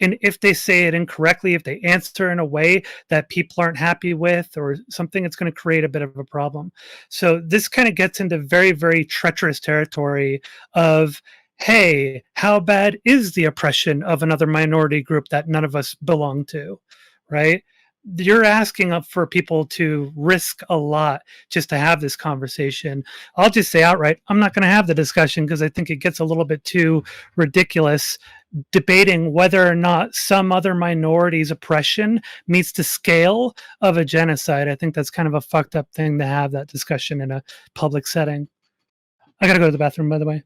And if they say it incorrectly, if they answer in a way that people aren't happy with or something, it's going to create a bit of a problem. So this kind of gets into very, very treacherous territory of, hey, how bad is the oppression of another minority group that none of us belong to, right? You're asking for people to risk a lot just to have this conversation. I'll just say outright, I'm not going to have the discussion because I think it gets a little bit too ridiculous debating whether or not some other minority's oppression meets the scale of a genocide. I think that's kind of a fucked up thing to have that discussion in a public setting. I gotta go to the bathroom, by the way.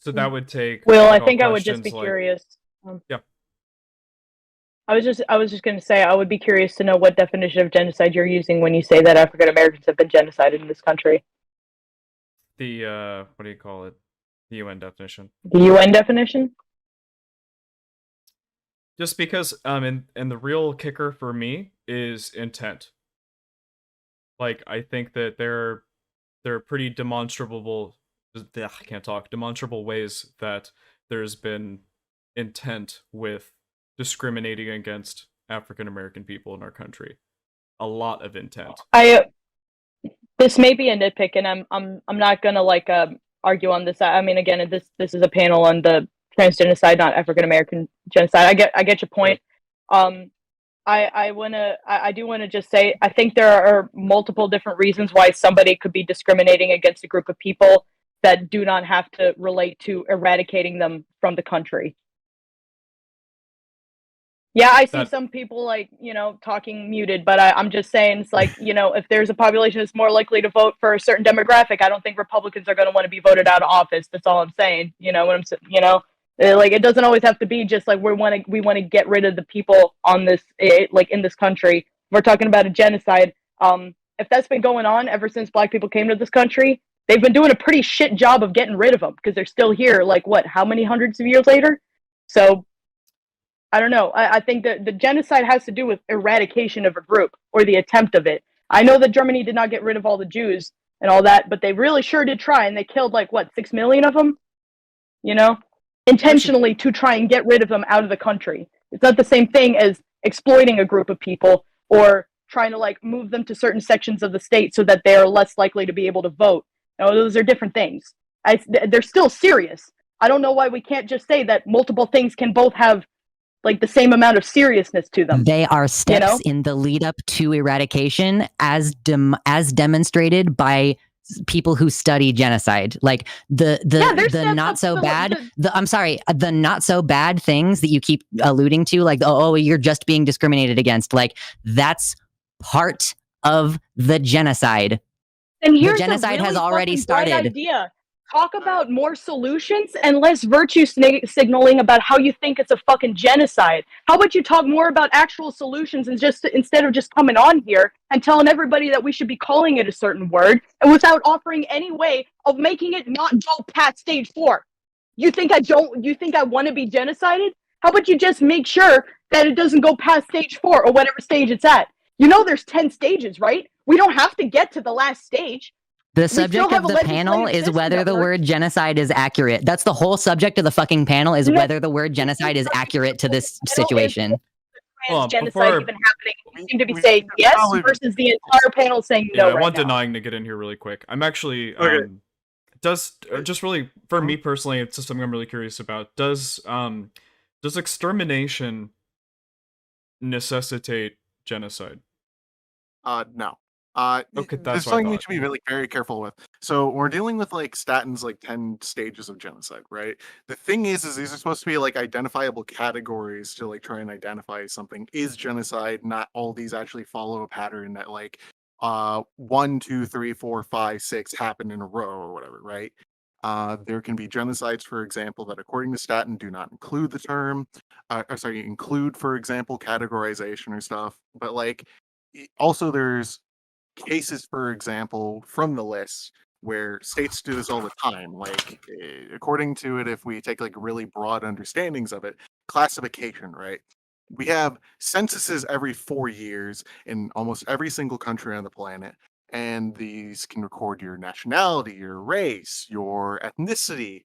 So that would take. Will, I think I would just be curious. Yeah. I was just going to say, I would be curious to know what definition of genocide you're using when you say that African Americans have been genocided in this country. The what do you call it? The UN definition. The UN definition? Just because and the real kicker for me is intent. Like, I think that there are pretty demonstrable ways that there's been intent with discriminating against African American people in our country. A lot of intent. This may be a nitpick, and I'm not gonna argue on this. I mean, again, this is a panel on the trans genocide, not African American genocide. I get your point. I do want to just say I think there are multiple different reasons why somebody could be discriminating against a group of people that do not have to relate to eradicating them from the country. Yeah, I see some people talking muted, but I'm just saying it's like, if there's a population that's more likely to vote for a certain demographic, I don't think Republicans are going to want to be voted out of office. That's all I'm saying. What I'm saying, like it doesn't always have to be just like we want to get rid of the people on this in this country. We're talking about a genocide. If that's been going on ever since Black people came to this country, they've been doing a pretty shit job of getting rid of them because they're still here. Like how many hundreds of years later? So. I don't know. I think that the genocide has to do with eradication of a group or the attempt of it. I know that Germany did not get rid of all the Jews and all that, but they really sure did try, and they killed 6 million of them? Intentionally to try and get rid of them out of the country. It's not the same thing as exploiting a group of people or trying to move them to certain sections of the state so that they are less likely to be able to vote. Those are different things. They're still serious. I don't know why we can't just say that multiple things can both have the same amount of seriousness to them. They are steps in the lead up to eradication as demonstrated by people who study genocide. Like the not so bad, the not so bad things that you keep alluding to, you're just being discriminated against. That's part of the genocide. And here's the genocide has already started. Idea. Talk about more solutions and less virtue signaling about how you think it's a fucking genocide. How about you talk more about actual solutions and instead of just coming on here and telling everybody that we should be calling it a certain word and without offering any way of making it not go past stage 4. You think I want to be genocided? How about you just make sure that it doesn't go past stage 4 or whatever stage it's at? There's 10 stages, right? We don't have to get to the last stage. The subject of the panel is whether the word genocide is accurate. That's the whole subject of the fucking panel is whether the word genocide is accurate to this situation. Hold on, genocide before- even happening? You seem to be we saying should yes probably- versus the entire panel saying Yeah, no I right want now. denying to get in here really quick. I'm actually Okay. just really for me personally, it's just something I'm really curious about. Does extermination necessitate genocide? No. Okay, that's there's what I something we thought. should be really very careful with. So we're dealing with like Statins, like 10 stages of genocide, right? The thing is these are supposed to be like identifiable categories to like try and identify something is genocide. Not all these actually follow a pattern that like 1, 2, 3, 4, 5, 6 happen in a row or whatever, right? There can be genocides, for example, that according to Statin do not include the term, include, for example, categorization or stuff. But like, also there's cases, for example, from the list where states do this all the time. Like, according to it, if we take like really broad understandings of it, classification, right? We have censuses every 4 years in almost every single country on the planet. And these can record your nationality, your race, your ethnicity,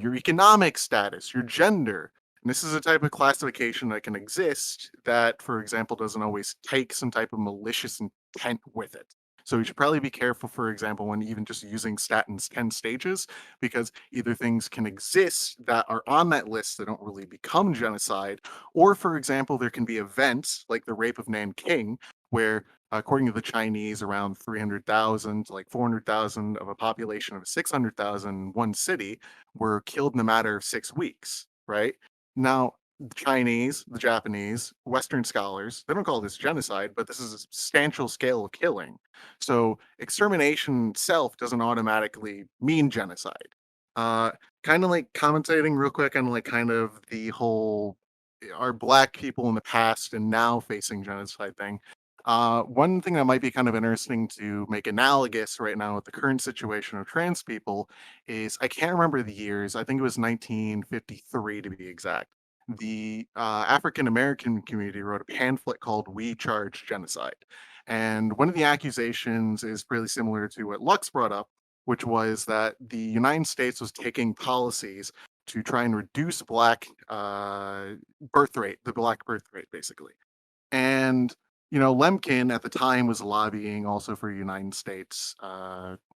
your economic status, your gender. And this is a type of classification that can exist that, for example, doesn't always take some type of malicious intent with it. So you should probably be careful, for example, when even just using Statin's 10 stages, because either things can exist that are on that list that don't really become genocide, or, for example, there can be events like the rape of Nanking, where, according to the Chinese, around 300,000 to like 400,000 of a population of 600,000, one city, were killed in a matter of 6 weeks, right? Now, the Chinese, the Japanese, Western scholars, they don't call this genocide, but this is a substantial scale of killing. So extermination itself doesn't automatically mean genocide. Kind of like commentating real quick on like kind of the whole are black people in the past and now facing genocide thing. One thing that might be kind of interesting to make analogous right now with the current situation of trans people is I can't remember the years. I think it was 1953 to be exact. The African American community wrote a pamphlet called "We Charge Genocide," and one of the accusations is really similar to what Lux brought up, which was that the United States was taking policies to try and reduce black birth rate, the black birth rate, basically. And Lemkin at the time was lobbying also for United States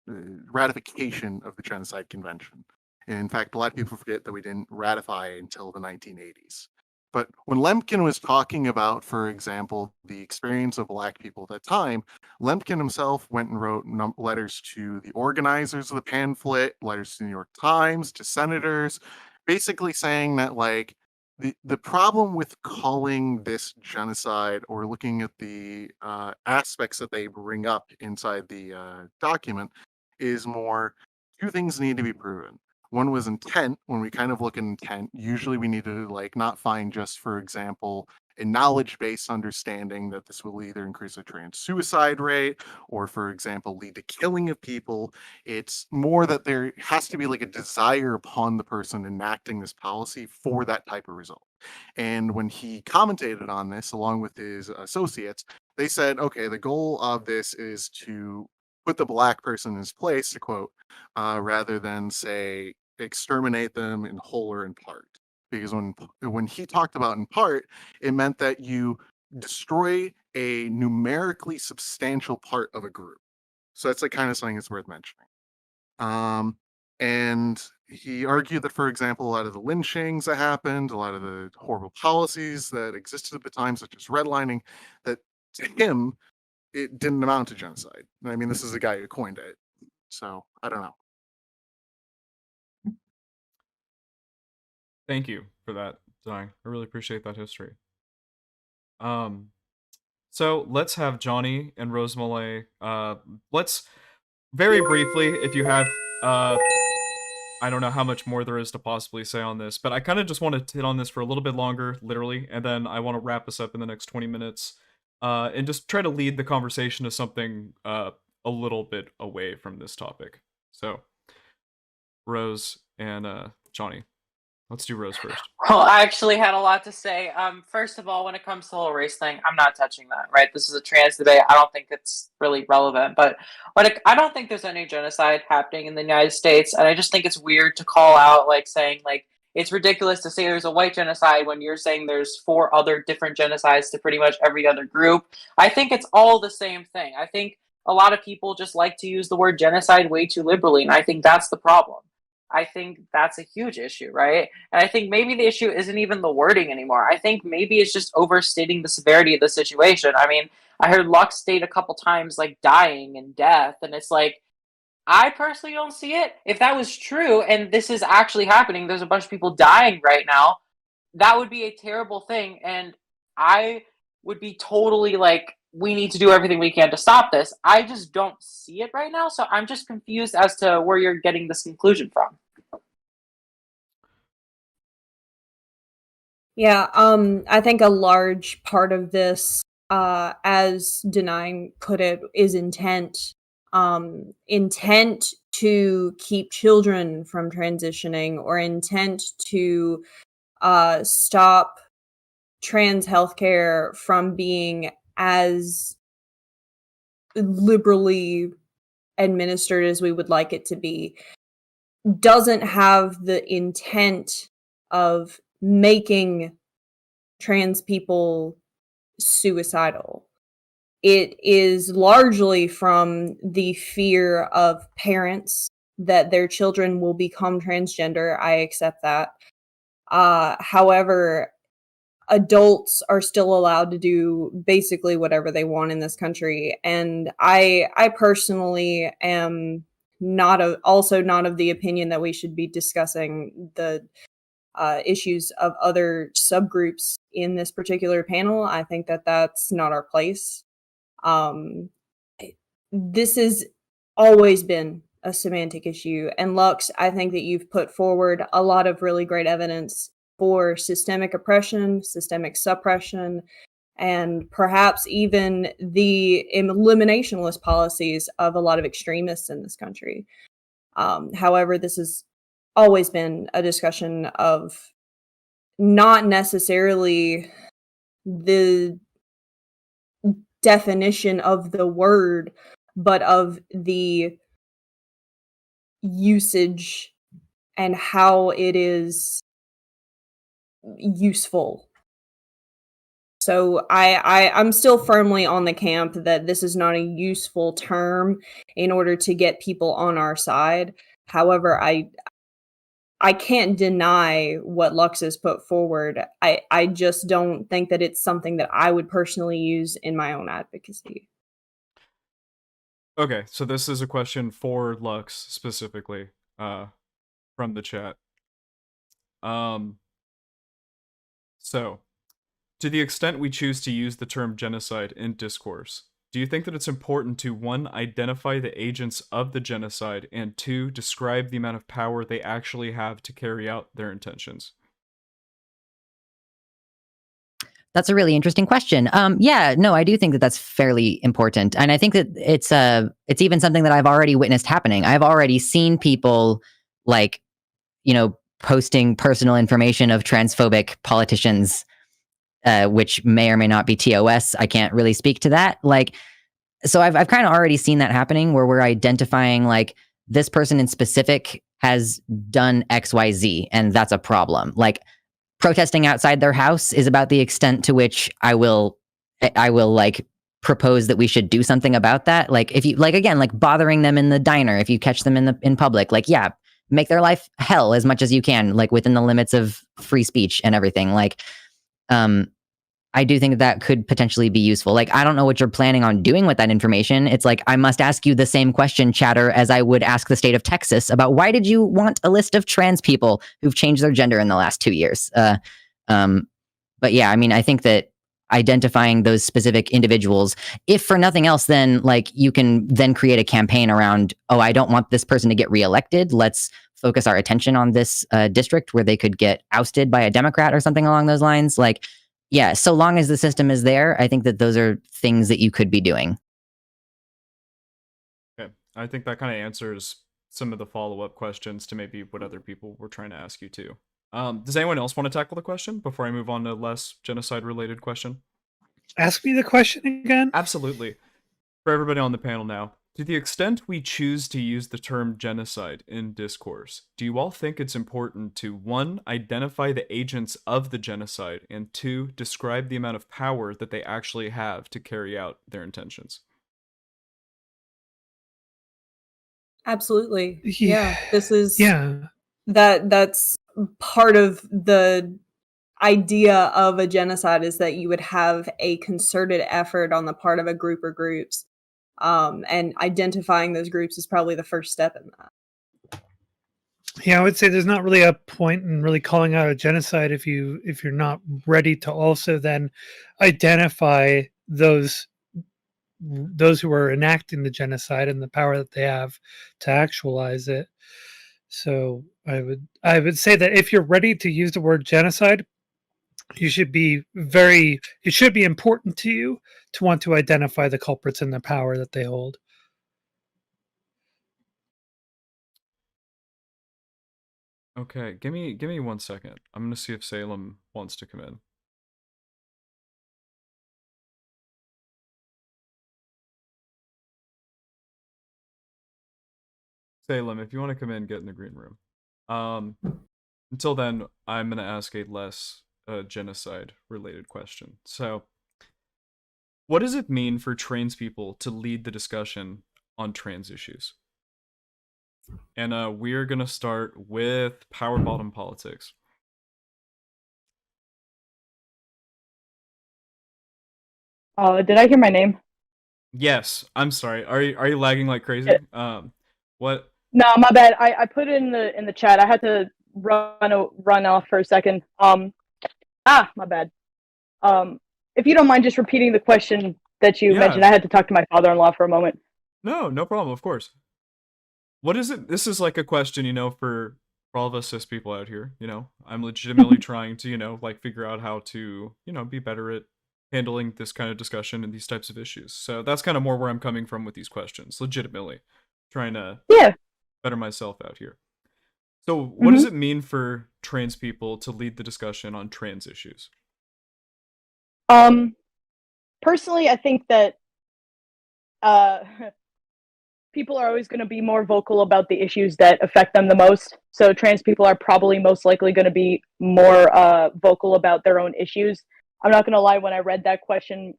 ratification of the Genocide Convention. And in fact, a lot of people forget that we didn't ratify until the 1980s. But when Lemkin was talking about, for example, the experience of black people at that time, Lemkin himself went and wrote letters to the organizers of the pamphlet, letters to the New York Times, to senators, basically saying that like the problem with calling this genocide or looking at the aspects that they bring up inside the document is more two things need to be proven. One was intent. When we kind of look at intent, usually we need to like not find just, for example, a knowledge-based understanding that this will either increase the trans suicide rate or, for example, lead to killing of people. It's more that there has to be like a desire upon the person enacting this policy for that type of result. And when he commentated on this along with his associates, they said, okay, the goal of this is to put the black person in his place, to quote, rather than say exterminate them in whole or in part. Because when he talked about in part, it meant that you destroy a numerically substantial part of a group. So that's like kind of something that's worth mentioning. And he argued that, for example, a lot of the lynchings that happened, a lot of the horrible policies that existed at the time, such as redlining, that to him, it didn't amount to genocide. I mean, this is the guy who coined it. So I don't know. Thank you for that, Zai. I really appreciate that history. So let's have Johnny and Rosemole. Let's very briefly, if you have, I don't know how much more there is to possibly say on this, but I kind of just want to hit on this for a little bit longer, literally, and then I want to wrap us up in the next 20 minutes, and just try to lead the conversation to something a little bit away from this topic. So, Rose and Johnny. Let's do Rose first. Well, I actually had a lot to say. First of all, when it comes to the whole race thing, I'm not touching that, right? This is a trans debate. I don't think it's really relevant. But I don't think there's any genocide happening in the United States. And I just think it's weird to call out, like, saying, like, it's ridiculous to say there's a white genocide when you're saying there's 4 other different genocides to pretty much every other group. I think it's all the same thing. I think a lot of people just like to use the word genocide way too liberally, and I think that's the problem. I think that's a huge issue, right? And I think maybe the issue isn't even the wording anymore. I think maybe it's just overstating the severity of the situation. I mean, I heard Lux state a couple times like dying and death, and it's like, I personally don't see it. If that was true and this is actually happening, there's a bunch of people dying right now, that would be a terrible thing. And I would be totally like, we need to do everything we can to stop this. I just don't see it right now. So I'm just confused as to where you're getting this conclusion from. Yeah, I think a large part of this, as Denying put it, is intent. Intent to keep children from transitioning, or intent to stop trans healthcare from being as liberally administered as we would like it to be, doesn't have the intent of making trans people suicidal. It is largely from the fear of parents that their children will become transgender. I accept that. However, adults are still allowed to do basically whatever they want in this country, and I personally am also not of the opinion that we should be discussing the issues of other subgroups in this particular panel. I think that that's not our place. This has always been a semantic issue, and Lux, I think that you've put forward a lot of really great evidence for systemic oppression, systemic suppression, and perhaps even the eliminationist policies of a lot of extremists in this country. However, this has always been a discussion of not necessarily the definition of the word, but of the usage and how it is useful. So I'm still firmly on the camp that this is not a useful term in order to get people on our side. However, I can't deny what Lux has put forward. I just don't think that it's something that I would personally use in my own advocacy. Okay, so this is a question for Lux specifically, from the chat. So, to the extent we choose to use the term genocide in discourse, do you think that it's important to 1, identify the agents of the genocide, and 2, describe the amount of power they actually have to carry out their intentions? That's a really interesting question. Yeah, no, I do think that that's fairly important, and I think that it's even something that I've already witnessed happening. I've already seen people like, posting personal information of transphobic politicians, which may or may not be TOS. I can't really speak to that. So I've kind of already seen that happening, where we're identifying like this person in specific has done XYZ, and that's a problem. Like, protesting outside their house is about the extent to which I will like propose that we should do something about that. Like, if you again, bothering them in the diner, if you catch them in public, make their life hell as much as you can, within the limits of free speech and everything. I do think that could potentially be useful. I don't know what you're planning on doing with that information. It's I must ask you the same question, Chatter, as I would ask the state of Texas about why did you want a list of trans people who've changed their gender in the last 2 years? But yeah, I mean, I think that identifying those specific individuals, if for nothing else, then you can then create a campaign around, oh, I don't want this person to get reelected. Let's focus our attention on this district where they could get ousted by a Democrat or something along those lines. Yeah, so long as the system is there, I think that those are things that you could be doing. Okay, I think that kind of answers some of the follow-up questions to maybe what other people were trying to ask you too. Does anyone else want to tackle the question before I move on to a less genocide-related question? Ask me the question again? Absolutely. For everybody on the panel now, To the extent we choose to use the term genocide in discourse, do you all think it's important to 1. Identify the agents of the genocide, and 2. Describe the amount of power that they actually have to carry out their intentions? Absolutely. Yeah. This is Yeah. that's part of the idea of a genocide, is that you would have a concerted effort on the part of a group or groups. And identifying those groups is probably the first step in that. Yeah, I would say there's not really a point in really calling out a genocide if you're not ready to also then identify those who are enacting the genocide and the power that they have to actualize it. So I would say that if you're ready to use the word genocide, it should be important to you to want to identify the culprits and the power that they hold. Okay, give me 1 second. I'm gonna see if Salem wants to come in. Salem, if you want to come in, get in the green room. Until then, I'm gonna ask a less genocide-related question. So, what does it mean for trans people to lead the discussion on trans issues? And we're gonna start with power bottom politics. Did I hear my name? Yes, I'm sorry. Are you lagging like crazy? What? No, my bad. I put it in the chat. I had to run off for a second. My bad. If you don't mind just repeating the question that you mentioned, I had to talk to my father-in-law for a moment. No problem, of course. What is it? This is like a question, for all of us cis people out here, I'm legitimately trying to, like figure out how to, be better at handling this kind of discussion and these types of issues. So that's kind of more where I'm coming from with these questions, legitimately trying to better myself out here. So what does it mean for trans people to lead the discussion on trans issues? Personally, I think that people are always going to be more vocal about the issues that affect them the most. So trans people are probably most likely going to be more vocal about their own issues. I'm not going to lie, when I read that question,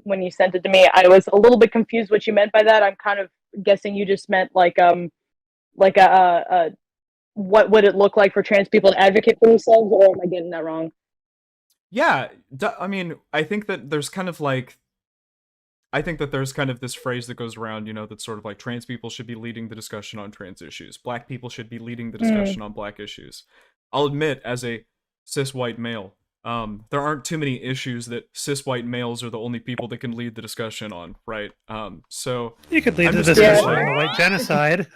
when you sent it to me, I was a little bit confused what you meant by that. I'm kind of guessing you just meant what would it look like for trans people to advocate for themselves, or am I getting that wrong? Yeah, I mean, I think that there's kind of this phrase that goes around, that's sort of like trans people should be leading the discussion on trans issues. Black people should be leading the discussion on black issues. I'll admit, as a cis white male, there aren't too many issues that cis white males are the only people that can lead the discussion on, right? So you could lead the discussion on the white genocide.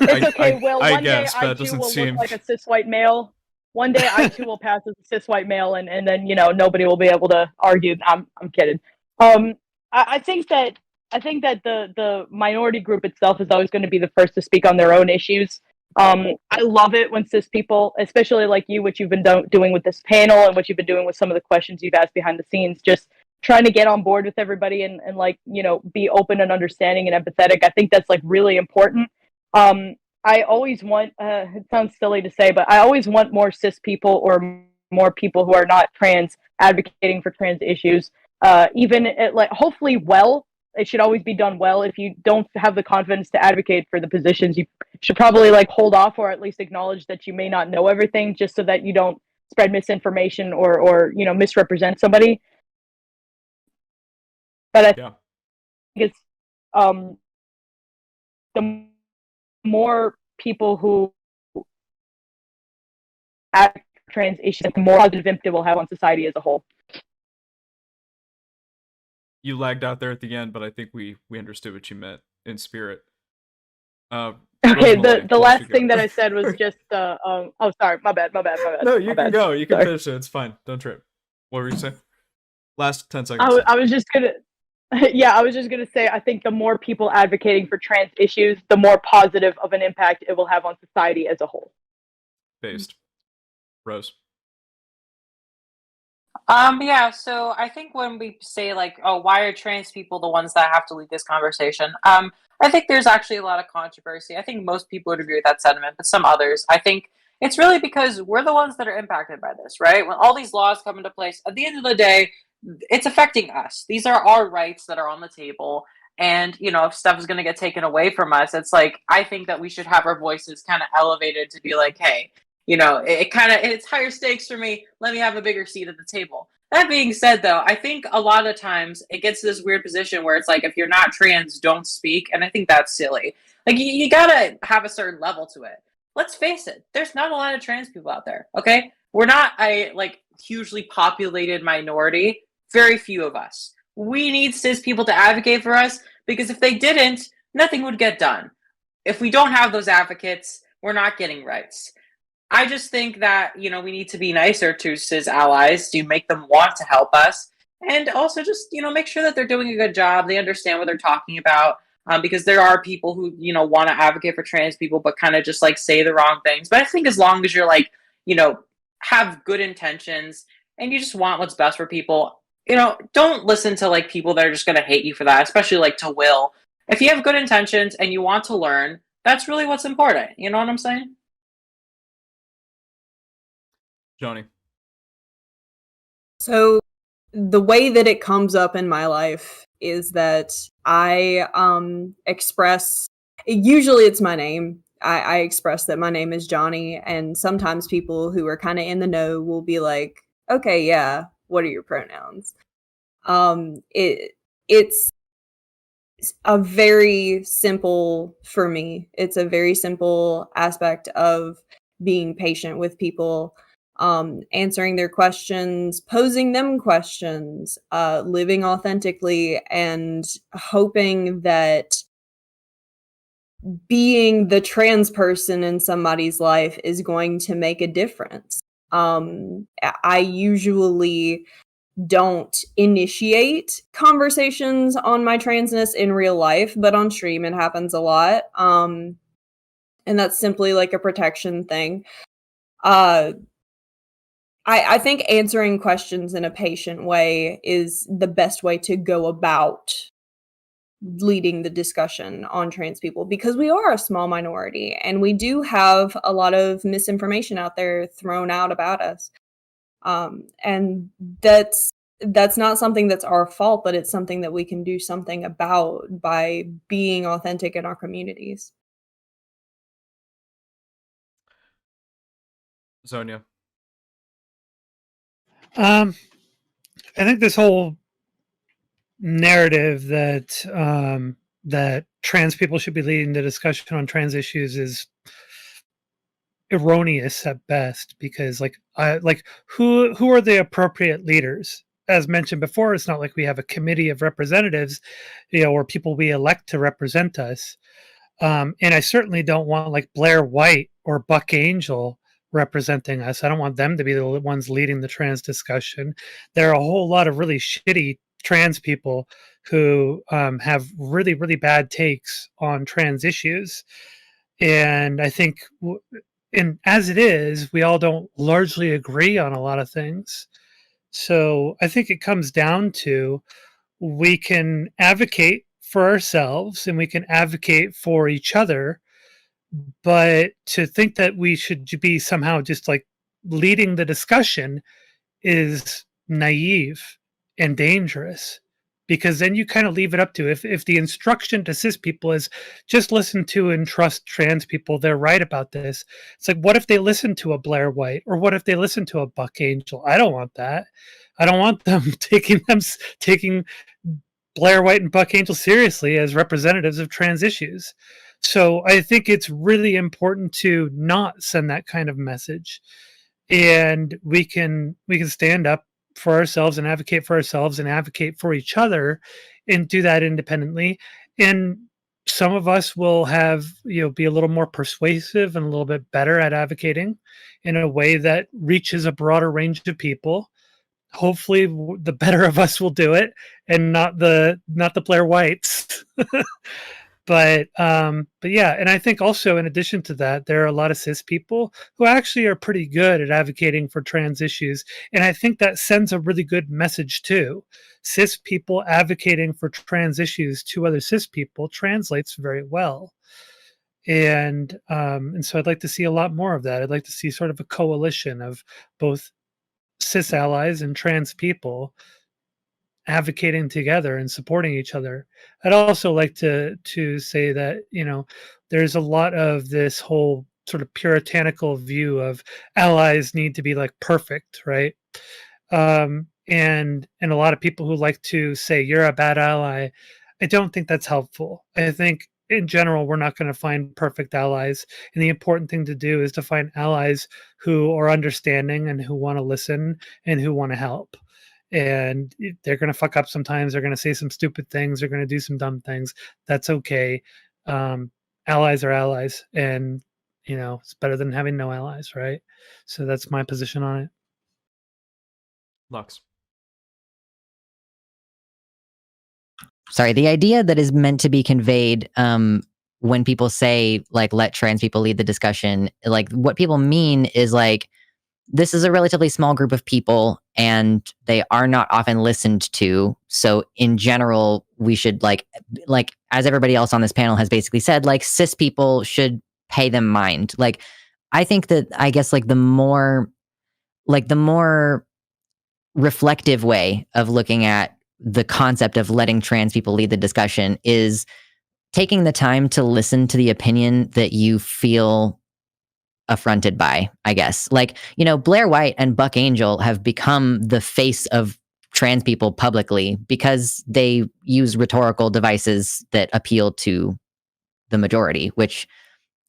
It's okay, Will. I One day guess I that too doesn't will seem look like a cis white male. One day I too will pass as a cis white male, and then nobody will be able to argue. I'm kidding. I think that the minority group itself is always going to be the first to speak on their own issues. I love it when cis people, especially like you, what you've been doing with this panel and what you've been doing with some of the questions you've asked behind the scenes, just trying to get on board with everybody and be open and understanding and empathetic. I think that's like really important. I always want, it sounds silly to say, but I always want more cis people or more people who are not trans advocating for trans issues. Hopefully it should always be done well. If you don't have the confidence to advocate for the positions, you should probably hold off, or at least acknowledge that you may not know everything, just so that you don't spread misinformation or misrepresent somebody. But I think it's the more people who act trans issues, the more positive impact it will have on society as a whole. You lagged out there at the end, but I think we understood what you meant in spirit. Okay, the last thing that I said was just oh, sorry, my bad. No, you can go. You can Sorry. finish it. It's fine. Don't trip. What were you saying? Last 10 seconds. I was just gonna I was just gonna say, I think the more people advocating for trans issues, the more positive of an impact it will have on society as a whole. Based. Rose. Yeah, so I think when we say like, oh, why are trans people the ones that have to lead this conversation? I think there's actually a lot of controversy. I think most people would agree with that sentiment, but some others, I think it's really because we're the ones that are impacted by this, right? When all these laws come into place, at the end of the day, it's affecting us. These are our rights that are on the table. And, you know, if stuff is going to get taken away from us, it's like, I think that we should have our voices kind of elevated to be like, hey, you know, it's higher stakes for me. Let me have a bigger seat at the table. That being said, though, I think a lot of times it gets to this weird position where it's like, if you're not trans, don't speak. And I think that's silly. Like, you gotta have a certain level to it. Let's face it, there's not a lot of trans people out there, okay? We're not a, like, hugely populated minority. Very few of us. We need cis people to advocate for us because if they didn't, nothing would get done. If we don't have those advocates, we're not getting rights. I just think that, you know, we need to be nicer to cis allies to make them want to help us. And also just, you know, make sure that they're doing a good job. They understand what they're talking about. Because there are people who, you know, want to advocate for trans people, but kind of just like say the wrong things. But I think as long as you're like, you know, have good intentions and you just want what's best for people, you know, don't listen to like people that are just going to hate you for that, especially like to Will. If you have good intentions and you want to learn, that's really what's important. You know what I'm saying? Johnny. So the way that it comes up in my life is that I express, usually it's my name. I express that my name is Johnny, and sometimes people who are kind of in the know will be like, okay, yeah, what are your pronouns? It's a very simple, for me, it's a very simple aspect of being patient with people, answering their questions, posing them questions, living authentically, and hoping that being the trans person in somebody's life is going to make a difference. I usually don't initiate conversations on my transness in real life, but on stream it happens a lot. And that's simply like a protection thing. I think answering questions in a patient way is the best way to go about leading the discussion on trans people, because we are a small minority and we do have a lot of misinformation out there thrown out about us. And that's not something that's our fault, but it's something that we can do something about by being authentic in our communities. Zonia. I think this whole narrative that that trans people should be leading the discussion on trans issues is erroneous at best, because who are the appropriate leaders? As mentioned before, it's not like we have a committee of representatives, you know, or people we elect to represent us. And I certainly don't want like Blair White or Buck Angel representing us. I don't want them to be the ones leading the trans discussion. There are a whole lot of really shitty trans people who have really, really bad takes on trans issues. And I think, and as it is, we all don't largely agree on a lot of things. So I think it comes down to, we can advocate for ourselves and we can advocate for each other, but to think that we should be somehow just like leading the discussion is naive and dangerous, because then you kind of leave it up to, if the instruction to cis people is just listen to and trust trans people, they're right about this. It's like, what if they listen to a Blair White, or what if they listen to a Buck Angel? I don't want that. I don't want them taking Blair White and Buck Angel seriously as representatives of trans issues. So I think it's really important to not send that kind of message, and we can stand up for ourselves and advocate for ourselves and advocate for each other, and do that independently. And some of us will have, you know, be a little more persuasive and a little bit better at advocating in a way that reaches a broader range of people. Hopefully the better of us will do it, and not the Blair Whites. But yeah, and I think also in addition to that, there are a lot of cis people who actually are pretty good at advocating for trans issues, and I think that sends a really good message too. Cis people advocating for trans issues to other cis people translates very well. And so I'd like to see a lot more of that. I'd like to see sort of a coalition of both cis allies and trans people advocating together and supporting each other. I'd also like to say that, there's a lot of this whole sort of puritanical view of allies need to be like perfect, right? And a lot of people who like to say you're a bad ally, I don't think that's helpful. I think in general we're not going to find perfect allies, and the important thing to do is to find allies who are understanding and who want to listen and who want to help. And they're going to fuck up sometimes. They're going to say some stupid things. They're going to do some dumb things. That's okay. Allies are allies, and it's better than having no allies, right? So that's my position on it. Lux. Sorry, the idea that is meant to be conveyed when people say like let trans people lead the discussion, like what people mean is like this is a relatively small group of people and they are not often listened to. So in general, we should like as everybody else on this panel has basically said, like cis people should pay them mind. Like I think that I guess like the more reflective way of looking at the concept of letting trans people lead the discussion is taking the time to listen to the opinion that you feel affronted by, I guess. Like, Blair White and Buck Angel have become the face of trans people publicly because they use rhetorical devices that appeal to the majority, which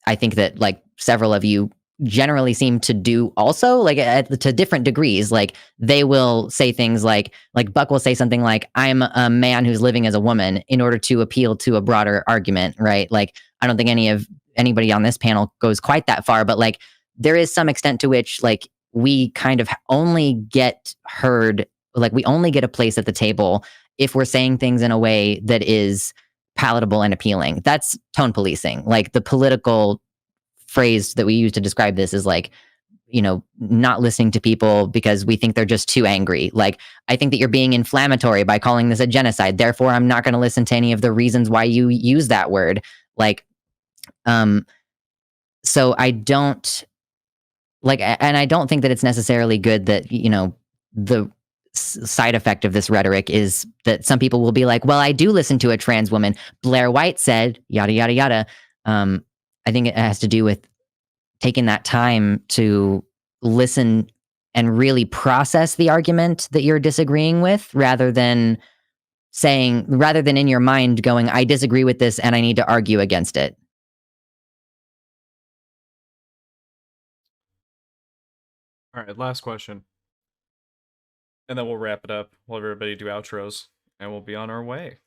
I think that like several of you generally seem to do also, like to different degrees. Like they will say things like Buck will say something like, I'm a man who's living as a woman in order to appeal to a broader argument, right? Like I don't think anybody on this panel goes quite that far, but like there is some extent to which like we kind of only get heard, like we only get a place at the table if we're saying things in a way that is palatable and appealing. That's tone policing. Like the political phrase that we use to describe this is like, not listening to people because we think they're just too angry. Like, I think that you're being inflammatory by calling this a genocide. Therefore, I'm not going to listen to any of the reasons why you use that word. Like, so I don't like, and I don't think that it's necessarily good that, the side effect of this rhetoric is that some people will be like, well, I do listen to a trans woman. Blair White said, yada, yada, yada. I think it has to do with taking that time to listen and really process the argument that you're disagreeing with rather than in your mind going, I disagree with this and I need to argue against it. All right, last question. And then we'll wrap it up. We'll have everybody do outros and we'll be on our way.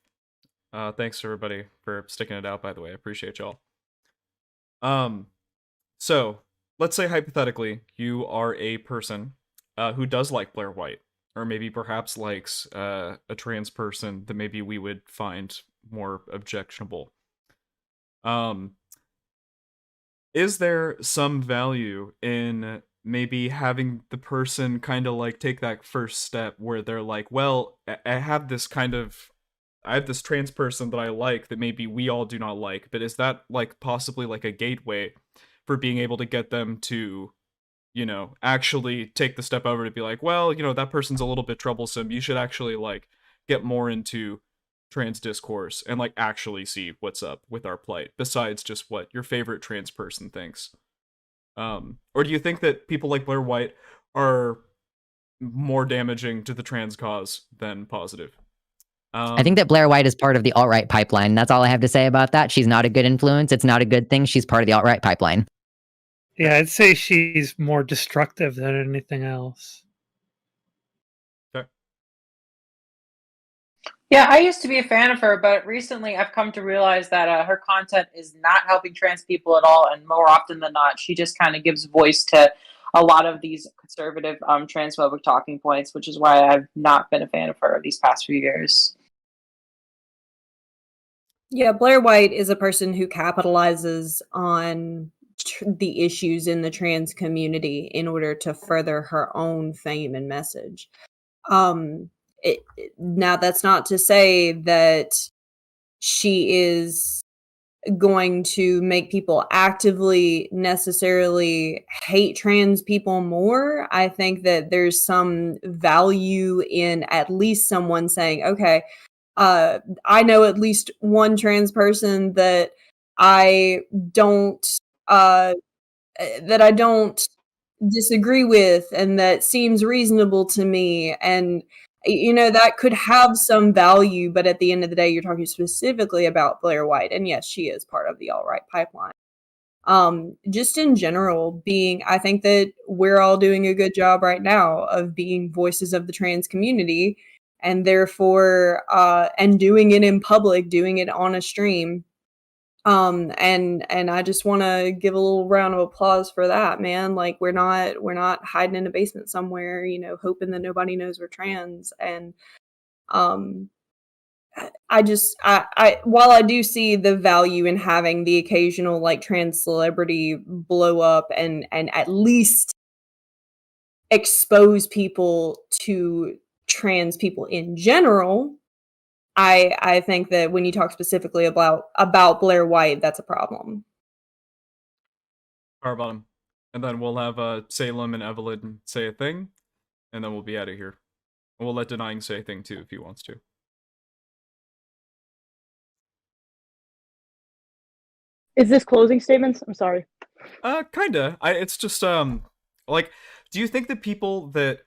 Thanks everybody for sticking it out, by the way. I appreciate y'all. So let's say hypothetically you are a person who does like Blair White, or maybe perhaps likes a trans person that maybe we would find more objectionable. Is there some value in maybe having the person kind of like take that first step where they're like, well, I have this trans person that I like that maybe we all do not like, but is that like possibly like a gateway for being able to get them to, actually take the step over to be like, well, that person's a little bit troublesome. You should actually like get more into trans discourse and like actually see what's up with our plight besides just what your favorite trans person thinks. Or do you think that people like Blair White are more damaging to the trans cause than positive? I think that Blair White is part of the alt-right pipeline. That's all I have to say about that. She's not a good influence. It's not a good thing. She's part of the alt-right pipeline. Yeah, I'd say she's more destructive than anything else. Okay. Yeah, I used to be a fan of her, but recently I've come to realize that her content is not helping trans people at all, and more often than not, she just kind of gives voice to a lot of these conservative transphobic talking points, which is why I've not been a fan of her these past few years. Yeah, Blair White is a person who capitalizes on the issues in the trans community in order to further her own fame and message. Now, that's not to say that she is going to make people actively necessarily hate trans people more. I think that there's some value in at least someone saying, okay, I know at least one trans person that I don't uh, that I don't disagree with and that seems reasonable to me, and that could have some value, but at the end of the day you're talking specifically about Blair White, and yes, she is part of the All Right pipeline. Just in general, I think that we're all doing a good job right now of being voices of the trans community, and therefore and doing it in public, doing it on a stream. And I just want to give a little round of applause for that, man. Like, we're not hiding in a basement somewhere, hoping that nobody knows we're trans. And um I while I do see the value in having the occasional like trans celebrity blow up and at least expose people to trans people in general, I think that when you talk specifically about Blair White, that's a problem. Power bottom. And then we'll have Salem and Evelyn say a thing, and then we'll be out of here. And we'll let Denying say a thing too if he wants to. Is this closing statements? I'm sorry. Kinda. It's just like, do you think that people that,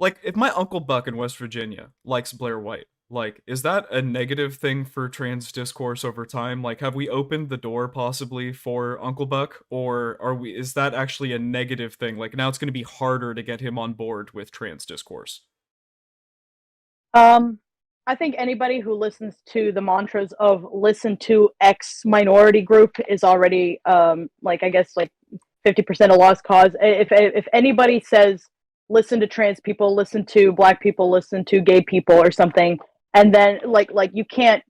like, if my Uncle Buck in West Virginia likes Blair White, like, is that a negative thing for trans discourse over time? Like, have we opened the door possibly for Uncle Buck, or is that actually a negative thing? Like, now it's going to be harder to get him on board with trans discourse. I think anybody who listens to the mantras of listen to X minority group is already like, I guess, like 50% a lost cause. If anybody says listen to trans people, listen to black people, listen to gay people or something, and then like you can't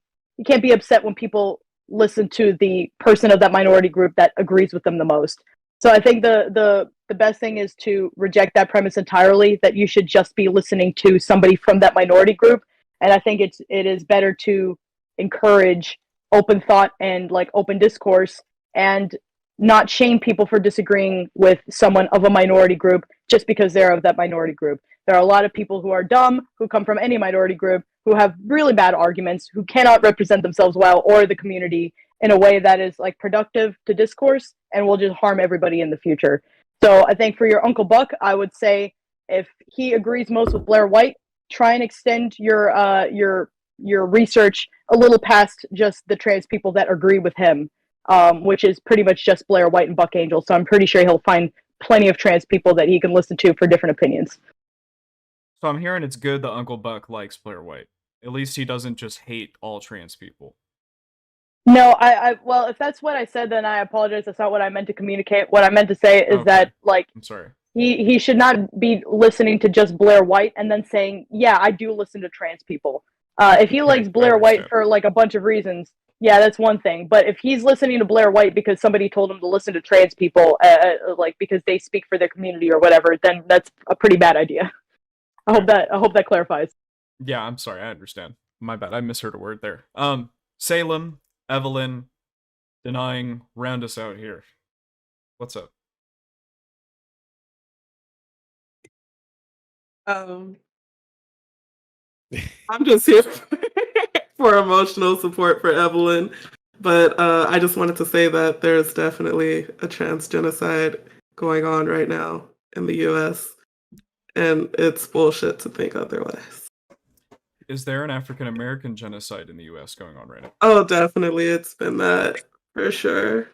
be upset when people listen to the person of that minority group that agrees with them the most. So I think the best thing is to reject that premise entirely, that you should just be listening to somebody from that minority group. And I think it is better to encourage open thought and like open discourse, and not shame people for disagreeing with someone of a minority group just because they're of that minority group. There are a lot of people who are dumb, who come from any minority group, who have really bad arguments, who cannot represent themselves well or the community in a way that is like productive to discourse and will just harm everybody in the future. So I think for your Uncle Buck, I would say if he agrees most with Blair White, try and extend your research a little past just the trans people that agree with him, which is pretty much just Blair White and Buck Angel. So I'm pretty sure he'll find plenty of trans people that he can listen to for different opinions. So I'm hearing it's good that Uncle Buck likes Blair White. At least he doesn't just hate all trans people. No, well, if that's what I said, then I apologize. That's not what I meant to communicate. What I meant to say is that, like, I'm sorry. He should not be listening to just Blair White and then saying, yeah, I do listen to trans people. If he likes Blair White for like a bunch of reasons, yeah, that's one thing. But if he's listening to Blair White because somebody told him to listen to trans people, like because they speak for their community or whatever, then that's a pretty bad idea. I hope that clarifies. Yeah, I'm sorry. I understand. My bad. I misheard a word there. Salem, Evelyn, Denying, round us out here. What's up? I'm just here for emotional support for Evelyn, but I just wanted to say that there's definitely a trans genocide going on right now in the US, and it's bullshit to think otherwise. Is there an African American genocide in the US going on right now? Oh, definitely. It's been that, for sure.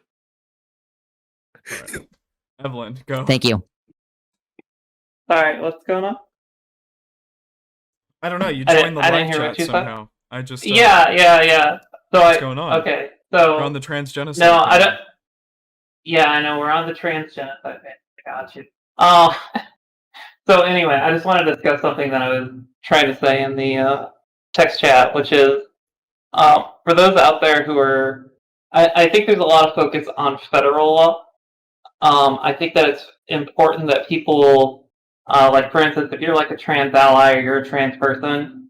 All right. Evelyn, go. Thank you. All right, what's going on? I don't know. You joined the live chat somehow. I just yeah. So what's going on? Okay, so we're on the trans genocide. No, I don't. Yeah, I know we're on the trans genocide. Got you. So anyway, I just wanted to discuss something that I was trying to say in the text chat, which is For those out there who are, I think there's a lot of focus on federal law. I think that it's important that people, like for instance, if you're like a trans ally or you're a trans person,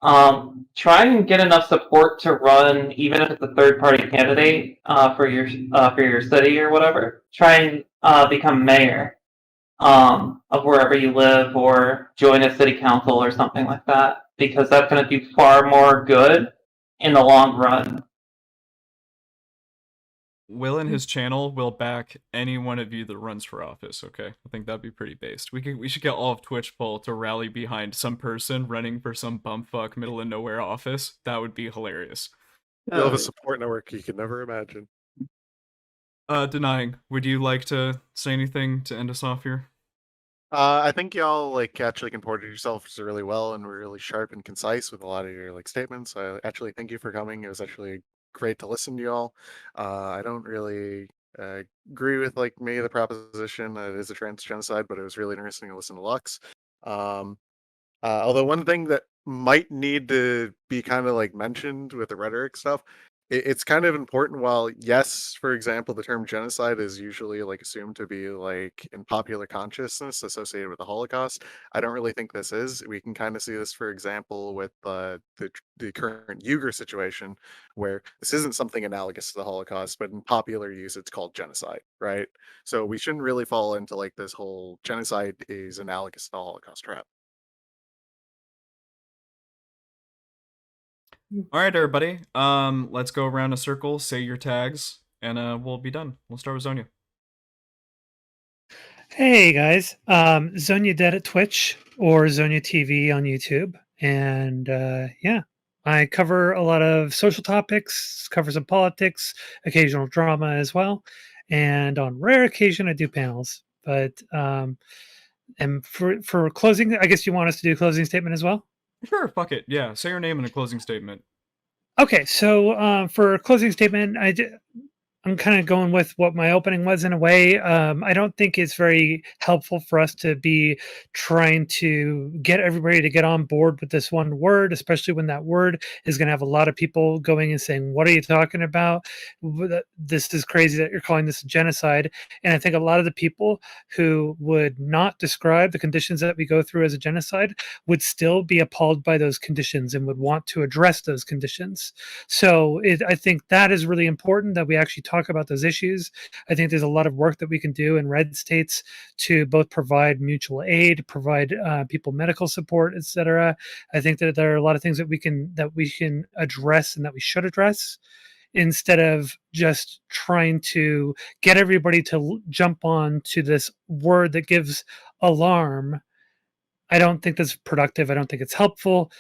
try and get enough support to run, even if it's a third-party candidate for your city or whatever. Try and become mayor of wherever you live, or join a city council or something like that, because that's going to do far more good in the long run. Will and his channel will back any one of you that runs for office, okay? I think that'd be pretty based. We should get all of Twitch poll to rally behind some person running for some bumfuck middle of nowhere office. That would be hilarious. You'll have a support network you could never imagine. Denying, would you like to say anything to end us off here? I think y'all like actually comported yourselves really well and were really sharp and concise with a lot of your like statements. I actually thank you for coming. It was actually great to listen to y'all. I don't really agree with like maybe the proposition that it is a trans genocide, but it was really interesting to listen to Lux. Although one thing that might need to be kind of like mentioned with the rhetoric stuff, it's kind of important. While yes, for example, the term genocide is usually like assumed to be like in popular consciousness associated with the Holocaust, I don't really think this is. We can kind of see this, for example, with the current Uyghur situation, where this isn't something analogous to the Holocaust, but in popular use, it's called genocide, right? So we shouldn't really fall into like this whole genocide is analogous to the Holocaust trap. All right, everybody. Let's go around a circle, say your tags, and we'll be done. We'll start with Zonia. Hey guys, Zonia Dead at Twitch or Zonia TV on YouTube, and yeah, I cover a lot of social topics, cover some politics, occasional drama as well, and on rare occasion I do panels. But and for closing, I guess you want us to do a closing statement as well. Sure, fuck it. Yeah, say your name in a closing statement. Okay, so for a closing statement, I'm kind of going with what my opening was in a way. I don't think it's very helpful for us to be trying to get everybody to get on board with this one word, especially when that word is going to have a lot of people going and saying, "What are you talking about? This is crazy that you're calling this a genocide." And I think a lot of the people who would not describe the conditions that we go through as a genocide would still be appalled by those conditions and would want to address those conditions. So I think that is really important that we actually talk about those issues. I think there's a lot of work that we can do in red states to both provide mutual aid, provide people medical support, etc. I think that there are a lot of things that we can address and that we should address, instead of just trying to get everybody to jump on to this word that gives alarm. I don't think that's productive. I don't think it's helpful.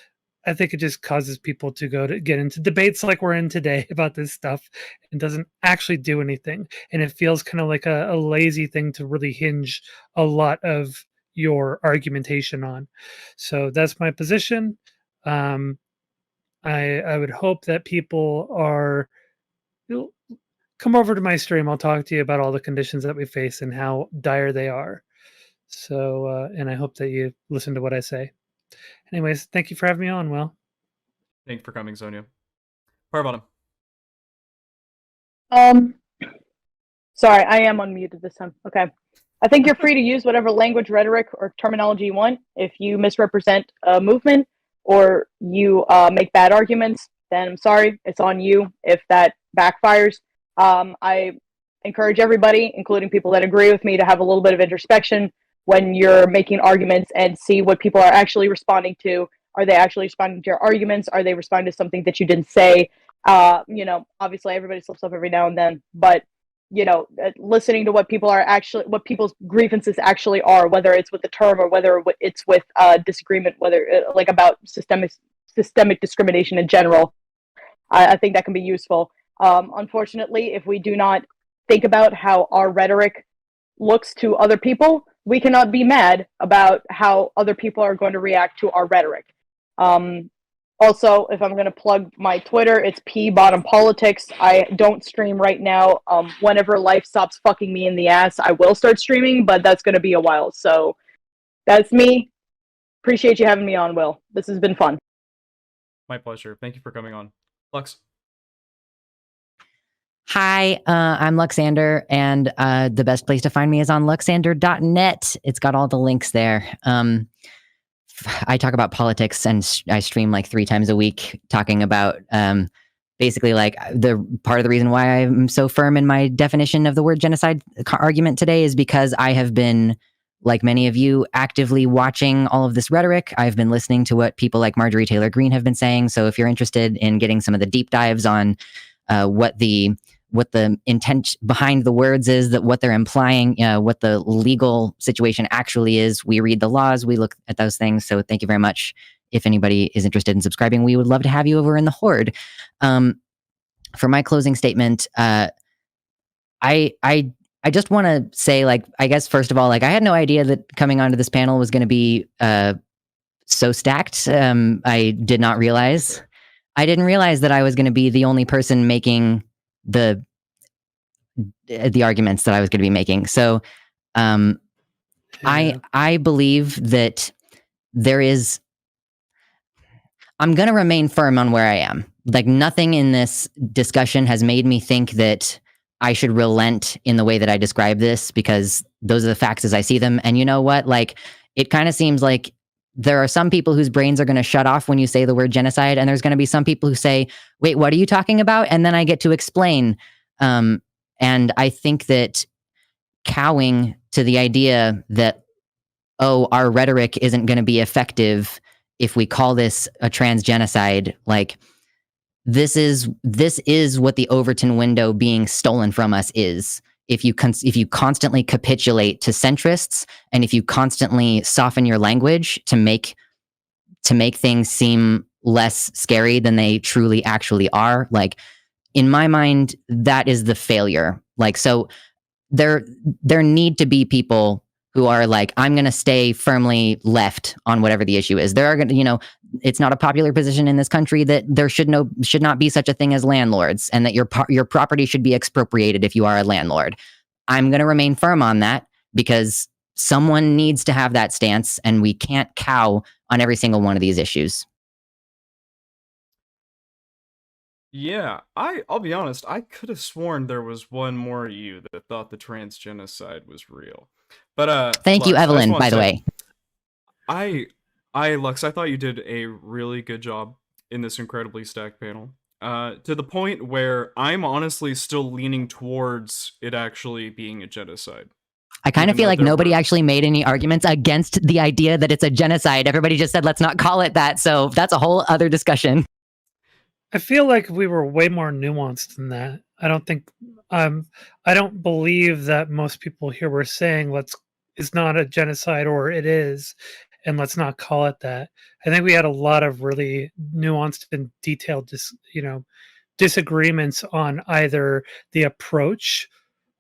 I think it just causes people to get into debates like we're in today about this stuff and doesn't actually do anything. And it feels kind of like a lazy thing to really hinge a lot of your argumentation on. So that's my position. I would hope that people come over to my stream. I'll talk to you about all the conditions that we face and how dire they are. So, and I hope that you listen to what I say. Anyways, thank you for having me on, Will. Thank you for coming, Zonia. Power bottom. Sorry, I am unmuted this time. Okay. I think you're free to use whatever language, rhetoric, or terminology you want. If you misrepresent a movement or you make bad arguments, then I'm sorry, it's on you if that backfires. I encourage everybody, including people that agree with me, to have a little bit of introspection when you're making arguments and see what people are actually responding to. Are they actually responding to your arguments? Are they responding to something that you didn't say? Obviously everybody slips up every now and then, but listening to what people's grievances actually are, whether it's with the term or whether it's with disagreement, whether like about systemic discrimination in general. I think that can be useful. Unfortunately, if we do not think about how our rhetoric looks to other people, we cannot be mad about how other people are going to react to our rhetoric. Also, if I'm going to plug my Twitter, it's pbottompolitics. I don't stream right now. Whenever life stops fucking me in the ass, I will start streaming, but that's going to be a while. So that's me. Appreciate you having me on, Will. This has been fun. My pleasure. Thank you for coming on. Lux. Hi, I'm Luxander, and the best place to find me is on luxander.net. It's got all the links there. I talk about politics, and I stream like 3 times a week talking about basically like the part of the reason why I'm so firm in my definition of the word genocide argument today is because I have been, like many of you, actively watching all of this rhetoric. I've been listening to what people like Marjorie Taylor Greene have been saying. So if you're interested in getting some of the deep dives on what the intent behind the words is, that what they're implying, what the legal situation actually is, we read the laws, we look at those things. So thank you very much. If anybody is interested in subscribing, we would love to have you over in the Horde. For my closing statement, I just want to say, like, I guess first of all, like, I had no idea that coming onto this panel was going to be so stacked. I did not realize. I didn't realize that I was going to be the only person making the arguments that I was going to be making. So, I believe that there is. I'm going to remain firm on where I am. Like, nothing in this discussion has made me think that I should relent in the way that I describe this, because those are the facts as I see them. And you know what? Like, it kind of seems like there are some people whose brains are going to shut off when you say the word genocide. And there's going to be some people who say, wait, what are you talking about? And then I get to explain. And I think that cowing to the idea that, oh, our rhetoric isn't going to be effective if we call this a trans genocide, like, this is what the Overton window being stolen from us is. If you constantly capitulate to centrists, and if you constantly soften your language to make things seem less scary than they truly actually are, like, in my mind, that is the failure. Like, so there need to be people who are like, I'm going to stay firmly left on whatever the issue is. There are going to, it's not a popular position in this country that there should not be such a thing as landlords, and that your property should be expropriated if you are a landlord. I'm going to remain firm on that, because someone needs to have that stance, and we can't cow on every single one of these issues. Yeah, I'll be honest, I could have sworn there was one more of you that thought the trans genocide was real. But thank you, Lux, Evelyn, by the way. Lux, I thought you did a really good job in this incredibly stacked panel. To the point where I'm honestly still leaning towards it actually being a genocide. I kind of feel like nobody actually made any arguments against the idea that it's a genocide. Everybody just said, let's not call it that. So that's a whole other discussion. I feel like we were way more nuanced than that. I don't believe that most people here were saying it's not a genocide, or it is, and let's not call it that. I think we had a lot of really nuanced and detailed disagreements on either the approach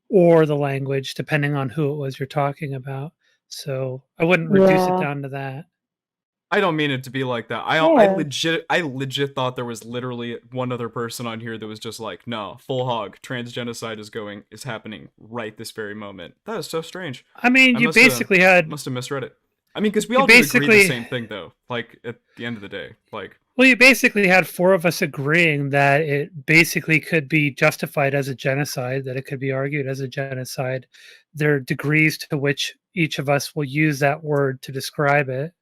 or the language, depending on who it was you're talking about. So I wouldn't reduce it down to that. I don't mean it to be like that. I legit thought there was literally one other person on here that was just like, no, full hog, trans genocide is happening right this very moment. That is so strange. I mean, you basically must have misread it. I mean, because we all did agree the same thing, though. Like, at the end of the day, like. Well, you basically had 4 of us agreeing that it basically could be justified as a genocide, that it could be argued as a genocide. There are degrees to which each of us will use that word to describe it.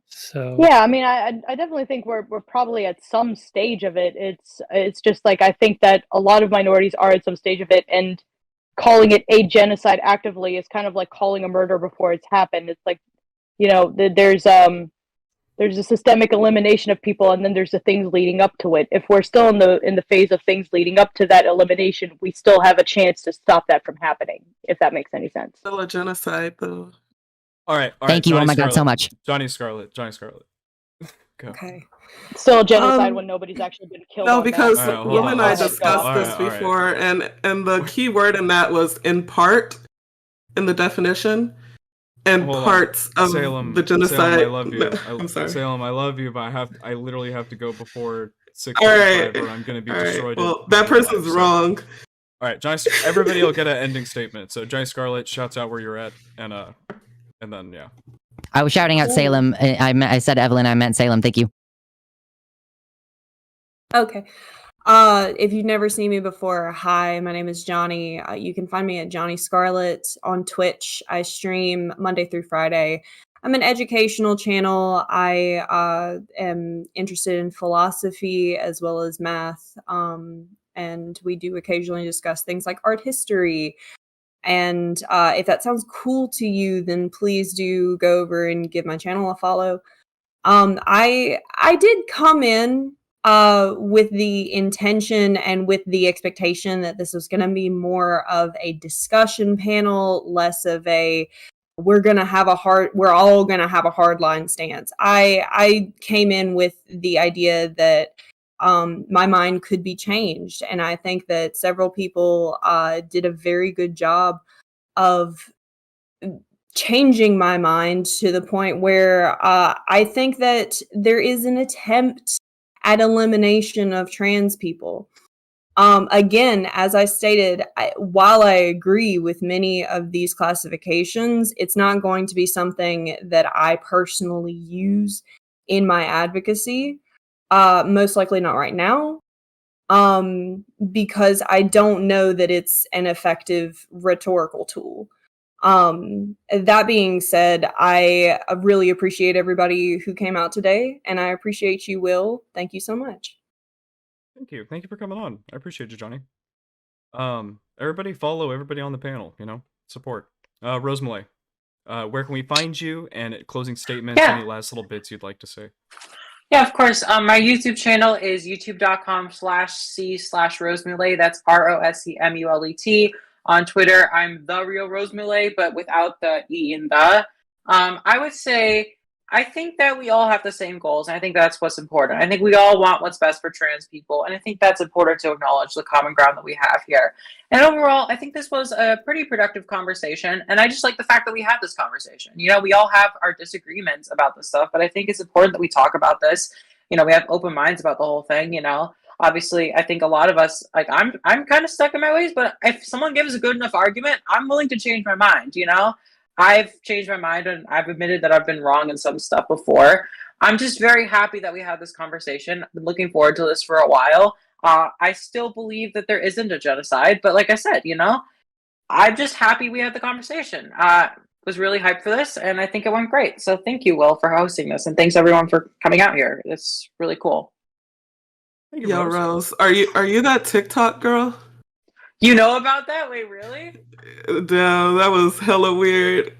So yeah, I mean, I definitely think we're probably at some stage of it. It's just like, I think that a lot of minorities are at some stage of it, and calling it a genocide actively is kind of like calling a murder before it's happened. It's like, there's a systemic elimination of people, and then there's the things leading up to it. If we're still in the phase of things leading up to that elimination, we still have a chance to stop that from happening, if that makes any sense. Still a genocide, though. All right. Thank you. Johnny Oh my Scarlet. God, so much. Johnny Scarlet. Go. Okay. Still a genocide when nobody's actually been killed. No, because Will and I discussed this before, and the key word in that was "in part" in the definition, and Hold parts on. of Salem, the genocide. Salem, I love you. I'm sorry. Salem, I love you, but I literally have to go before 6:45, right. or I'm going to be All destroyed. Right. Well, that person's wrong. All right, Johnny. Everybody will get an ending statement. So Johnny Scarlet shouts out where you're at, and then yeah. I was shouting out Salem. I said Evelyn. I meant Salem. Thank you. Okay. If you've never seen me before, hi, my name is Johnny. You can find me at Johnny Scarlett on Twitch. I stream Monday through Friday. I'm an educational channel. I am interested in philosophy as well as math. And we do occasionally discuss things like art history. And if that sounds cool to you, then please do go over and give my channel a follow. I did come in with the intention and with the expectation that this was going to be more of a discussion panel, less of a we're all going to have a hard line stance. I came in with the idea that my mind could be changed, and I think that several people did a very good job of changing my mind to the point where I think that there is an attempt at elimination of trans people. Again, as I stated, while I agree with many of these classifications, it's not going to be something that I personally use in my advocacy. Most likely not right now, because I don't know that it's an effective rhetorical tool. That being said, I really appreciate everybody who came out today, and I appreciate you, Will. Thank you so much. Thank you. Thank you for coming on. I appreciate you, Johnny. Everybody follow everybody on the panel, support. Rosemary, where can we find you? And closing statements, Yeah. any last little bits you'd like to say? Yeah, of course. My YouTube channel is youtube.com/c/Rosemullet. That's ROSEMULET. On Twitter, I'm the real Rosemullet, but without the E in the. I would say, I think that we all have the same goals, and I think that's what's important. I think we all want what's best for trans people, and I think that's important to acknowledge the common ground that we have here. And overall, I think this was a pretty productive conversation, and I just like the fact that we had this conversation. We all have our disagreements about this stuff, but I think it's important that we talk about this. We have open minds about the whole thing. Obviously, I think a lot of us, like, I'm kind of stuck in my ways, but if someone gives a good enough argument, I'm willing to change my mind. I've changed my mind, and I've admitted that I've been wrong in some stuff before. I'm just very happy that we had this conversation. I've been looking forward to this for a while. I still believe that there isn't a genocide, but like I said, I'm just happy we had the conversation. Was really hyped for this, and I think it went great. So thank you, Will, for hosting this, and thanks everyone for coming out here. It's really cool. Thank you, Yo, Rose. Rose, are you that TikTok girl? You know about that? Wait, really? Damn, that was hella weird.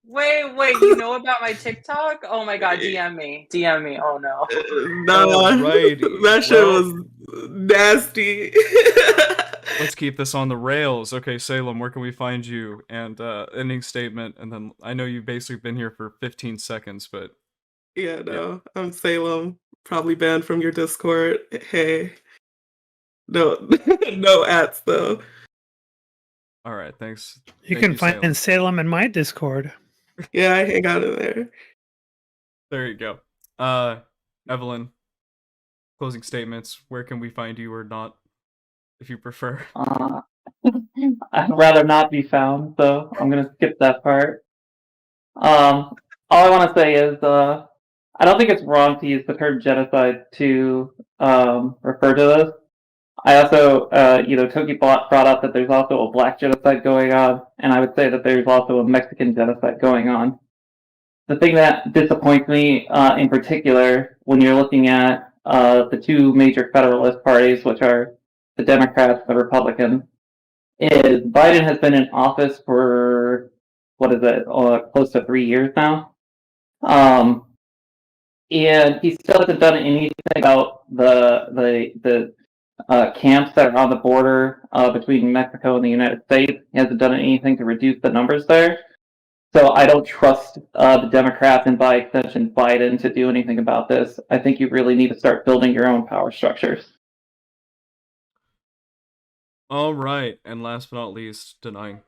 Wait, you know about my TikTok? Oh my god, DM me. Oh no. Nah, Alrighty. that shit was nasty. Let's keep this on the rails. Okay, Salem, where can we find you? And ending statement, and then I know you've basically been here for 15 seconds, but Yeah, no, I'm Salem. Probably banned from your Discord. Hey. No, no ads though. all right, thanks. You Thank can find Salem in my Discord. Yeah, I hang out in there. There you go. Evelyn, closing statements. Where can we find you or not, if you prefer? I'd rather not be found, so I'm gonna skip that part. All I want to say is, I don't think it's wrong to use the term genocide to refer to this. I also, Toki brought up that there's also a black genocide going on, and I would say that there's also a Mexican genocide going on. The thing that disappoints me in particular when you're looking at the two major federalist parties, which are the Democrats and the Republicans, is Biden has been in office for, close to 3 years now. And he still hasn't done anything about the camps that are on the border between Mexico and the United States. He hasn't done anything to reduce the numbers there. So I don't trust the Democrats and by extension Biden to do anything about this. I think you really need to start building your own power structures. All right, and last but not least, denying.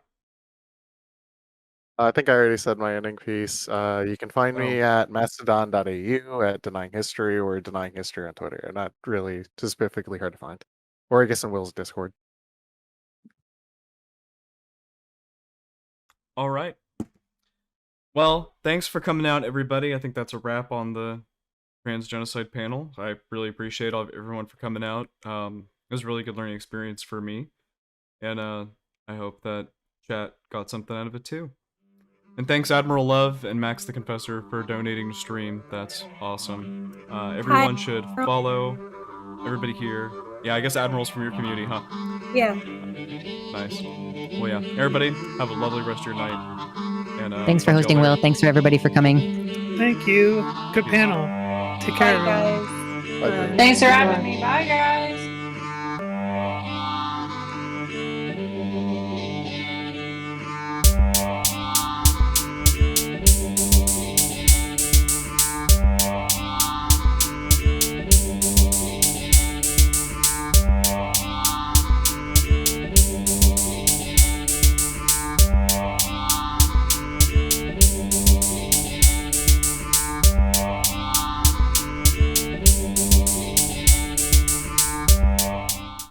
I think I already said my ending piece. You can find me at mastodon.au, at Denying History, or Denying History on Twitter. Not really specifically hard to find. Or I guess in Will's Discord. All right. Well, thanks for coming out, everybody. I think that's a wrap on the Trans Genocide panel. I really appreciate everyone for coming out. It was a really good learning experience for me, and I hope that chat got something out of it too. And thanks Admiral Love and Max the Confessor for donating to stream. That's awesome. Everyone should follow everybody here. Yeah, I guess Admiral's from your community, huh? Yeah. Nice. Well, yeah. Everybody, have a lovely rest of your night. And Thanks for hosting, Will. Thanks for everybody for coming. Thank you. Good panel. Take care, Bye, everyone. guys. Thanks for having me. Bye, guys.